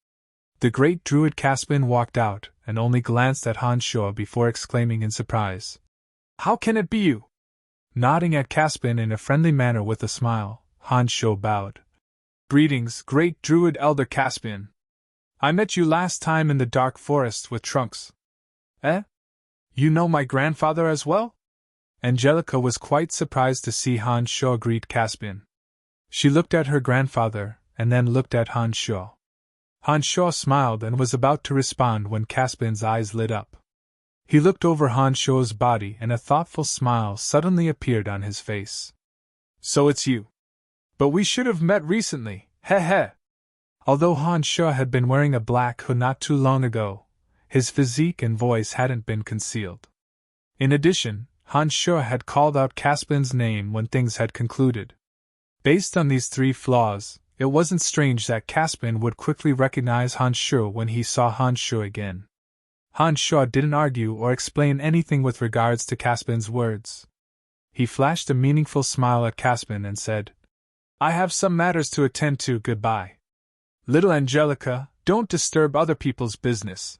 The great druid Caspian walked out and only glanced at Han Sho before exclaiming in surprise, "How can it be you?" Nodding at Caspian in a friendly manner with a smile, Han Sho bowed. "Greetings, great druid elder Caspian. I met you last time in the dark forest with Trunks." "Eh? You know my grandfather as well?" Angelica was quite surprised to see Han Sho greet Caspian. She looked at her grandfather, and then looked at Han Sho. Han Sho smiled and was about to respond when Caspian's eyes lit up. He looked over Han Sho's body and a thoughtful smile suddenly appeared on his face. "So it's you. But we should have met recently, heh heh." Although Han Sho had been wearing a black hood not too long ago, his physique and voice hadn't been concealed. In addition, Han Sho had called out Caspian's name when things had concluded. Based on these three flaws, it wasn't strange that Caspian would quickly recognize Han Sho when he saw Han Sho again. Han Sho didn't argue or explain anything with regards to Caspian's words. He flashed a meaningful smile at Caspian and said, "I have some matters to attend to, goodbye. Little Angelica, don't disturb other people's business.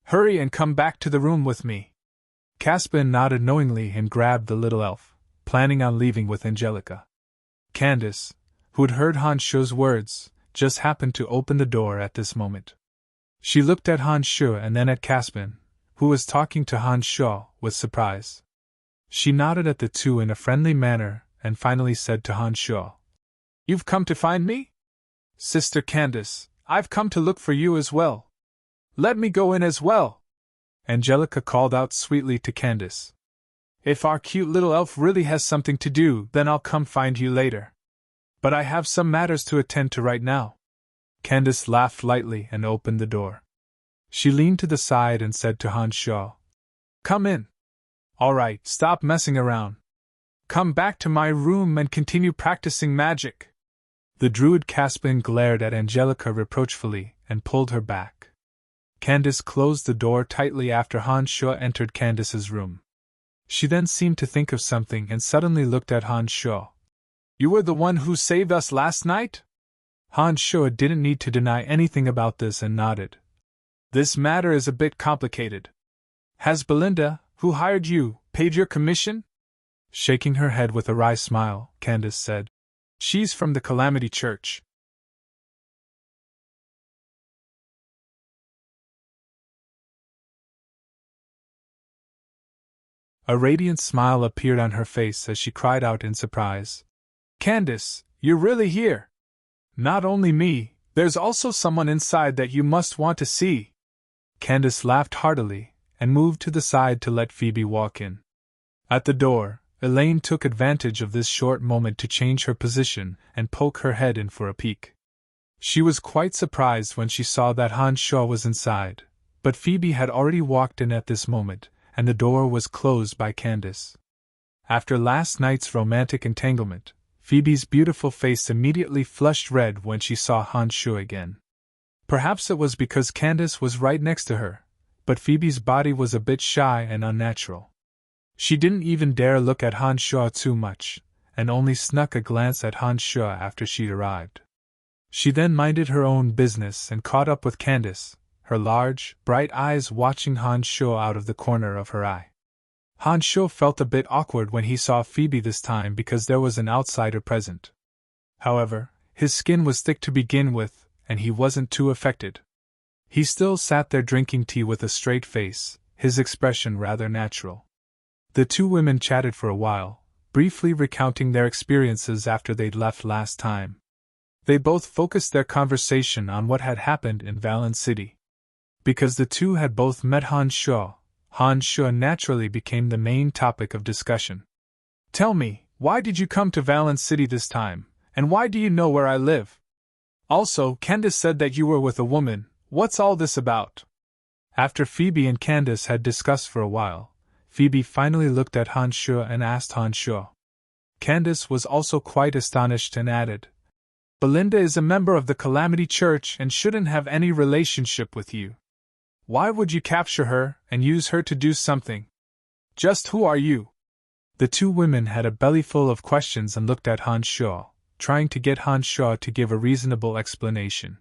Hurry and come back to the room with me." Caspian nodded knowingly and grabbed the little elf, planning on leaving with Angelica. Candace, who'd heard Han Sho's words, just happened to open the door at this moment. She looked at Han Sho and then at Caspian, who was talking to Han Sho, with surprise. She nodded at the two in a friendly manner and finally said to Han Sho, "You've come to find me? Sister Candace, I've come to look for you as well. Let me go in as well." Angelica called out sweetly to Candace, "If our cute little elf really has something to do, then I'll come find you later. But I have some matters to attend to right now." Candace laughed lightly and opened the door. She leaned to the side and said to Han Sho, "Come in. All right, stop messing around. Come back to my room and continue practicing magic." The druid Caspian glared at Angelica reproachfully and pulled her back. Candace closed the door tightly after Han Sho entered Candace's room. She then seemed to think of something and suddenly looked at Han Sho. "You were the one who saved us last night?" Han Sho didn't need to deny anything about this and nodded. "This matter is a bit complicated. Has Belinda, who hired you, paid your commission?" Shaking her head with a wry smile, Candace said, "She's from the Calamity Church." A radiant smile appeared on her face as she cried out in surprise, "Candace, you're really here? Not only me, there's also someone inside that you must want to see." Candace laughed heartily and moved to the side to let Phoebe walk in. At the door, Elaine took advantage of this short moment to change her position and poke her head in for a peek. She was quite surprised when she saw that Han Sho was inside, but Phoebe had already walked in at this moment, and the door was closed by Candace. After last night's romantic entanglement, Phoebe's beautiful face immediately flushed red when she saw Han Sho again. Perhaps it was because Candace was right next to her, but Phoebe's body was a bit shy and unnatural. She didn't even dare look at Han Sho too much, and only snuck a glance at Han Sho after she'd arrived. She then minded her own business and caught up with Candace, her large, bright eyes watching Han Sho out of the corner of her eye. Han Sho felt a bit awkward when he saw Phoebe this time because there was an outsider present. However, his skin was thick to begin with, and he wasn't too affected. He still sat there drinking tea with a straight face, his expression rather natural. The two women chatted for a while, briefly recounting their experiences after they'd left last time. They both focused their conversation on what had happened in Valen City. Because the two had both met Han Sho naturally became the main topic of discussion. "Tell me, why did you come to Valen City this time, and why do you know where I live? Also, Candace said that you were with a woman. What's all this about?" After Phoebe and Candace had discussed for a while, Phoebe finally looked at Han Sho and asked Han Sho. Candace was also quite astonished and added, Belinda is a member of the Calamity Church and shouldn't have any relationship with you. Why would you capture her and use her to do something? Just who are you?" The two women had a bellyful of questions and looked at Han Sho, trying to get Han Sho to give a reasonable explanation.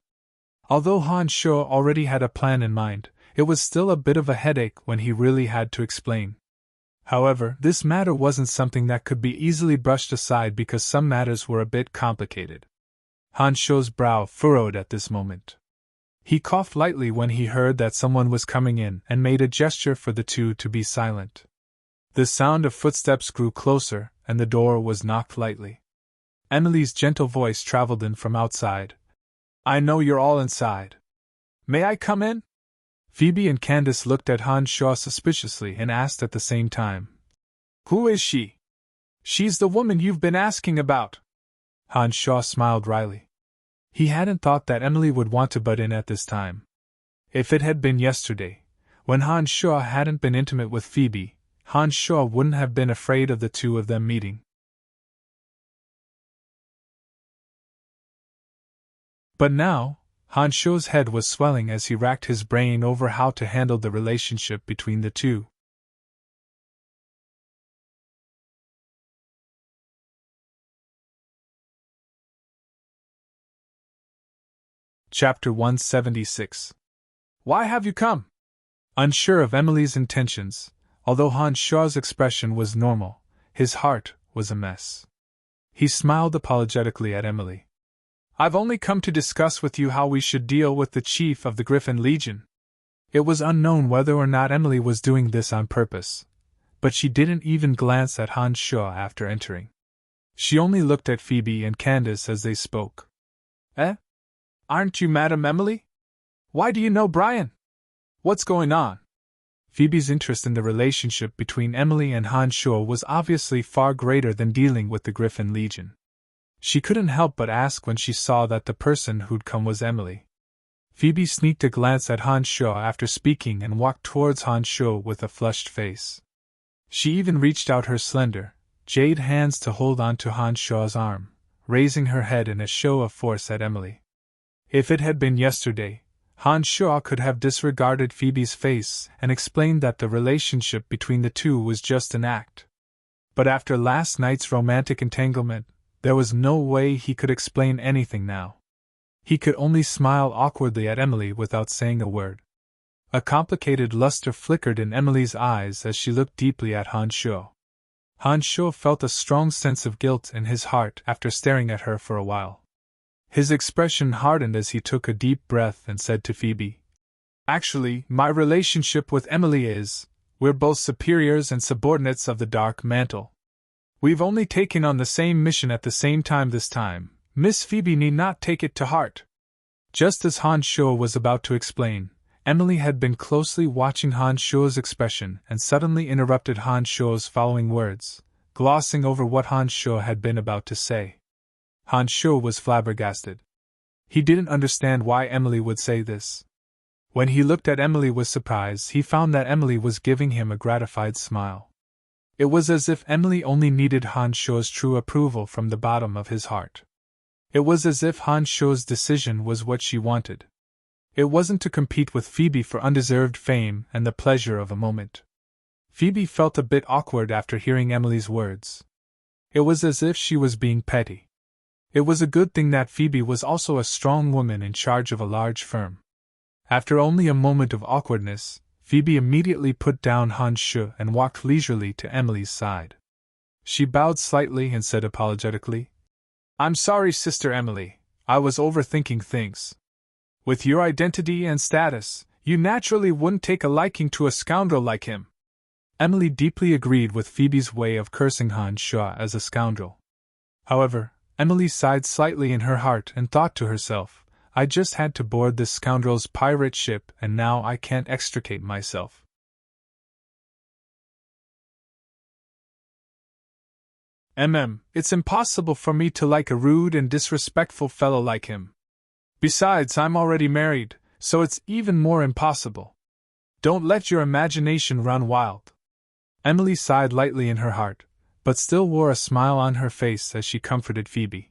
Although Han Sho already had a plan in mind, it was still a bit of a headache when he really had to explain. However, this matter wasn't something that could be easily brushed aside because some matters were a bit complicated. Han Sho's brow furrowed at this moment. He coughed lightly when he heard that someone was coming in and made a gesture for the two to be silent. The sound of footsteps grew closer, and the door was knocked lightly. Emily's gentle voice traveled in from outside. "I know you're all inside. May I come in?" Phoebe and Candace looked at Han Sho suspiciously and asked at the same time. "Who is she?" "She's the woman you've been asking about." Han Sho smiled wryly. He hadn't thought that Emily would want to butt in at this time. If it had been yesterday, when Han Sho hadn't been intimate with Phoebe, Han Sho wouldn't have been afraid of the two of them meeting. But now, Han Sho's head was swelling as he racked his brain over how to handle the relationship between the two. Chapter 176. Why have you come? Unsure of Emily's intentions, although Han Sho's expression was normal, his heart was a mess. He smiled apologetically at Emily. "I've only come to discuss with you how we should deal with the chief of the Griffin Legion." It was unknown whether or not Emily was doing this on purpose, but she didn't even glance at Han Sho after entering. She only looked at Phoebe and Candace as they spoke. "Eh? Aren't you Madam Emily? Why do you know Brian? What's going on?" Phoebe's interest in the relationship between Emily and Han Sho was obviously far greater than dealing with the Griffin Legion. She couldn't help but ask when she saw that the person who'd come was Emily. Phoebe sneaked a glance at Han Sho after speaking and walked towards Han Sho with a flushed face. She even reached out her slender, jade hands to hold on to Han Sho's arm, raising her head in a show of force at Emily. If it had been yesterday, Han Sho could have disregarded Phoebe's face and explained that the relationship between the two was just an act. But after last night's romantic entanglement, there was no way he could explain anything now. He could only smile awkwardly at Emily without saying a word. A complicated luster flickered in Emily's eyes as she looked deeply at Han Sho. Han Sho felt a strong sense of guilt in his heart after staring at her for a while. His expression hardened as he took a deep breath and said to Phoebe, "Actually, my relationship with Emily is, we're both superiors and subordinates of the Dark Mantle. We've only taken on the same mission at the same time this time. Miss Phoebe need not take it to heart." Just as Han Sho was about to explain, Emily had been closely watching Han Sho's expression and suddenly interrupted Han Sho's following words, glossing over what Han Sho had been about to say. Han Sho was flabbergasted. He didn't understand why Emily would say this. When he looked at Emily with surprise, he found that Emily was giving him a gratified smile. It was as if Emily only needed Han Sho's true approval from the bottom of his heart. It was as if Han Sho's decision was what she wanted. It wasn't to compete with Phoebe for undeserved fame and the pleasure of a moment. Phoebe felt a bit awkward after hearing Emily's words. It was as if she was being petty. It was a good thing that Phoebe was also a strong woman in charge of a large firm. After only a moment of awkwardness, Phoebe immediately put down Han Sho and walked leisurely to Emily's side. She bowed slightly and said apologetically, "I'm sorry, Sister Emily, I was overthinking things. With your identity and status, you naturally wouldn't take a liking to a scoundrel like him." Emily deeply agreed with Phoebe's way of cursing Han Sho as a scoundrel. However, Emily sighed slightly in her heart and thought to herself, "I just had to board this scoundrel's pirate ship and now I can't extricate myself." It's impossible for me to like a rude and disrespectful fellow like him. Besides, I'm already married, so it's even more impossible. Don't let your imagination run wild." Emily sighed lightly in her heart, but still wore a smile on her face as she comforted Phoebe.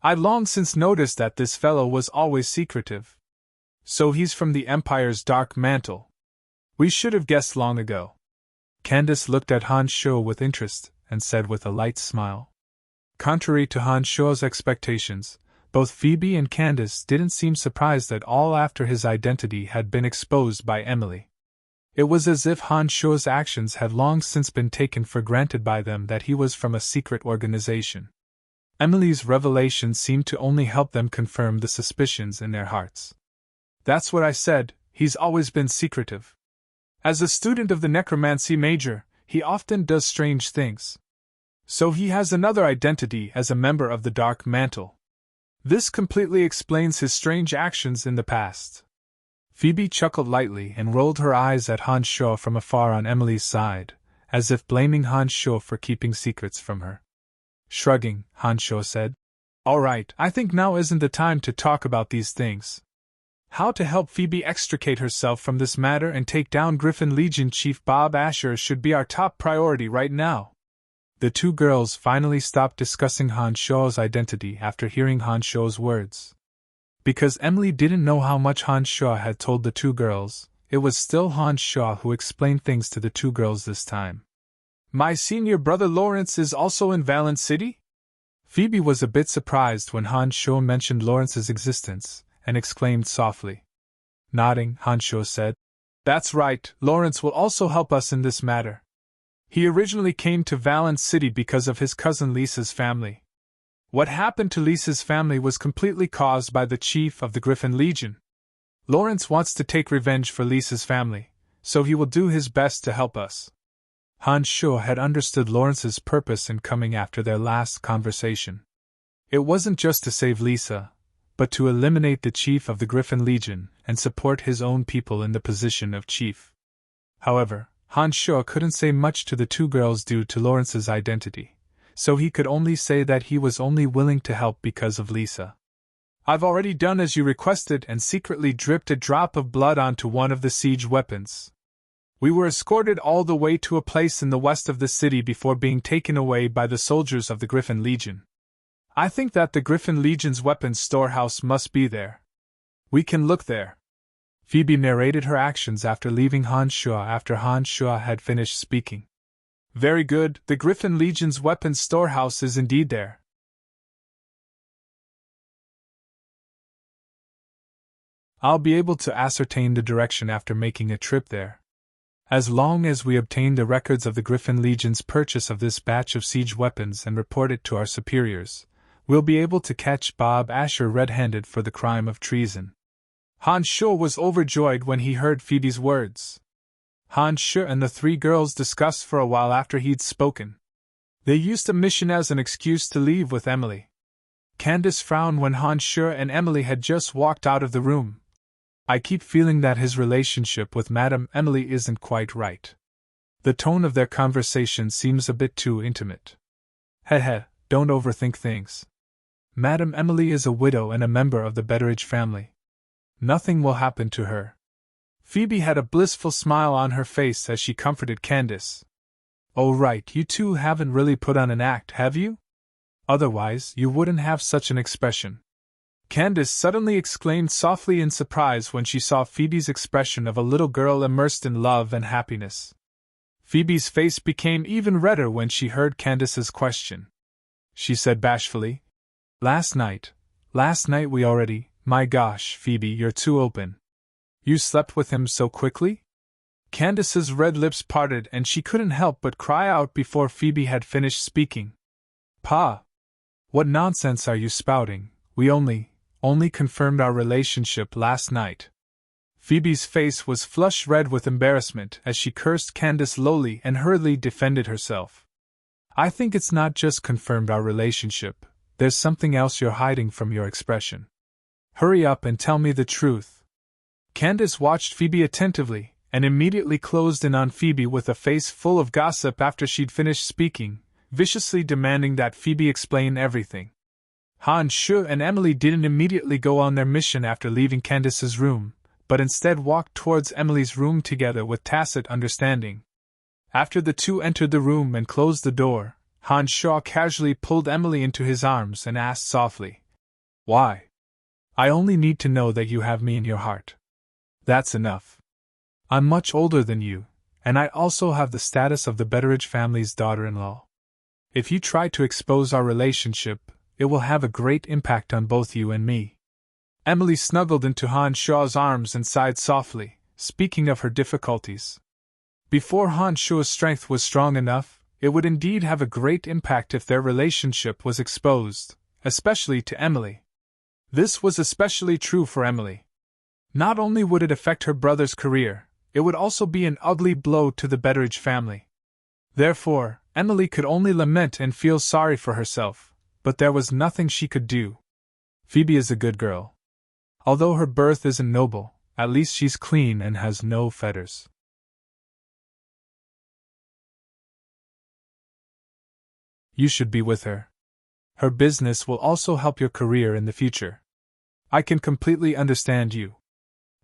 I'd long since noticed that this fellow was always secretive. So he's from the Empire's dark mantle. We should have guessed long ago. Candace looked at Han Sho with interest, and said with a light smile. Contrary to Han Sho's expectations, both Phoebe and Candace didn't seem surprised at all after his identity had been exposed by Emily. It was as if Han Sho's actions had long since been taken for granted by them that he was from a secret organization. Emily's revelation seemed to only help them confirm the suspicions in their hearts. That's what I said, he's always been secretive. As a student of the necromancy major, he often does strange things. So he has another identity as a member of the Dark Mantle. This completely explains his strange actions in the past. Phoebe chuckled lightly and rolled her eyes at Han Sho from afar on Emily's side, as if blaming Han Sho for keeping secrets from her. Shrugging, Han Sho said, "All right, I think now isn't the time to talk about these things. How to help Phoebe extricate herself from this matter and take down Griffin Legion Chief Bob Asher should be our top priority right now." The two girls finally stopped discussing Han Sho's identity after hearing Han Sho's words. Because Emily didn't know how much Han Sho had told the two girls, it was still Han Sho who explained things to the two girls this time. "My senior brother Lawrence is also in Valent City?" Phoebe was a bit surprised when Han Sho mentioned Lawrence's existence, and exclaimed softly. Nodding, Han Sho said, "That's right, Lawrence will also help us in this matter. He originally came to Valent City because of his cousin Lisa's family. What happened to Lisa's family was completely caused by the chief of the Griffin Legion. Lawrence wants to take revenge for Lisa's family, so he will do his best to help us." Han Sho had understood Lawrence's purpose in coming after their last conversation. It wasn't just to save Lisa, but to eliminate the chief of the Griffin Legion and support his own people in the position of chief. However, Han Sho couldn't say much to the two girls due to Lawrence's identity, so he could only say that he was only willing to help because of Lisa. "I've already done as you requested and secretly dripped a drop of blood onto one of the siege weapons. We were escorted all the way to a place in the west of the city before being taken away by the soldiers of the Griffin Legion. I think that the Griffin Legion's weapons storehouse must be there. We can look there." Phoebe narrated her actions after leaving Han Sho after Han Sho had finished speaking. "Very good, the Griffin Legion's weapons storehouse is indeed there. I'll be able to ascertain the direction after making a trip there. As long as we obtain the records of the Griffin Legion's purchase of this batch of siege weapons and report it to our superiors, we'll be able to catch Bob Asher red-handed for the crime of treason." Han Sho was overjoyed when he heard Phoebe's words. Han Sho and the three girls discussed for a while after he'd spoken. They used a mission as an excuse to leave with Emily. Candace frowned when Han Sho and Emily had just walked out of the room. "I keep feeling that his relationship with Madame Emily isn't quite right. The tone of their conversation seems a bit too intimate." "Heh, don't overthink things. Madame Emily is a widow and a member of the Betteridge family. Nothing will happen to her." Phoebe had a blissful smile on her face as she comforted Candace. "Oh right, you two haven't really put on an act, have you? Otherwise, you wouldn't have such an expression." Candace suddenly exclaimed softly in surprise when she saw Phoebe's expression of a little girl immersed in love and happiness. Phoebe's face became even redder when she heard Candace's question. She said bashfully, Last night we already, my gosh, Phoebe, you're too open. You slept with him so quickly?" Candace's red lips parted and she couldn't help but cry out before Phoebe had finished speaking. "Pa! What nonsense are you spouting? We only confirmed our relationship last night." Phoebe's face was flush red with embarrassment as she cursed Candace lowly and hurriedly defended herself. "I think it's not just confirmed our relationship, there's something else you're hiding from your expression. Hurry up and tell me the truth." Candace watched Phoebe attentively, and immediately closed in on Phoebe with a face full of gossip after she'd finished speaking, viciously demanding that Phoebe explain everything. Han Sho and Emily didn't immediately go on their mission after leaving Candace's room, but instead walked towards Emily's room together with tacit understanding. After the two entered the room and closed the door, Han Sho casually pulled Emily into his arms and asked softly, Why? I only need to know that you have me in your heart. That's enough. I'm much older than you, and I also have the status of the Betteridge family's daughter-in-law. If you try to expose our relationship, it will have a great impact on both you and me. Emily snuggled into Han Shuo's arms and sighed softly, speaking of her difficulties. Before Han Shuo's strength was strong enough, it would indeed have a great impact if their relationship was exposed, especially to Emily. This was especially true for Emily. Not only would it affect her brother's career, it would also be an ugly blow to the Betteridge family. Therefore, Emily could only lament and feel sorry for herself, but there was nothing she could do. Phoebe is a good girl. Although her birth isn't noble, at least she's clean and has no fetters. You should be with her. Her business will also help your career in the future. I can completely understand you.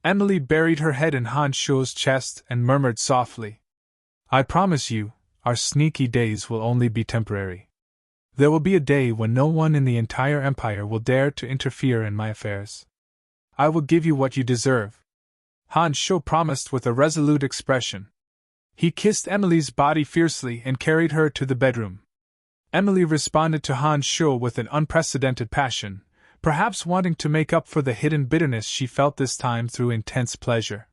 Emily buried her head in Han Shuo's chest and murmured softly. I promise you, our sneaky days will only be temporary. There will be a day when no one in the entire empire will dare to interfere in my affairs. I will give you what you deserve. Han Shuo promised with a resolute expression. He kissed Emily's body fiercely and carried her to the bedroom. Emily responded to Han Shuo with an unprecedented passion, perhaps wanting to make up for the hidden bitterness she felt this time through intense pleasure.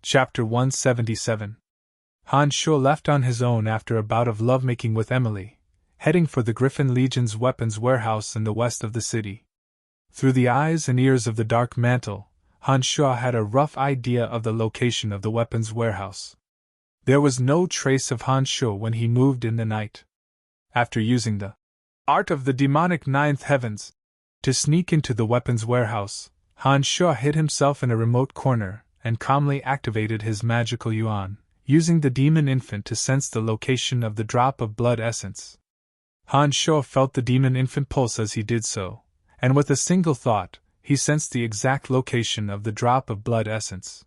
Chapter 177. Han Shuo left on his own after a bout of lovemaking with Emily, heading for the Griffin Legion's weapons warehouse in the west of the city. Through the eyes and ears of the Dark Mantle, Han Shuo had a rough idea of the location of the weapons warehouse. There was no trace of Han Shuo when he moved in the night. After using the art of the demonic ninth heavens to sneak into the weapons warehouse, Han Shuo hid himself in a remote corner and calmly activated his magical yuan, using the demon infant to sense the location of the drop of blood essence. Han Shuo felt the demon infant pulse as he did so, and with a single thought, he sensed the exact location of the drop of blood essence.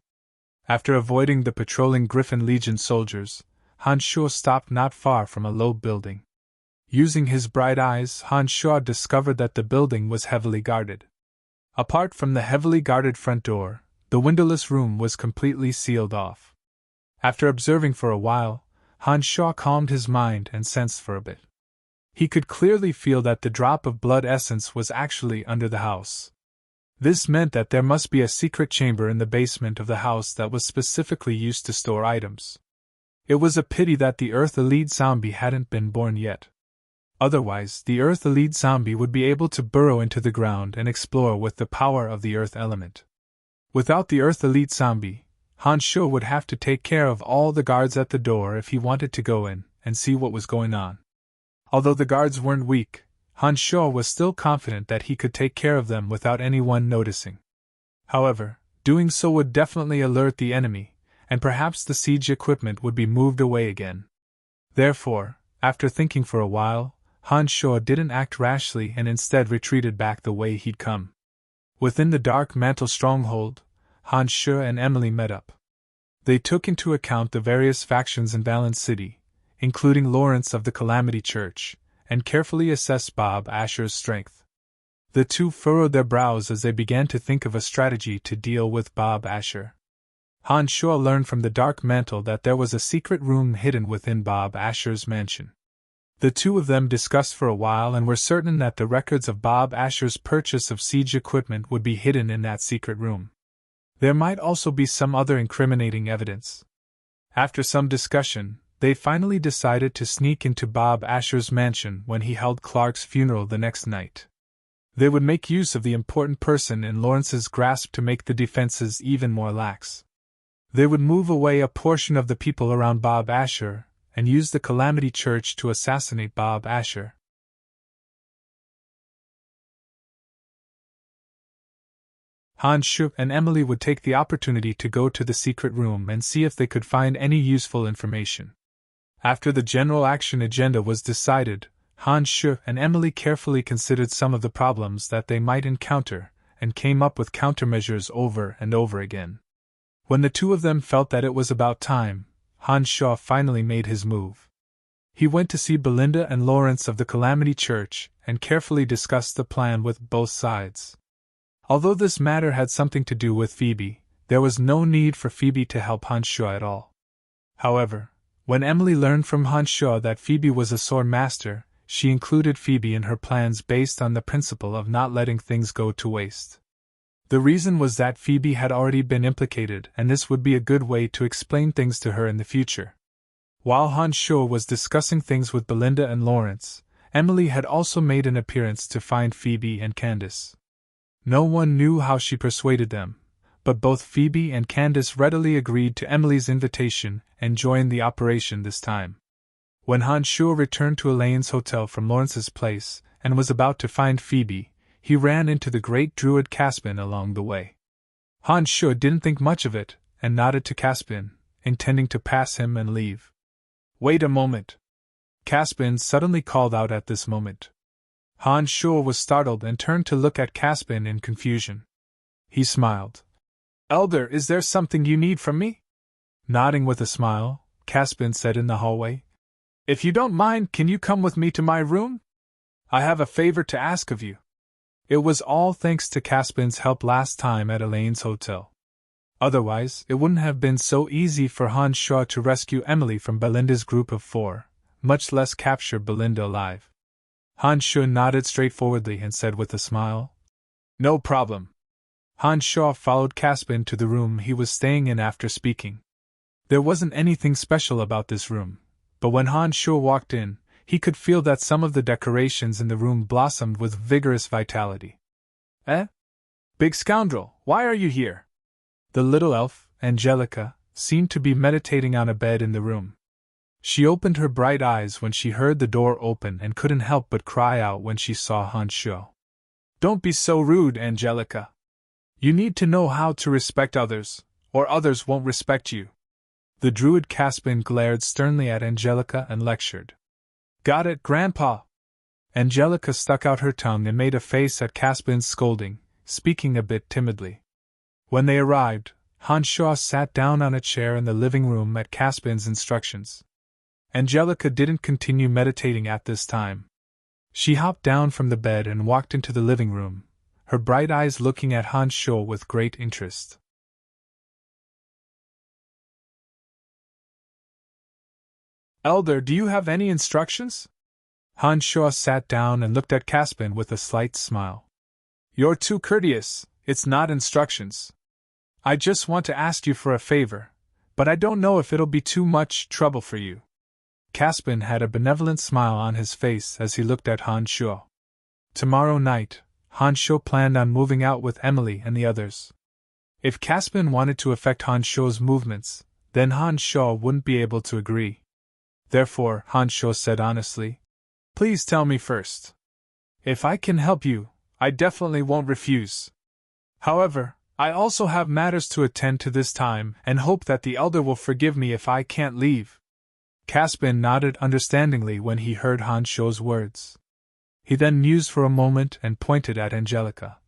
After avoiding the patrolling Griffin Legion soldiers, Han Shuo stopped not far from a low building. Using his bright eyes, Han Shuo discovered that the building was heavily guarded. Apart from the heavily guarded front door, the windowless room was completely sealed off. After observing for a while, Han Shuo calmed his mind and sensed for a bit. He could clearly feel that the drop of blood essence was actually under the house. This meant that there must be a secret chamber in the basement of the house that was specifically used to store items. It was a pity that the Earth Elite Zombie hadn't been born yet. Otherwise, the Earth Elite Zombie would be able to burrow into the ground and explore with the power of the Earth element. Without the Earth Elite Zombie, Han Shuo would have to take care of all the guards at the door if he wanted to go in and see what was going on. Although the guards weren't weak, Han Shuo was still confident that he could take care of them without anyone noticing. However, doing so would definitely alert the enemy, and perhaps the siege equipment would be moved away again. Therefore, after thinking for a while, Han Shuo didn't act rashly and instead retreated back the way he'd come. Within the Dark Mantle stronghold, Han Shuo and Emily met up. They took into account the various factions in Valence City, including Lawrence of the Calamity Church, and carefully assessed Bob Asher's strength. The two furrowed their brows as they began to think of a strategy to deal with Bob Asher. Han Shuo learned from the Dark Mantle that there was a secret room hidden within Bob Asher's mansion. The two of them discussed for a while and were certain that the records of Bob Asher's purchase of siege equipment would be hidden in that secret room. There might also be some other incriminating evidence. After some discussion, they finally decided to sneak into Bob Asher's mansion when he held Clark's funeral the next night. They would make use of the important person in Lawrence's grasp to make the defenses even more lax. They would move away a portion of the people around Bob Asher and use the Calamity Church to assassinate Bob Asher. Han Shuo and Emily would take the opportunity to go to the secret room and see if they could find any useful information. After the general action agenda was decided, Han Shuo and Emily carefully considered some of the problems that they might encounter and came up with countermeasures over and over again. When the two of them felt that it was about time, Hans Shaw finally made his move. He went to see Belinda and Lawrence of the Calamity Church and carefully discussed the plan with both sides. Although this matter had something to do with Phoebe, there was no need for Phoebe to help Hans Shaw at all. However, when Emily learned from Hans Shaw that Phoebe was a sword master, she included Phoebe in her plans based on the principle of not letting things go to waste. The reason was that Phoebe had already been implicated, and this would be a good way to explain things to her in the future. While Hans Shaw was discussing things with Belinda and Lawrence, Emily had also made an appearance to find Phoebe and Candace. No one knew how she persuaded them, but both Phoebe and Candace readily agreed to Emily's invitation and joined the operation this time. When Hans Shaw returned to Elaine's hotel from Lawrence's place and was about to find Phoebe, he ran into the great druid Caspin along the way. Hans Shaw didn't think much of it and nodded to Caspin, intending to pass him and leave. "Wait a moment!" Caspin suddenly called out at this moment. Hans Shaw was startled and turned to look at Caspin in confusion. He smiled. "Elder, is there something you need from me?" Nodding with a smile, Caspin said in the hallway, "If you don't mind, can you come with me to my room? I have a favor to ask of you." It was all thanks to Caspin's help last time at Elaine's hotel. Otherwise, it wouldn't have been so easy for Hans Shaw to rescue Emily from Belinda's group of 4, much less capture Belinda alive. Hans Shaw nodded straightforwardly and said with a smile, "No problem." Hans Shaw followed Caspin to the room he was staying in after speaking. There wasn't anything special about this room, but when Hans Shaw walked in, he could feel that some of the decorations in the room blossomed with vigorous vitality. "Eh? Big scoundrel, why are you here?" The little elf, Angelica, seemed to be meditating on a bed in the room. She opened her bright eyes when she heard the door open and couldn't help but cry out when she saw Hans Shaw. "Don't be so rude, Angelica. You need to know how to respect others, or others won't respect you." The druid Caspin glared sternly at Angelica and lectured. "Got it, Grandpa!" Angelica stuck out her tongue and made a face at Caspin's scolding, speaking a bit timidly. When they arrived, Hans Shaw sat down on a chair in the living room at Caspin's instructions. Angelica didn't continue meditating at this time. She hopped down from the bed and walked into the living room, her bright eyes looking at Hans Shaw with great interest. "Elder, do you have any instructions?" Hans Shaw sat down and looked at Caspin with a slight smile. "You're too courteous, it's not instructions. I just want to ask you for a favor, but I don't know if it'll be too much trouble for you." Caspin had a benevolent smile on his face as he looked at Hans Shaw. Tomorrow night, Hans Shaw planned on moving out with Emily and the others. If Caspin wanted to affect Hans Shaw's movements, then Hans Shaw wouldn't be able to agree. Therefore, Hans Shaw said honestly, "Please tell me first. If I can help you, I definitely won't refuse. However, I also have matters to attend to this time and hope that the elder will forgive me if I can't leave." Caspin nodded understandingly when he heard Hans Shaw's words. He then mused for a moment and pointed at Angelica.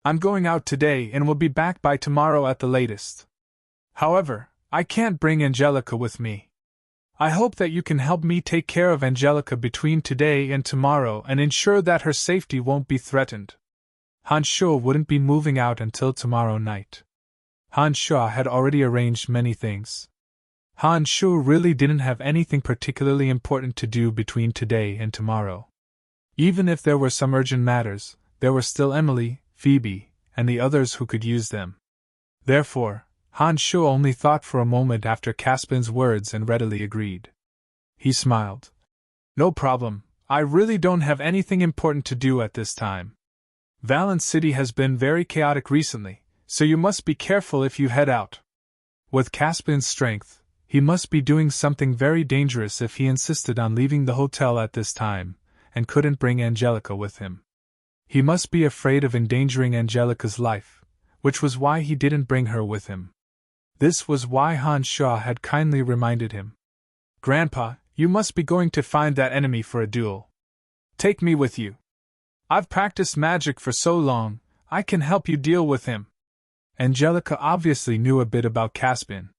"I'm going out today and will be back by tomorrow at the latest. However, I can't bring Angelica with me. I hope that you can help me take care of Angelica between today and tomorrow and ensure that her safety won't be threatened." Hans Shaw wouldn't be moving out until tomorrow night. Hans Shaw had already arranged many things. Hans Shaw really didn't have anything particularly important to do between today and tomorrow. Even if there were some urgent matters, there were still Emily, Phoebe, and the others who could use them. Therefore, Hans Shaw only thought for a moment after Caspin's words and readily agreed. He smiled. "No problem, I really don't have anything important to do at this time. Valence City has been very chaotic recently, so you must be careful if you head out." With Caspin's strength, he must be doing something very dangerous if he insisted on leaving the hotel at this time, and couldn't bring Angelica with him. He must be afraid of endangering Angelica's life, which was why he didn't bring her with him. This was why Hans Shaw had kindly reminded him. "Grandpa, you must be going to find that enemy for a duel. Take me with you. I've practiced magic for so long, I can help you deal with him." Angelica obviously knew a bit about Caspian.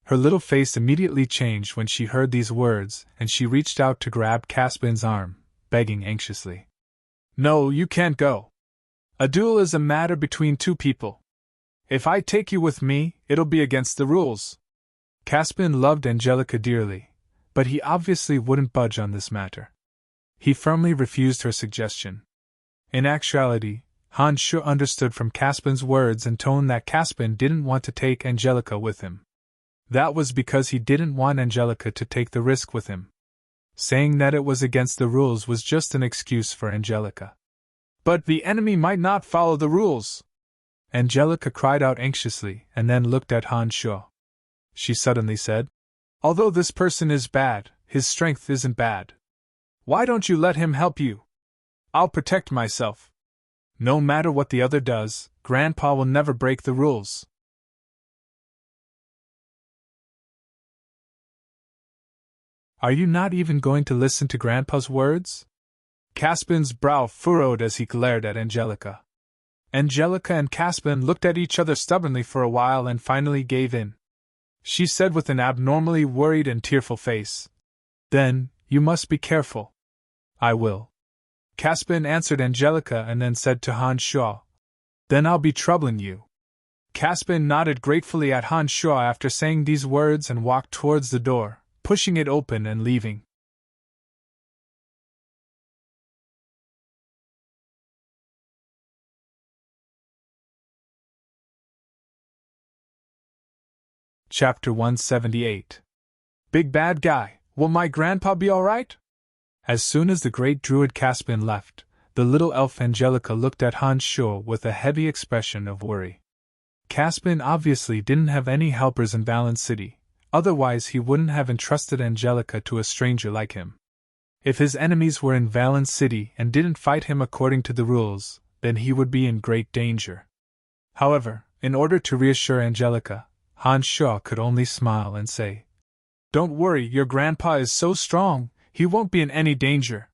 Her little face immediately changed when she heard these words, and she reached out to grab Caspian's arm, begging anxiously. No, you can't go. A duel is a matter between two people. If I take you with me, it'll be against the rules. Caspian loved Angelica dearly, but he obviously wouldn't budge on this matter. He firmly refused her suggestion. In actuality, Han Shu understood from Caspian's words and tone that Caspian didn't want to take Angelica with him. That was because he didn't want Angelica to take the risk with him. Saying that it was against the rules was just an excuse for Angelica. But the enemy might not follow the rules! Angelica cried out anxiously and then looked at Han Shu. She suddenly said, Although this person is bad, his strength isn't bad. Why don't you let him help you? I'll protect myself. No matter what the other does, Grandpa will never break the rules. Are you not even going to listen to Grandpa's words? Caspian's brow furrowed as he glared at Angelica. Angelica and Caspian looked at each other stubbornly for a while and finally gave in. She said with an abnormally worried and tearful face, Then, you must be careful. I will. Caspian answered Angelica and then said to Han Shu, Then I'll be troubling you. Caspian nodded gratefully at Han Shu after saying these words and walked towards the door, pushing it open and leaving. Chapter 178. Big Bad Guy, will my grandpa be alright? As soon as the great druid Caspian left, the little elf Angelica looked at Han Shu with a heavy expression of worry. Caspian obviously didn't have any helpers in Valen City, otherwise he wouldn't have entrusted Angelica to a stranger like him. If his enemies were in Valen City and didn't fight him according to the rules, then he would be in great danger. However, in order to reassure Angelica, Han Shu could only smile and say, Don't worry, your grandpa is so strong, he won't be in any danger.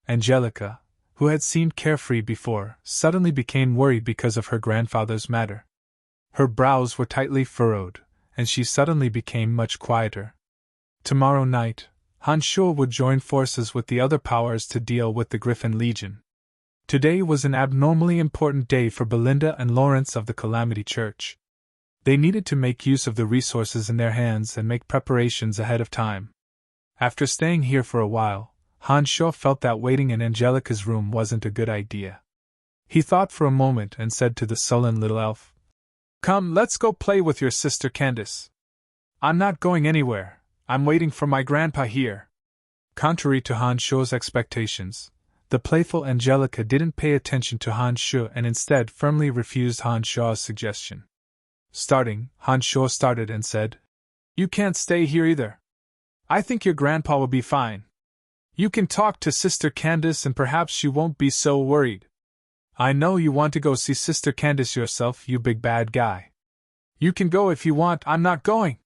Angelica, who had seemed carefree before, suddenly became worried because of her grandfather's matter. Her brows were tightly furrowed, and she suddenly became much quieter. Tomorrow night, Han Shu would join forces with the other powers to deal with the Griffin Legion. Today was an abnormally important day for Belinda and Lawrence of the Calamity Church. They needed to make use of the resources in their hands and make preparations ahead of time. After staying here for a while, Han Shu felt that waiting in Angelica's room wasn't a good idea. He thought for a moment and said to the sullen little elf, Come, let's go play with your sister Candace. I'm not going anywhere, I'm waiting for my grandpa here. Contrary to Han Shu's expectations, the playful Angelica didn't pay attention to Han Shu and instead firmly refused Han Shu's suggestion. Starting, Han Shu started and said, You can't stay here either. I think your grandpa will be fine. You can talk to Sister Candace and perhaps she won't be so worried. I know you want to go see Sister Candace yourself, you big bad guy. You can go if you want, I'm not going.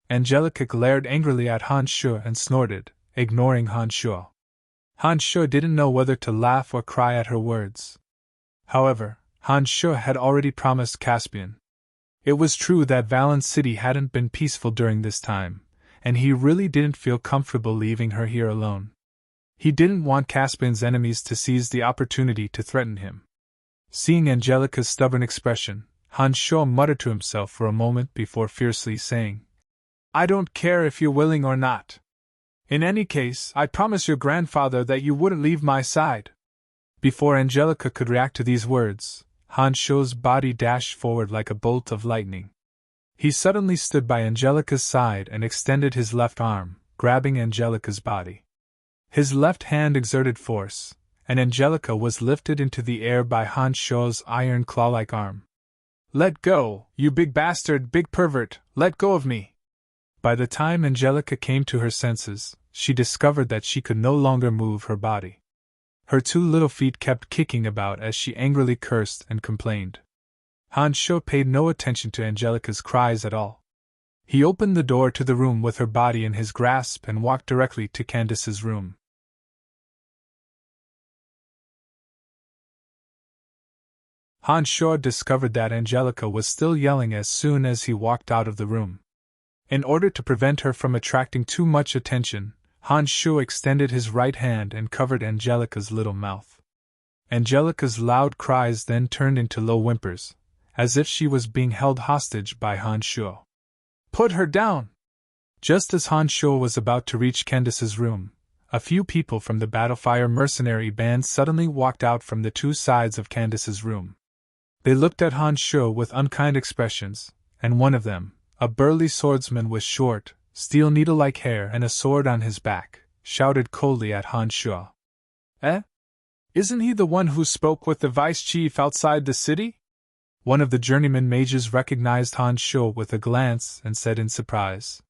Angelica glared angrily at Han Shu and snorted, ignoring Han Shu. Han Shu didn't know whether to laugh or cry at her words. However, Han Shu had already promised Caspian. It was true that Valen City hadn't been peaceful during this time, and he really didn't feel comfortable leaving her here alone. He didn't want Caspian's enemies to seize the opportunity to threaten him. Seeing Angelica's stubborn expression, Han Shu muttered to himself for a moment before fiercely saying, I don't care if you're willing or not. In any case, I promise your grandfather that you wouldn't leave my side. Before Angelica could react to these words, Han Shu's body dashed forward like a bolt of lightning. He suddenly stood by Angelica's side and extended his left arm, grabbing Angelica's body. His left hand exerted force, and Angelica was lifted into the air by Han Shu's iron claw-like arm. Let go, you big bastard, big pervert, let go of me! By the time Angelica came to her senses, she discovered that she could no longer move her body. Her two little feet kept kicking about as she angrily cursed and complained. Han Shu paid no attention to Angelica's cries at all. He opened the door to the room with her body in his grasp and walked directly to Candace's room. Han Sho discovered that Angelica was still yelling as soon as he walked out of the room. In order to prevent her from attracting too much attention, Han Sho extended his right hand and covered Angelica's little mouth. Angelica's loud cries then turned into low whimpers, as if she was being held hostage by Han Sho. "Put her down!" Just as Han Sho was about to reach Candace's room, a few people from the Battlefire mercenary band suddenly walked out from the two sides of Candace's room. They looked at Han Sho with unkind expressions, and one of them, a burly swordsman with short, steel needle-like hair and a sword on his back, shouted coldly at Han Sho. "Eh? Isn't he the one who spoke with the vice chief outside the city?" One of the journeyman mages recognized Han Sho with a glance and said in surprise,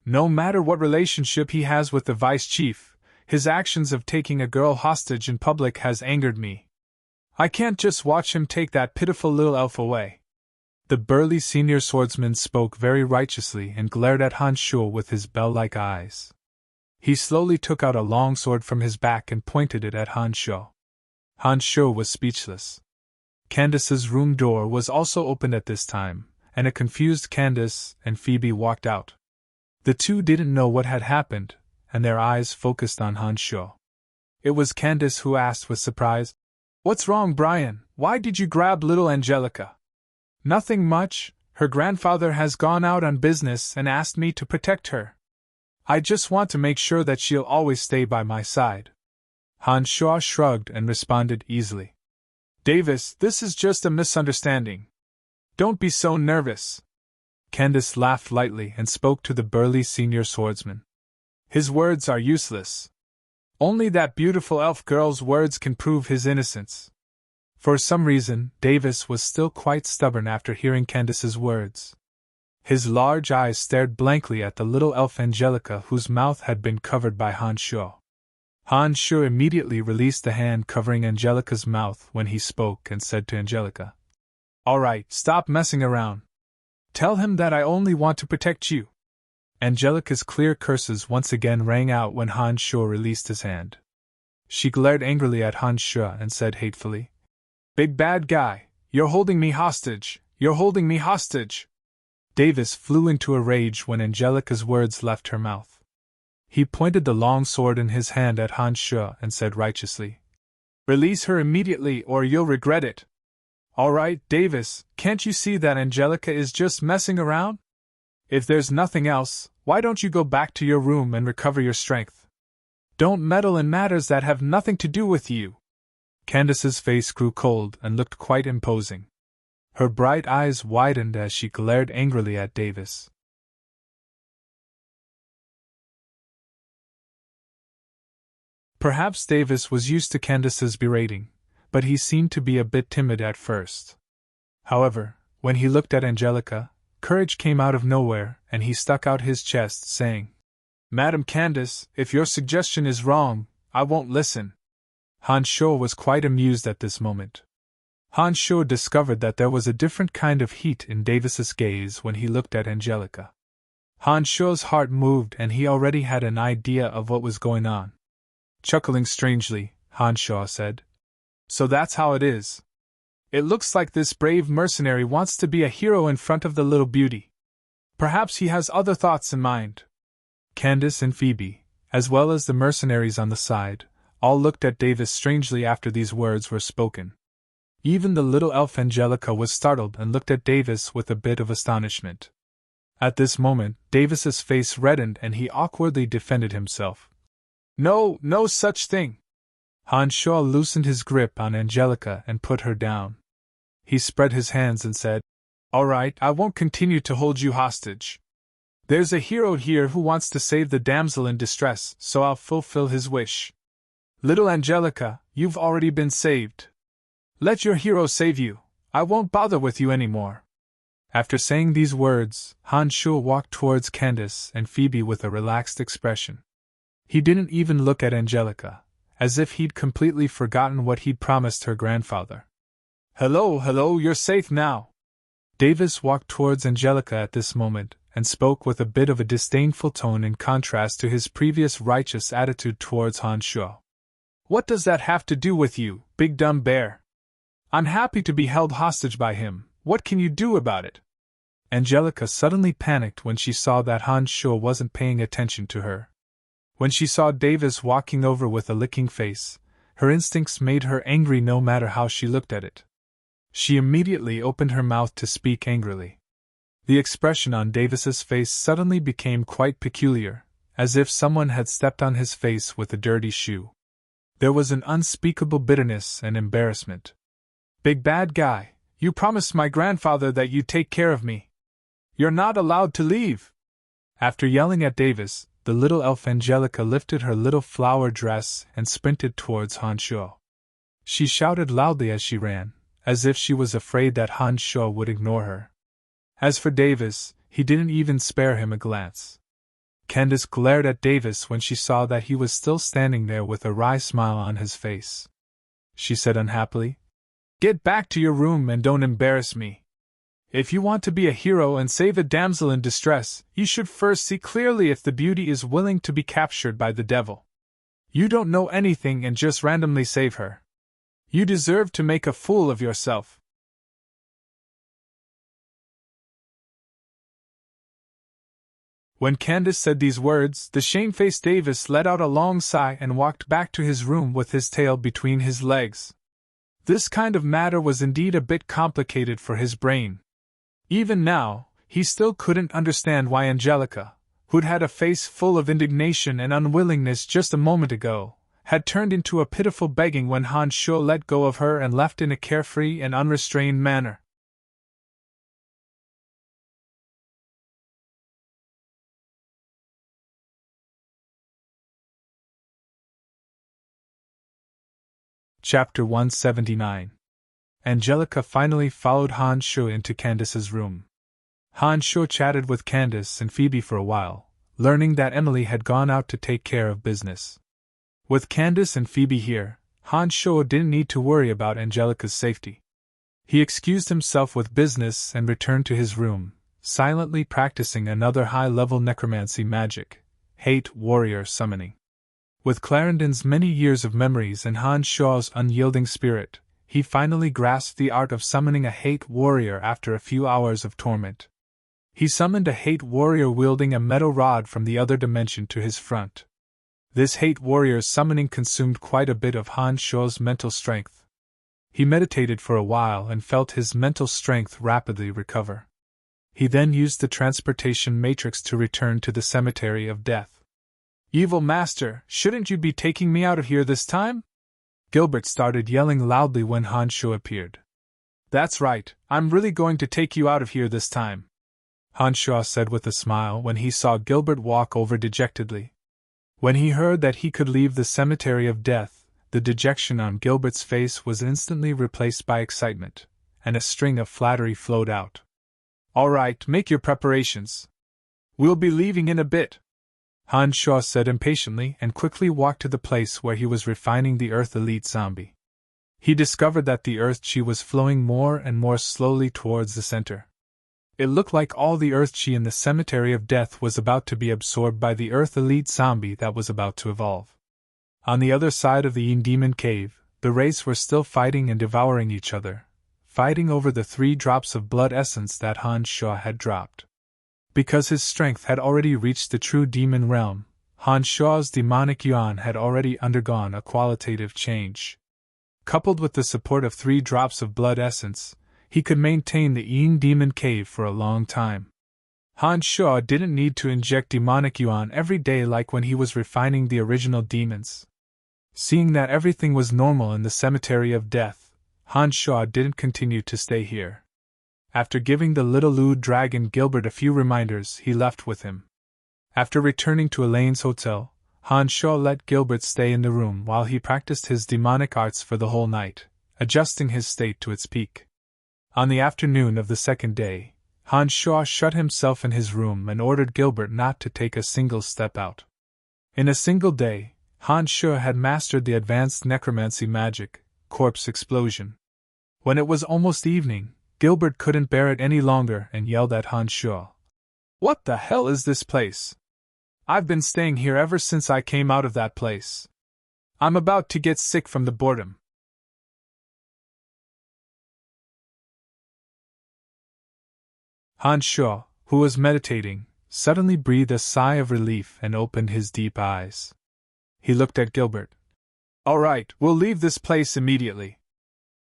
"No matter what relationship he has with the vice chief, his actions of taking a girl hostage in public has angered me. I can't just watch him take that pitiful little elf away." The burly senior swordsman spoke very righteously and glared at Han Sho with his bell-like eyes. He slowly took out a long sword from his back and pointed it at Han Sho. Han Sho was speechless. Candace's room door was also opened at this time, and a confused Candace and Phoebe walked out. The two didn't know what had happened, and their eyes focused on Han Sho. It was Candace who asked with surprise, "What's wrong, Brian? Why did you grab little Angelica?" "Nothing much. Her grandfather has gone out on business and asked me to protect her. I just want to make sure that she'll always stay by my side." Han Sho shrugged and responded easily, "Davis, this is just a misunderstanding. Don't be so nervous." Candace laughed lightly and spoke to the burly senior swordsman. "His words are useless. Only that beautiful elf girl's words can prove his innocence." For some reason, Davis was still quite stubborn after hearing Candace's words. His large eyes stared blankly at the little elf Angelica, whose mouth had been covered by Han Sho. Han Sho immediately released the hand covering Angelica's mouth when he spoke and said to Angelica, "All right, stop messing around. Tell him that I only want to protect you." Angelica's clear curses once again rang out when Han Sho released his hand. She glared angrily at Han Sho and said hatefully, "Big bad guy, you're holding me hostage, you're holding me hostage." Davis flew into a rage when Angelica's words left her mouth. He pointed the long sword in his hand at Han Sho and said righteously, "Release her immediately or you'll regret it." "All right, Davis, can't you see that Angelica is just messing around? If there's nothing else, why don't you go back to your room and recover your strength? Don't meddle in matters that have nothing to do with you." Candace's face grew cold and looked quite imposing. Her bright eyes widened as she glared angrily at Davis. Perhaps Davis was used to Candace's berating, but he seemed to be a bit timid at first. However, when he looked at Angelica, courage came out of nowhere and he stuck out his chest, saying, "Madam Candace, if your suggestion is wrong, I won't listen." Han Sho was quite amused at this moment. Han Sho discovered that there was a different kind of heat in Davis's gaze when he looked at Angelica. Han Sho's heart moved and he already had an idea of what was going on. Chuckling strangely, Han Sho said, "So that's how it is. It looks like this brave mercenary wants to be a hero in front of the little beauty. Perhaps he has other thoughts in mind." Candace and Phoebe, as well as the mercenaries on the side, all looked at Davis strangely after these words were spoken. Even the little elf Angelica was startled and looked at Davis with a bit of astonishment. At this moment, Davis's face reddened and he awkwardly defended himself. "No, no such thing." Han Sho loosened his grip on Angelica and put her down. He spread his hands and said, "All right, I won't continue to hold you hostage. There's a hero here who wants to save the damsel in distress, so I'll fulfill his wish. Little Angelica, you've already been saved. Let your hero save you. I won't bother with you anymore." After saying these words, Han Sho walked towards Candace and Phoebe with a relaxed expression. He didn't even look at Angelica, as if he'd completely forgotten what he'd promised her grandfather. Hello, you're safe now." Davis walked towards Angelica at this moment, and spoke with a bit of a disdainful tone in contrast to his previous righteous attitude towards Han Sho. "What does that have to do with you, big dumb bear? I'm happy to be held hostage by him. What can you do about it? Angelica suddenly panicked when she saw that Han Shuo wasn't paying attention to her. When she saw Davis walking over with a licking face, her instincts made her angry no matter how she looked at it. She immediately opened her mouth to speak angrily. The expression on Davis's face suddenly became quite peculiar, as if someone had stepped on his face with a dirty shoe. There was an unspeakable bitterness and embarrassment. Big bad guy, you promised my grandfather that you'd take care of me. You're not allowed to leave. After yelling at Davis, the little elf Angelica lifted her little flower dress and sprinted towards Han Shuo. She shouted loudly as she ran, as if she was afraid that Han Shuo would ignore her. As for Davis, he didn't even spare him a glance. Candace glared at Davis when she saw that he was still standing there with a wry smile on his face. She said unhappily, "Get back to your room and don't embarrass me. If you want to be a hero and save a damsel in distress, you should first see clearly if the beauty is willing to be captured by the devil. You don't know anything and just randomly save her. You deserve to make a fool of yourself." When Candace said these words, the shamefaced Davis let out a long sigh and walked back to his room with his tail between his legs. This kind of matter was indeed a bit complicated for his brain. Even now, he still couldn't understand why Angelica, who'd had a face full of indignation and unwillingness just a moment ago, had turned into a pitiful begging when Han Shuo let go of her and left in a carefree and unrestrained manner. Chapter 179. Angelica finally followed Han Shuo into Candace's room. Han Shuo chatted with Candace and Phoebe for a while, learning that Emily had gone out to take care of business. With Candace and Phoebe here, Han Shuo didn't need to worry about Angelica's safety. He excused himself with business and returned to his room, silently practicing another high-level necromancy magic, hate warrior summoning. With Clarendon's many years of memories and Han Shuo's unyielding spirit, he finally grasped the art of summoning a hate warrior after a few hours of torment. He summoned a hate warrior wielding a metal rod from the other dimension to his front. This hate warrior's summoning consumed quite a bit of Han Shuo's mental strength. He meditated for a while and felt his mental strength rapidly recover. He then used the transportation matrix to return to the cemetery of death. "Evil master, shouldn't you be taking me out of here this time?" Gilbert started yelling loudly when Han Shuo appeared. "That's right, I'm really going to take you out of here this time," Han Shuo said with a smile when he saw Gilbert walk over dejectedly. When he heard that he could leave the cemetery of death, the dejection on Gilbert's face was instantly replaced by excitement, and a string of flattery flowed out. "All right, make your preparations. We'll be leaving in a bit," Han Shuo said impatiently and quickly walked to the place where he was refining the Earth Elite zombie. He discovered that the Earth Chi was flowing more and more slowly towards the center. It looked like all the Earth Chi in the cemetery of death was about to be absorbed by the Earth Elite zombie that was about to evolve. On the other side of the Yin Demon Cave, the race were still fighting and devouring each other, fighting over the 3 drops of blood essence that Han Shuo had dropped. Because his strength had already reached the true demon realm, Han Shuo's demonic yuan had already undergone a qualitative change. Coupled with the support of 3 drops of blood essence, he could maintain the Yin Demon Cave for a long time. Han Shuo didn't need to inject demonic yuan every day like when he was refining the original demons. Seeing that everything was normal in the cemetery of death, Han Shuo didn't continue to stay here. After giving the little lewd dragon Gilbert a few reminders, he left with him. After returning to Elaine's hotel, Han Shuo let Gilbert stay in the room while he practiced his demonic arts for the whole night, adjusting his state to its peak. On the afternoon of the second day, Han Shuo shut himself in his room and ordered Gilbert not to take a single step out. In a single day, Han Shuo had mastered the advanced necromancy magic, Corpse Explosion. When it was almost evening, Gilbert couldn't bear it any longer and yelled at Han Shuo. "What the hell is this place? I've been staying here ever since I came out of that place. I'm about to get sick from the boredom." Han Sho, who was meditating, suddenly breathed a sigh of relief and opened his deep eyes. He looked at Gilbert. All right, we'll leave this place immediately.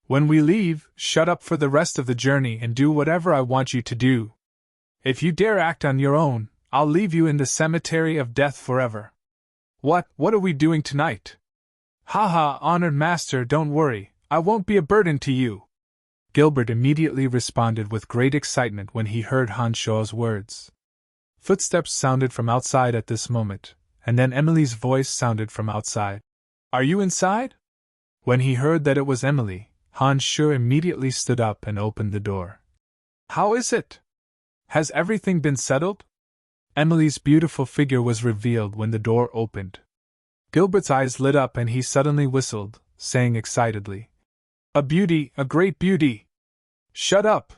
When we leave, shut up for the rest of the journey and do whatever I want you to do. If you dare act on your own, I'll leave you in the cemetery of death forever. What are we doing tonight? Haha, honored master, don't worry, I won't be a burden to you. Gilbert immediately responded with great excitement when he heard Han Sho's words. Footsteps sounded from outside at this moment, and then Emily's voice sounded from outside. Are you inside? When he heard that it was Emily, Han Sho immediately stood up and opened the door. How is it? Has everything been settled? Emily's beautiful figure was revealed when the door opened. Gilbert's eyes lit up and he suddenly whistled, saying excitedly, A beauty, a great beauty! Shut up!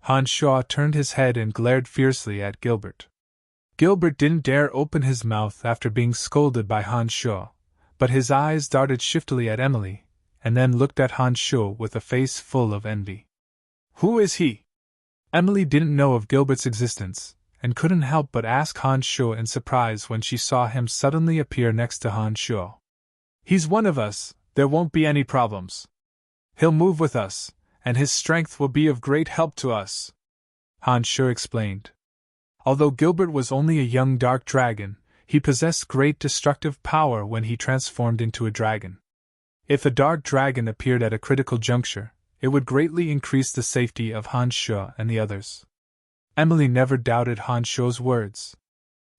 Han Sho turned his head and glared fiercely at Gilbert. Gilbert didn't dare open his mouth after being scolded by Han Sho, but his eyes darted shiftily at Emily, and then looked at Han Sho with a face full of envy. Who is he? Emily didn't know of Gilbert's existence, and couldn't help but ask Han Sho in surprise when she saw him suddenly appear next to Han Sho. He's one of us, there won't be any problems. He'll move with us, and his strength will be of great help to us, Han Sho explained. Although Gilbert was only a young dark dragon, he possessed great destructive power when he transformed into a dragon. If a dark dragon appeared at a critical juncture, it would greatly increase the safety of Han Sho and the others. Emily never doubted Han Sho's words.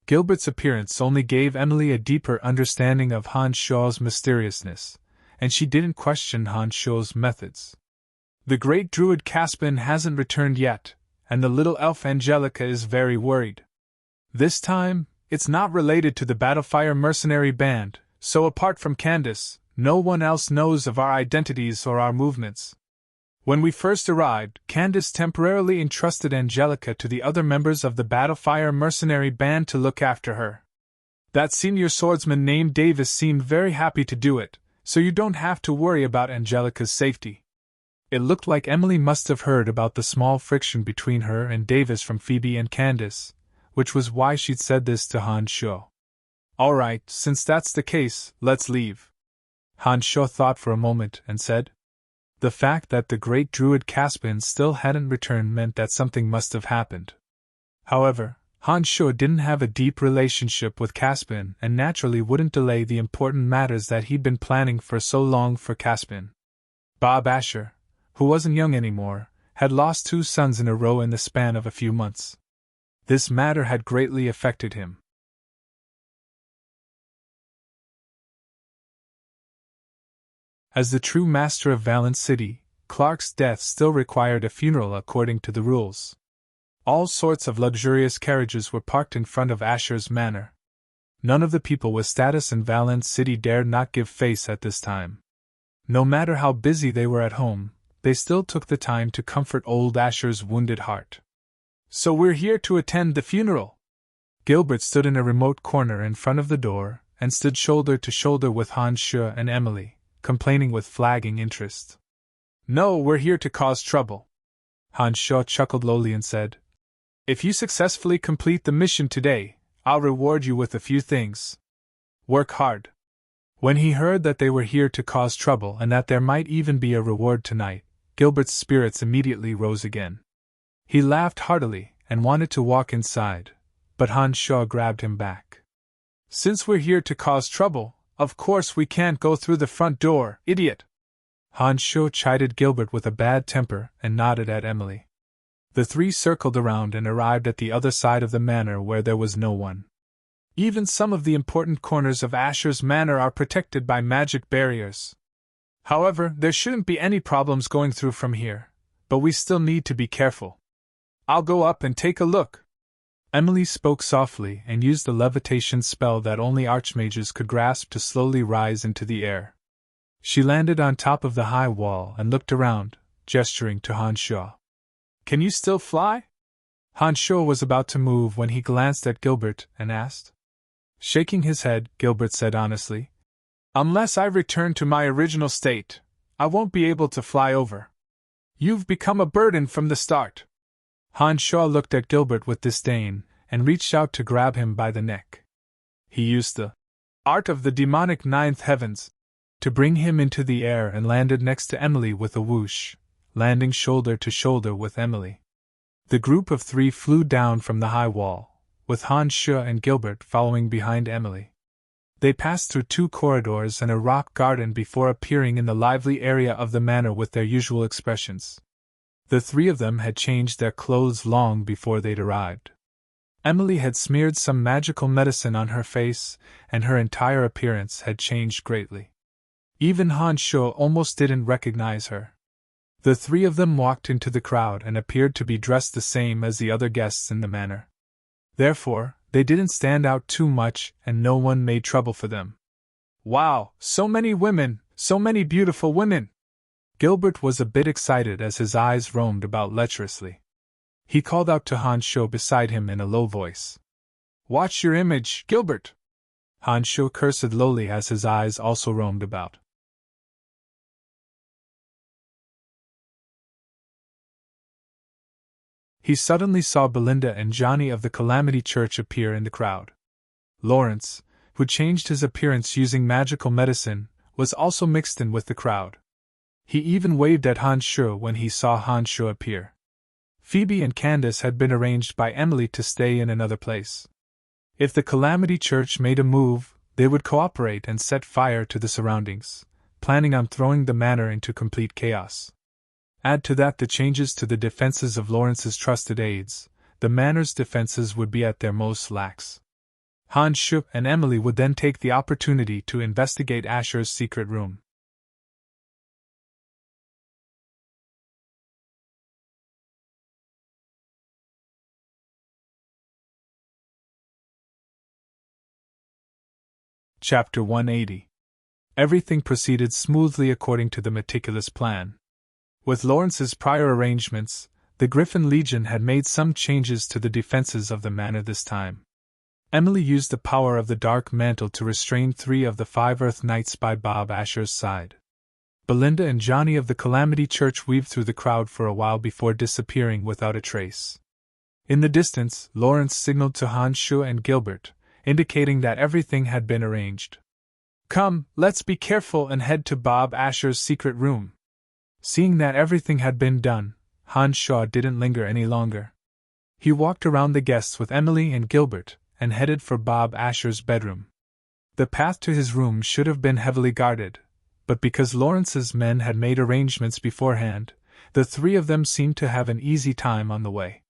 Gilbert's appearance only gave Emily a deeper understanding of Han Sho's mysteriousness, and she didn't question Han Sho's methods. The great druid Caspian hasn't returned yet, and the little elf Angelica is very worried. This time, it's not related to the Battlefire mercenary band, so apart from Candace, no one else knows of our identities or our movements. When we first arrived, Candace temporarily entrusted Angelica to the other members of the Battlefire mercenary band to look after her. That senior swordsman named Davis seemed very happy to do it, so you don't have to worry about Angelica's safety. It looked like Emily must have heard about the small friction between her and Davis from Phoebe and Candace, which was why she'd said this to Han Sho. All right, since that's the case, let's leave. Han Sho thought for a moment and said. The fact that the great druid Caspian still hadn't returned meant that something must have happened. However, Han Sho didn't have a deep relationship with Caspian and naturally wouldn't delay the important matters that he'd been planning for so long for Caspian. Bob Asher, who wasn't young anymore, had lost 2 sons in a row in the span of a few months. This matter had greatly affected him. As the true master of Valent City, Clark's death still required a funeral according to the rules. All sorts of luxurious carriages were parked in front of Asher's manor. None of the people with status in Valent City dared not give face at this time. No matter how busy they were at home, they still took the time to comfort old Asher's wounded heart. So we're here to attend the funeral. Gilbert stood in a remote corner in front of the door and stood shoulder to shoulder with Han Sho and Emily, complaining with flagging interest. No, we're here to cause trouble. Han Sho chuckled lowly and said, If you successfully complete the mission today, I'll reward you with a few things. Work hard. When he heard that they were here to cause trouble and that there might even be a reward tonight, Gilbert's spirits immediately rose again. He laughed heartily and wanted to walk inside, but Han Sho grabbed him back. Since we're here to cause trouble, of course we can't go through the front door, idiot! Han Sho chided Gilbert with a bad temper and nodded at Emily. The three circled around and arrived at the other side of the manor where there was no one. Even some of the important corners of Asher's manor are protected by magic barriers. However, there shouldn't be any problems going through from here, but we still need to be careful. I'll go up and take a look. Emily spoke softly and used the levitation spell that only archmages could grasp to slowly rise into the air. She landed on top of the high wall and looked around, gesturing to Han Sho. Can you still fly? Han Sho was about to move when he glanced at Gilbert and asked. Shaking his head, Gilbert said honestly, Unless I return to my original state, I won't be able to fly over. You've become a burden from the start. Han Shaw looked at Gilbert with disdain, and reached out to grab him by the neck. He used the art of the demonic ninth heavens to bring him into the air and landed next to Emily with a whoosh, landing shoulder to shoulder with Emily. The group of three flew down from the high wall, with Han Shaw and Gilbert following behind Emily. They passed through 2 corridors and a rock garden before appearing in the lively area of the manor with their usual expressions. The 3 of them had changed their clothes long before they'd arrived. Emily had smeared some magical medicine on her face, and her entire appearance had changed greatly. Even Han Shaw almost didn't recognize her. The 3 of them walked into the crowd and appeared to be dressed the same as the other guests in the manor. Therefore, they didn't stand out too much and no one made trouble for them. Wow, so many women, so many beautiful women! Gilbert was a bit excited as his eyes roamed about lecherously. He called out to Han Shaw beside him in a low voice. Watch your image, Gilbert! Han Shaw cursed lowly as his eyes also roamed about. He suddenly saw Belinda and Johnny of the Calamity Church appear in the crowd. Lawrence, who changed his appearance using magical medicine, was also mixed in with the crowd. He even waved at Han Shaw when he saw Han Shaw appear. Phoebe and Candace had been arranged by Emily to stay in another place. If the Calamity Church made a move, they would cooperate and set fire to the surroundings, planning on throwing the manor into complete chaos. Add to that the changes to the defenses of Lawrence's trusted aides, the manor's defenses would be at their most lax. Han Shaw and Emily would then take the opportunity to investigate Asher's secret room. Chapter 180. Everything proceeded smoothly according to the meticulous plan. With Lawrence's prior arrangements, the Griffin Legion had made some changes to the defenses of the manor this time. Emily used the power of the Dark Mantle to restrain 3 of the 5 Earth Knights by Bob Asher's side. Belinda and Johnny of the Calamity Church weaved through the crowd for a while before disappearing without a trace. In the distance, Lawrence signaled to Han Shaw and Gilbert, indicating that everything had been arranged. Come, let's be careful and head to Bob Asher's secret room. Seeing that everything had been done, Han Shaw didn't linger any longer. He walked around the guests with Emily and Gilbert, and headed for Bob Asher's bedroom. The path to his room should have been heavily guarded, but because Lawrence's men had made arrangements beforehand, the 3 of them seemed to have an easy time on the way.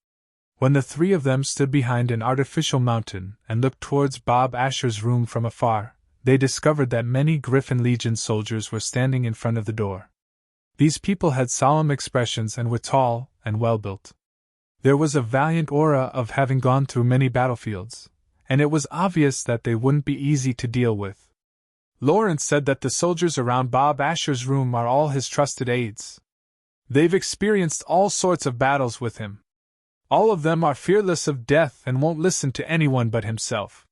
When the 3 of them stood behind an artificial mountain and looked towards Bob Asher's room from afar, they discovered that many Griffin Legion soldiers were standing in front of the door. These people had solemn expressions and were tall and well-built. There was a valiant aura of having gone through many battlefields, and it was obvious that they wouldn't be easy to deal with. Lawrence said that the soldiers around Bob Asher's room are all his trusted aides. They've experienced all sorts of battles with him. All of them are fearless of death and won't listen to anyone but himself.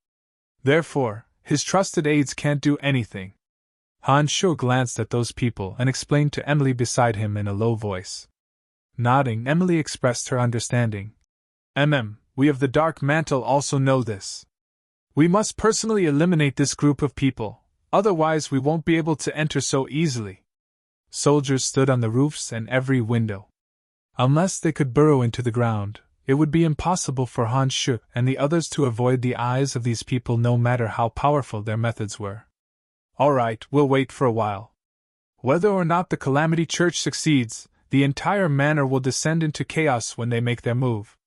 Therefore, his trusted aides can't do anything. Han Shaw glanced at those people and explained to Emily beside him in a low voice. Nodding, Emily expressed her understanding. We of the Dark Mantle also know this. We must personally eliminate this group of people, otherwise we won't be able to enter so easily. Soldiers stood on the roofs and every window. Unless they could burrow into the ground, it would be impossible for Han Shaw and the others to avoid the eyes of these people no matter how powerful their methods were. All right, we'll wait for a while. Whether or not the Calamity Church succeeds, the entire manor will descend into chaos when they make their move.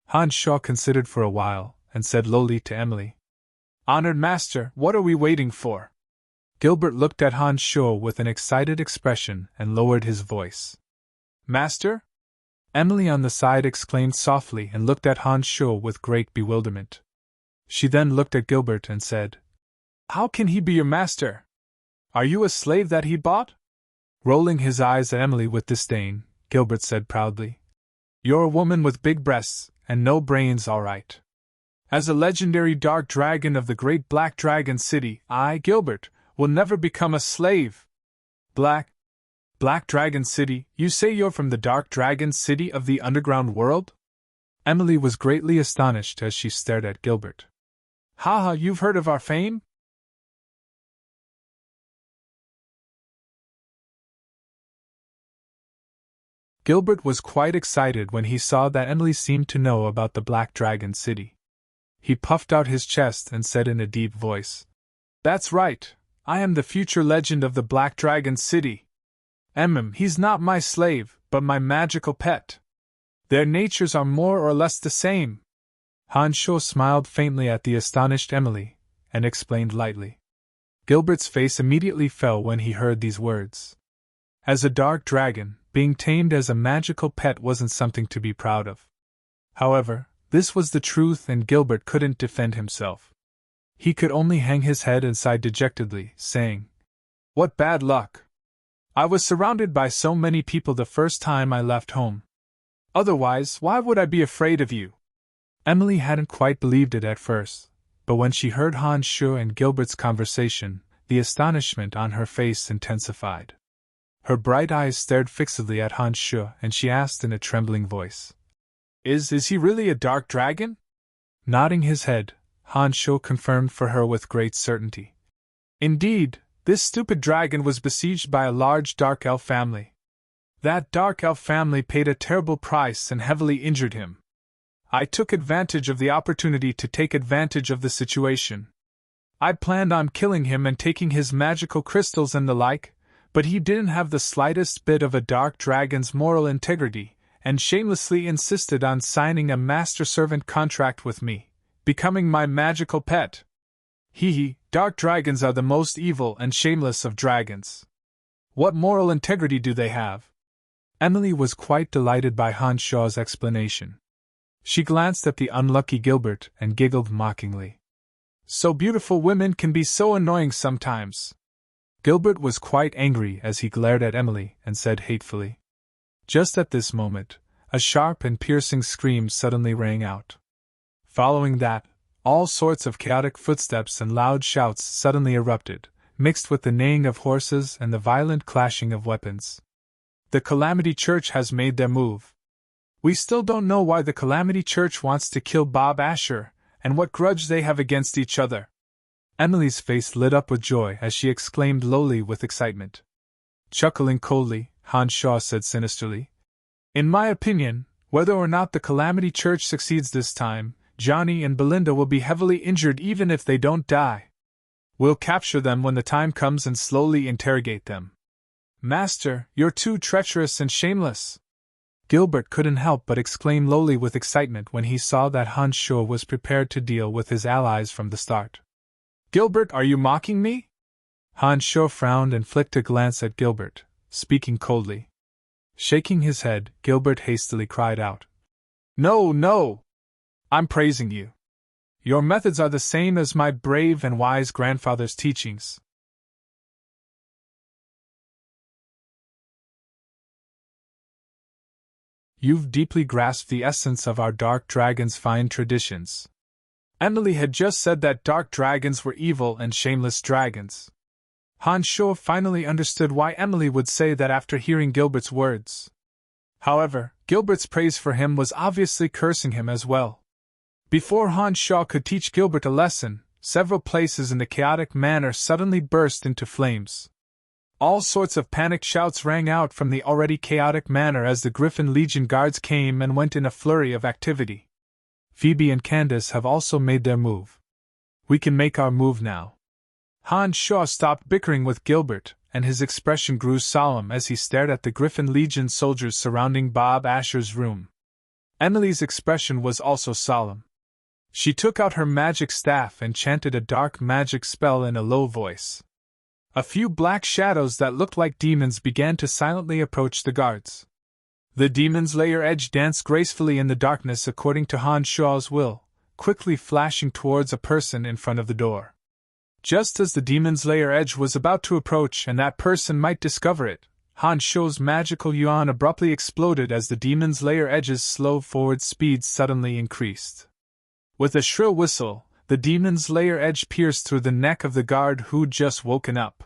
Han Shaw considered for a while, and said lowly to Emily. Honored Master, what are we waiting for? Gilbert looked at Han Shaw with an excited expression and lowered his voice. Master? Emily on the side exclaimed softly and looked at Han Shaw with great bewilderment. She then looked at Gilbert and said, How can he be your master? Are you a slave that he bought? Rolling his eyes at Emily with disdain, Gilbert said proudly, You're a woman with big breasts, and no brains, all right. As a legendary dark dragon of the great Black Dragon City, I, Gilbert, will never become a slave. Black Dragon City, you say you're from the Dark Dragon City of the underground world? Emily was greatly astonished as she stared at Gilbert. "Ha ha, you've heard of our fame?" Gilbert was quite excited when he saw that Emily seemed to know about the Black Dragon City. He puffed out his chest and said in a deep voice, "That's right, I am the future legend of the Black Dragon City. He's not my slave, but my magical pet. Their natures are more or less the same." Hanshaw smiled faintly at the astonished Emily, and explained lightly. Gilbert's face immediately fell when he heard these words. As a dark dragon, being tamed as a magical pet wasn't something to be proud of. However, this was the truth and Gilbert couldn't defend himself. He could only hang his head and sigh dejectedly, saying, "What bad luck! I was surrounded by so many people the first time I left home. Otherwise, why would I be afraid of you?" Emily hadn't quite believed it at first, but when she heard Hanshaw and Gilbert's conversation, the astonishment on her face intensified. Her bright eyes stared fixedly at Hanshaw and she asked in a trembling voice, Is he really a dark dragon?" Nodding his head, Hanshaw confirmed for her with great certainty. "Indeed, this stupid dragon was besieged by a large dark elf family. That dark elf family paid a terrible price and heavily injured him. I took advantage of the opportunity to take advantage of the situation. I planned on killing him and taking his magical crystals and the like, but he didn't have the slightest bit of a dark dragon's moral integrity, and shamelessly insisted on signing a master-servant contract with me, becoming my magical pet. Dark dragons are the most evil and shameless of dragons. What moral integrity do they have?" Emily was quite delighted by Hanshaw's explanation. She glanced at the unlucky Gilbert and giggled mockingly. "So beautiful women can be so annoying sometimes." Gilbert was quite angry as he glared at Emily and said hatefully. Just at this moment, a sharp and piercing scream suddenly rang out. Following that, all sorts of chaotic footsteps and loud shouts suddenly erupted, mixed with the neighing of horses and the violent clashing of weapons. "The Calamity Church has made their move. We still don't know why the Calamity Church wants to kill Bob Asher, and what grudge they have against each other." Emily's face lit up with joy as she exclaimed lowly with excitement. Chuckling coldly, Hanshaw said sinisterly, "In my opinion, whether or not the Calamity Church succeeds this time, Johnny and Belinda will be heavily injured even if they don't die. We'll capture them when the time comes and slowly interrogate them." "Master, you're too treacherous and shameless!" Gilbert couldn't help but exclaim lowly with excitement when he saw that Hanshaw was prepared to deal with his allies from the start. "Gilbert, are you mocking me?" Hanshaw frowned and flicked a glance at Gilbert, speaking coldly. Shaking his head, Gilbert hastily cried out, No! I'm praising you. Your methods are the same as my brave and wise grandfather's teachings." You've deeply grasped the essence of our dark dragon's fine traditions. Emily had just said that dark dragons were evil and shameless dragons. Hanshaw finally understood why Emily would say that after hearing Gilbert's words. However, Gilbert's praise for him was obviously cursing him as well. Before Hanshaw could teach Gilbert a lesson, several places in the chaotic manor suddenly burst into flames. All sorts of panicked shouts rang out from the already chaotic manor as the Griffin Legion guards came and went in a flurry of activity. Phoebe and Candace have also made their move. "We can make our move now." Hanshaw stopped bickering with Gilbert, and his expression grew solemn as he stared at the Griffin Legion soldiers surrounding Bob Asher's room. Emily's expression was also solemn. She took out her magic staff and chanted a dark magic spell in a low voice. A few black shadows that looked like demons began to silently approach the guards. The demon's layer edge danced gracefully in the darkness according to Hanshaw's will, quickly flashing towards a person in front of the door. Just as the demon's layer edge was about to approach and that person might discover it, Hanshaw's magical yuan abruptly exploded as the demon's layer edge's slow forward speed suddenly increased. With a shrill whistle, the demon's layer edge pierced through the neck of the guard who'd just woken up.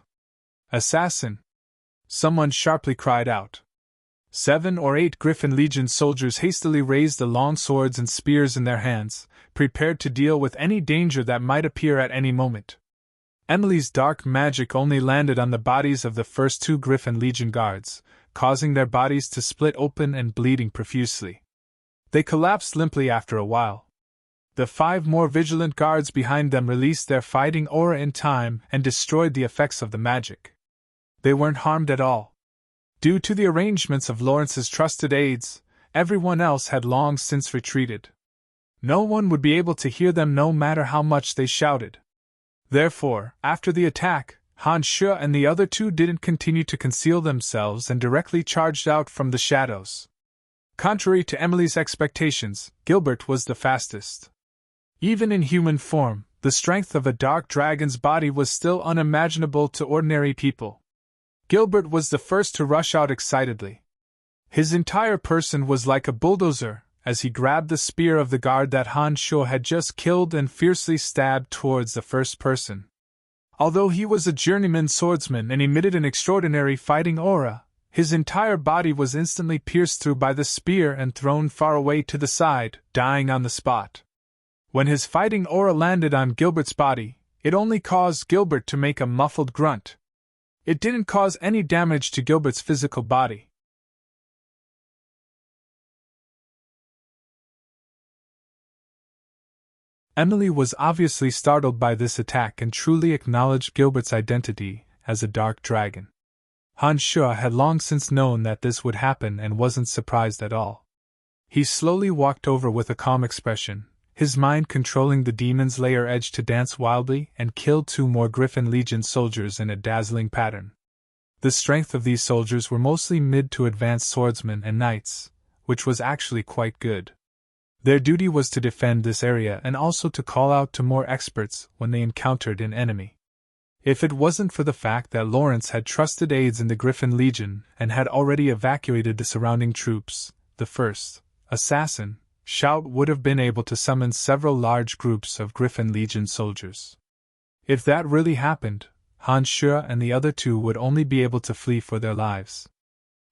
"Assassin!" someone sharply cried out. 7 or 8 Griffin Legion soldiers hastily raised the long swords and spears in their hands, prepared to deal with any danger that might appear at any moment. Emily's dark magic only landed on the bodies of the first 2 Griffin Legion guards, causing their bodies to split open and bleeding profusely. They collapsed limply after a while. The 5 more vigilant guards behind them released their fighting aura in time and destroyed the effects of the magic. They weren't harmed at all. Due to the arrangements of Lawrence's trusted aides, everyone else had long since retreated. No one would be able to hear them no matter how much they shouted. Therefore, after the attack, Han Shu and the other 2 didn't continue to conceal themselves and directly charged out from the shadows. Contrary to Emily's expectations, Gilbert was the fastest. Even in human form, the strength of a dark dragon's body was still unimaginable to ordinary people. Gilbert was the first to rush out excitedly. His entire person was like a bulldozer, as he grabbed the spear of the guard that Han Shu had just killed and fiercely stabbed towards the first person. Although he was a journeyman swordsman and emitted an extraordinary fighting aura, his entire body was instantly pierced through by the spear and thrown far away to the side, dying on the spot. When his fighting aura landed on Gilbert's body, it only caused Gilbert to make a muffled grunt. It didn't cause any damage to Gilbert's physical body. Emily was obviously startled by this attack and truly acknowledged Gilbert's identity as a dark dragon. Han Shu had long since known that this would happen and wasn't surprised at all. He slowly walked over with a calm expression, his mind controlling the demon's lair edge to dance wildly, and killed 2 more Griffin Legion soldiers in a dazzling pattern. The strength of these soldiers were mostly mid to advanced swordsmen and knights, which was actually quite good. Their duty was to defend this area and also to call out to more experts when they encountered an enemy. If it wasn't for the fact that Lawrence had trusted aides in the Griffin Legion and had already evacuated the surrounding troops, the first assassin shout would have been able to summon several large groups of Griffin Legion soldiers. If that really happened, Han Shu and the other 2 would only be able to flee for their lives.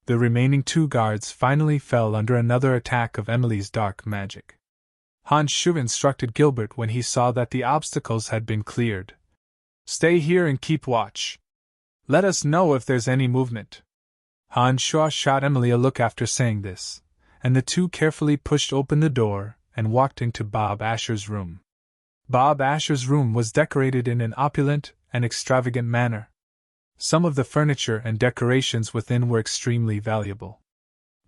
The remaining 2 guards finally fell under another attack of Emily's dark magic. Han Shu instructed Gilbert when he saw that the obstacles had been cleared. "Stay here and keep watch. Let us know if there's any movement." Han Shu shot Emily a look after saying this, and the 2 carefully pushed open the door and walked into Bob Asher's room. Bob Asher's room was decorated in an opulent and extravagant manner. Some of the furniture and decorations within were extremely valuable.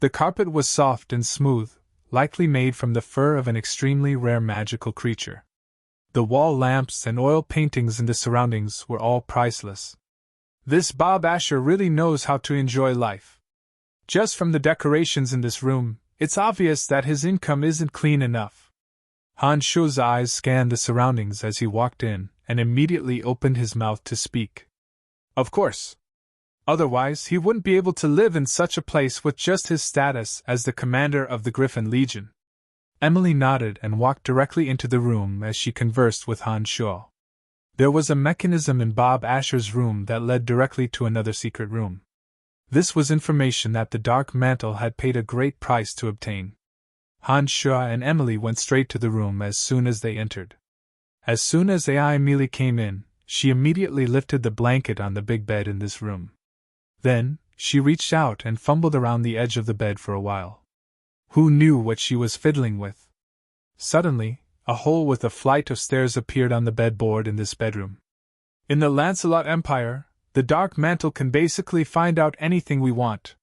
The carpet was soft and smooth, likely made from the fur of an extremely rare magical creature. The wall lamps and oil paintings in the surroundings were all priceless. This Bob Asher really knows how to enjoy life. Just from the decorations in this room, it's obvious that his income isn't clean enough. Han Shu's eyes scanned the surroundings as he walked in, and immediately opened his mouth to speak. Of course. Otherwise, he wouldn't be able to live in such a place with just his status as the commander of the Griffin Legion. Emily nodded and walked directly into the room as she conversed with Han Shu. There was a mechanism in Bob Asher's room that led directly to another secret room. This was information that the Dark Mantle had paid a great price to obtain. Han Shu and Emily went straight to the room as soon as they entered. As soon as Emily came in, she immediately lifted the blanket on the big bed in this room. Then, she reached out and fumbled around the edge of the bed for a while. Who knew what she was fiddling with? Suddenly, a hole with a flight of stairs appeared on the bedboard in this bedroom. In the Lancelot Empire, the Dark Mantle can basically find out anything we want.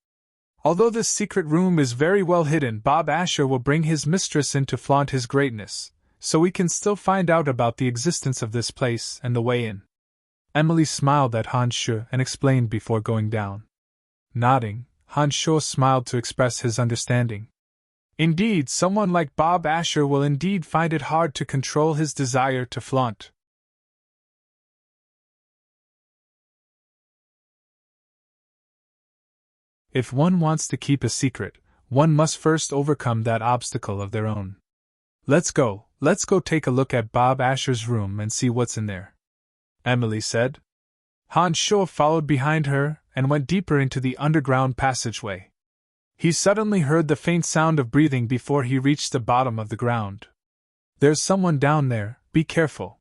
Although this secret room is very well hidden, Bob Asher will bring his mistress in to flaunt his greatness, so we can still find out about the existence of this place and the way in. Emily smiled at Han Shu and explained before going down. Nodding, Han Shu smiled to express his understanding. Indeed, someone like Bob Asher will indeed find it hard to control his desire to flaunt. If one wants to keep a secret, one must first overcome that obstacle of their own. Let's go take a look at Bob Asher's room and see what's in there," Emily said. Han Shu followed behind her and went deeper into the underground passageway. He suddenly heard the faint sound of breathing before he reached the bottom of the ground. "There's someone down there, be careful."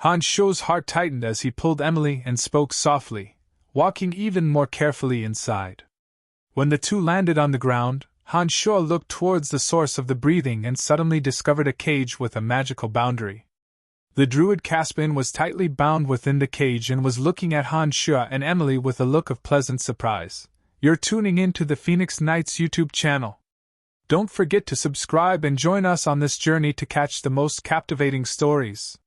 Han Shuo's heart tightened as he pulled Emily and spoke softly, walking even more carefully inside. When the two landed on the ground, Han Shuo looked towards the source of the breathing and suddenly discovered a cage with a magical boundary. The druid Caspian was tightly bound within the cage and was looking at Han Shuo and Emily with a look of pleasant surprise. You're tuning in to the Phoenix Knights YouTube channel. Don't forget to subscribe and join us on this journey to catch the most captivating stories.